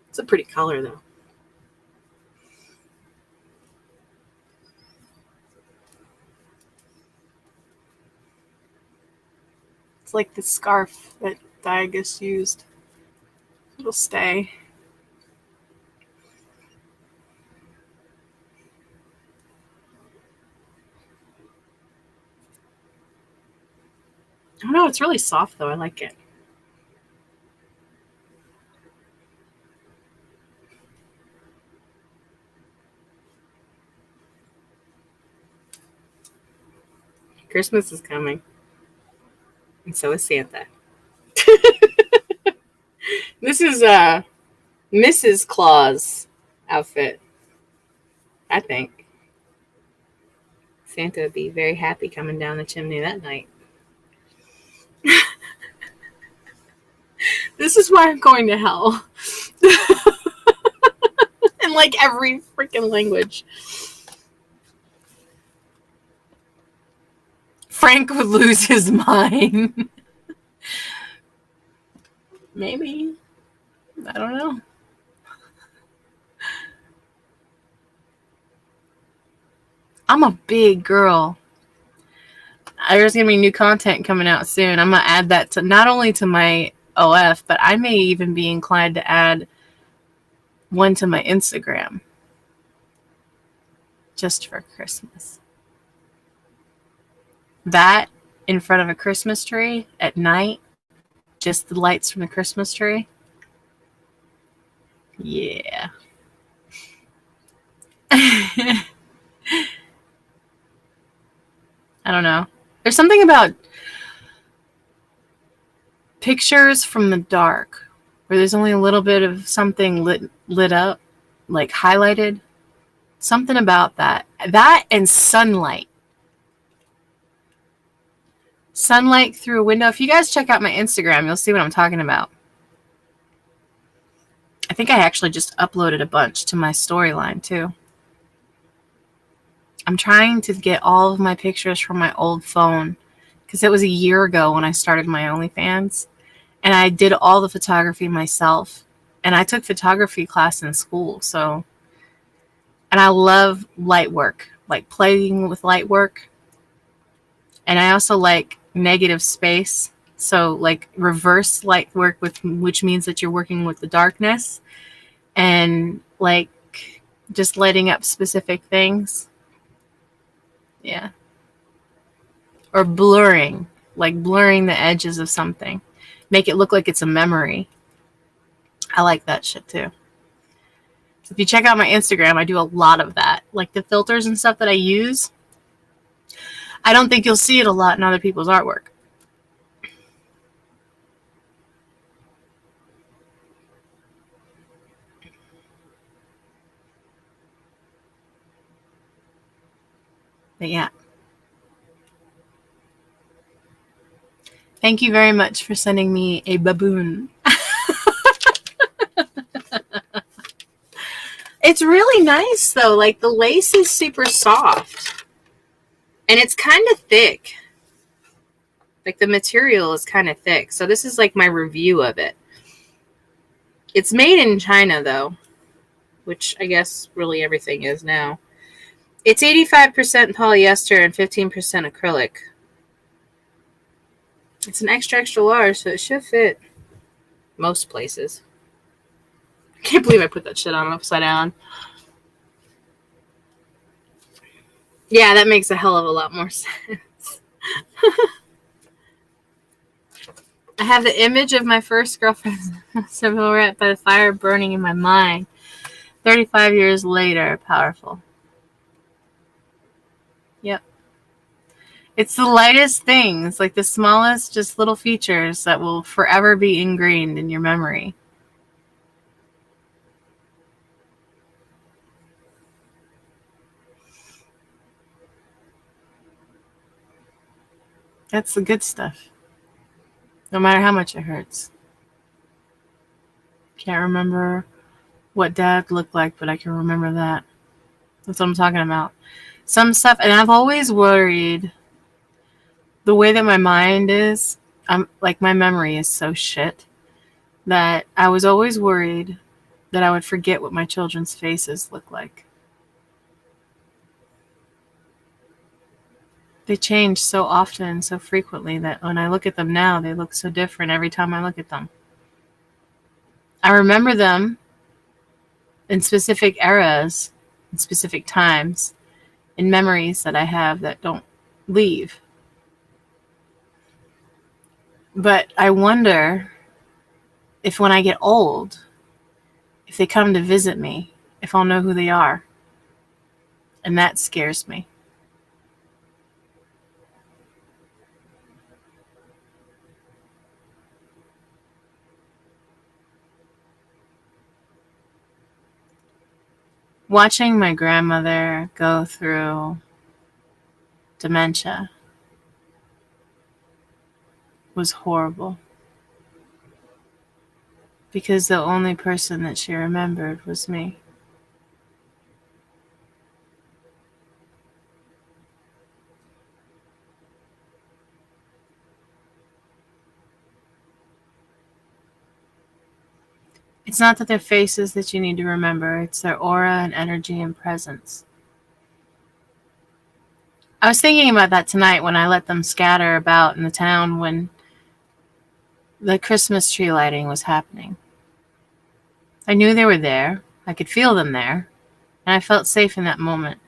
It's a pretty color, though. It's like the scarf that Diagus used. It'll stay. I don't know, it's really soft, though. I like it. Christmas is coming. And so is Santa. This is Mrs. Claus outfit. I think. Santa would be very happy coming down the chimney that night. This is why I'm going to hell. In like every freaking language. Frank would lose his mind. Maybe. I don't know. I'm a big girl. There's going to be new content coming out soon. I'm going to add that to not only to my OF, but I may even be inclined to add one to my Instagram. Just for Christmas. That in front of a Christmas tree at night. Just the lights from the Christmas tree. Yeah. I don't know. There's something about pictures from the dark where there's only a little bit of something lit up, like highlighted. Something about that. That and sunlight. Sunlight through a window. If you guys check out my Instagram, you'll see what I'm talking about. I think I actually just uploaded a bunch to my storyline too. I'm trying to get all of my pictures from my old phone because it was a year ago when I started my OnlyFans. And I did all the photography myself. And I took photography class in school. So, and I love light work, like playing with light work. And I also like negative space. So, like reverse light work, which means that you're working with the darkness and like just lighting up specific things. Yeah. Or blurring, like blurring the edges of something. Make it look like it's a memory. I like that shit too. So if you check out my Instagram, I do a lot of that. Like the filters and stuff that I use, I don't think you'll see it a lot in other people's artwork. But yeah. Thank you very much for sending me a baboon. It's really nice though. Like the lace is super soft. And it's kind of thick. Like the material is kind of thick. So this is like my review of it. It's made in China though, which I guess really everything is now. It's 85% polyester and 15% acrylic. It's an extra, extra large, so it should fit most places. I can't believe I put that shit on upside down. Yeah, that makes a hell of a lot more sense. I have the image of my first girlfriend's silhouette by the fire burning in my mind. 35 years later, powerful. Yep. It's the lightest things, like the smallest, just little features that will forever be ingrained in your memory. That's the good stuff. No matter how much it hurts. Can't remember what dad looked like, but I can remember that. That's what I'm talking about. Some stuff, and I've always worried the way that my mind is, I'm like my memory is so shit that I was always worried that I would forget what my children's faces look like. They change so often, so frequently that when I look at them now, they look so different every time I look at them. I remember them in specific eras, in specific times, in memories that I have that don't leave. But I wonder if when I get old, if they come to visit me, if I'll know who they are. And that scares me. Watching my grandmother go through dementia was horrible. Because the only person that she remembered was me. It's not that their faces that you need to remember, it's their aura and energy and presence. I was thinking about that tonight when I let them scatter about in the town when the Christmas tree lighting was happening. I knew they were there. I could feel them there. And I felt safe in that moment.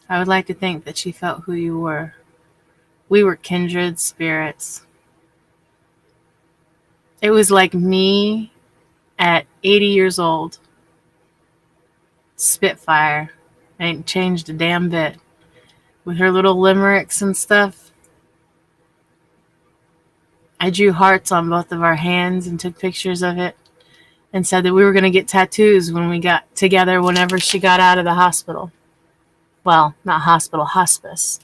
I would like to think that she felt who you were. We were kindred spirits. It was like me at 80 years old. Spitfire. I ain't changed a damn bit. With her little limericks and stuff. I drew hearts on both of our hands and took pictures of it. And said that we were going to get tattoos when we got together whenever she got out of the hospital. Well, not hospital, hospice.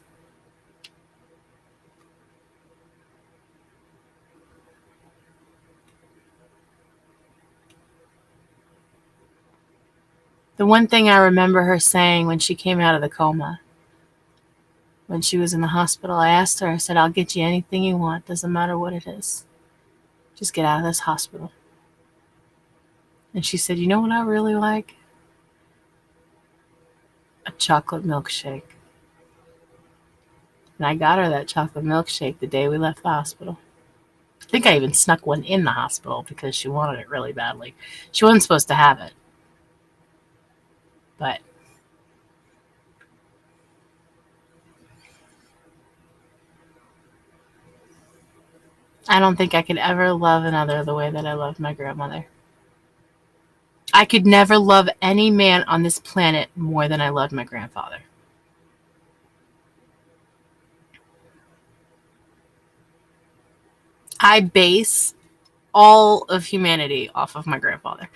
The one thing I remember her saying when she came out of the coma when she was in the hospital, I asked her, I said, I'll get you anything you want. Doesn't matter what it is. Just get out of this hospital. And she said, you know what I really like? A chocolate milkshake. And I got her that chocolate milkshake the day we left the hospital. I think I even snuck one in the hospital because she wanted it really badly. She wasn't supposed to have it. But I don't think I could ever love another the way that I loved my grandmother. I could never love any man on this planet more than I loved my grandfather. I base all of humanity off of my grandfather.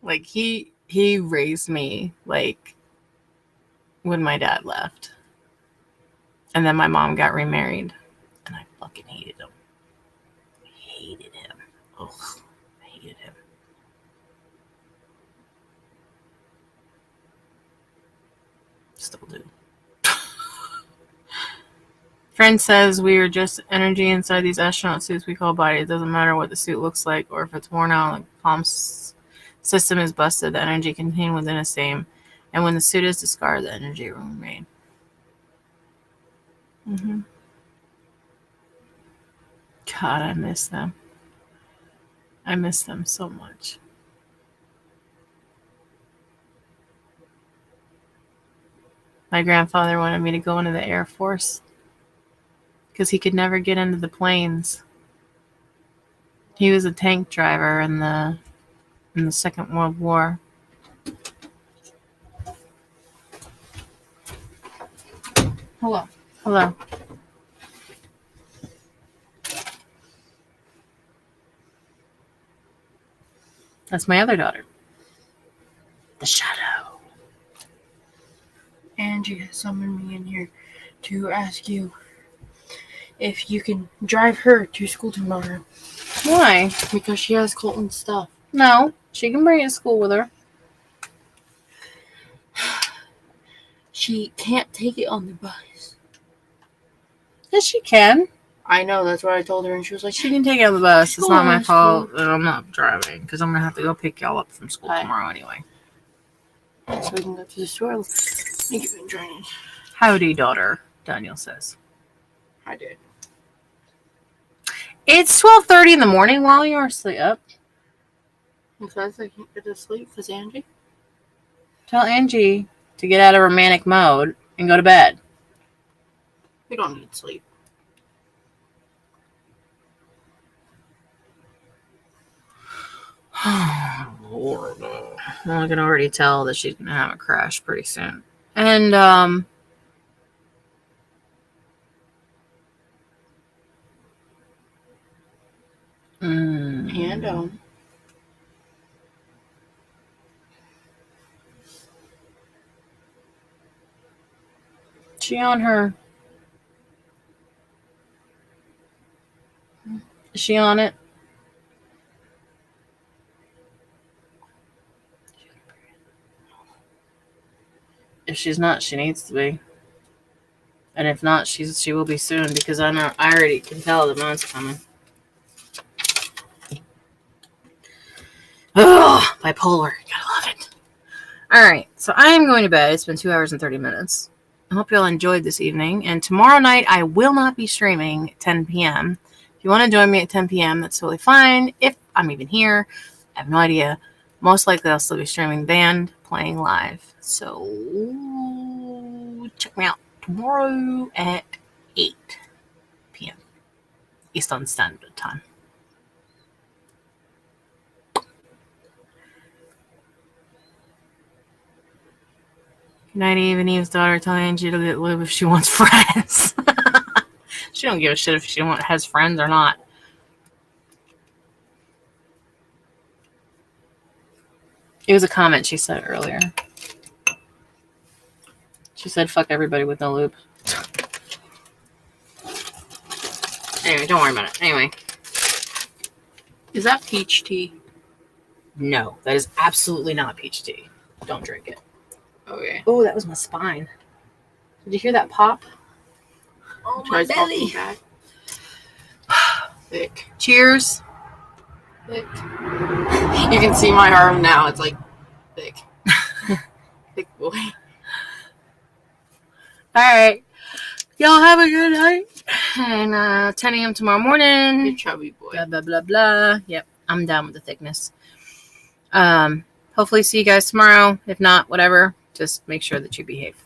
Like he raised me like when my dad left. And then my mom got remarried. And I fucking hated him. I hated him. Ugh. I hated him. Still do. Friend says we are just energy inside these astronaut suits we call body. It doesn't matter what the suit looks like or if it's worn out, like the palm system is busted, the energy contained within is same. And when the suit is discarded, the energy will remain. God, I miss them. I miss them so much. My grandfather wanted me to go into the Air Force because he could never get into the planes. He was a tank driver in the Second World War. Hello. Hello. That's my other daughter. The Shadow. Angie has summoned me in here to ask you if you can drive her to school tomorrow. Why? Because she has Colton's stuff. No, she can bring it to school with her. She can't take it on the bus. Yes, she can. I know, that's what I told her, and she was like, She can take it on the bus. It's Go not my on, fault that I'm not driving because I'm going to have to go pick y'all up from school Hi. tomorrow anyway. so we can go to the store. Thank you for joining. Howdy, daughter, Daniel says. I did. It's 12:30 in the morning while you're asleep up. Because I can't get to sleep because Angie. Tell Angie to get out of romantic mode and go to bed. We don't need sleep. Lord. Well, I can already tell that she's going to have a crash pretty soon. And, she on her. Is she on it? If she's not, she needs to be. And if not, she will be soon because I already can tell the moon's coming. Ugh, bipolar. Gotta love it. Alright, so I am going to bed. It's been 2 hours and 30 minutes. I hope you all enjoyed this evening. And tomorrow night, I will not be streaming at 10 p.m. If you want to join me at 10 p.m., that's totally fine. If I'm even here, I have no idea. Most likely, I'll still be streaming band, playing live. So, check me out tomorrow at 8 p.m. Eastern Standard Time. Good night, Eve and Eve's daughter. Tell Angie to get live if she wants friends. She don't give a shit if she has friends or not. It was a comment she said earlier. She said, fuck everybody with no lube. Anyway, don't worry about it. Anyway. Is that peach tea? No, that is absolutely not peach tea. Don't drink it. Okay. Oh, that was my spine. Did you hear that pop? Oh, my belly. Back. Thick. Cheers. Thick. You can see my arm now. It's like thick. Thick boy. All right. Y'all have a good night. And 10 a.m. tomorrow morning. You chubby boy. Blah, blah, blah, blah. Yep. I'm done with the thickness. Hopefully see you guys tomorrow. If not, whatever. Just make sure that you behave.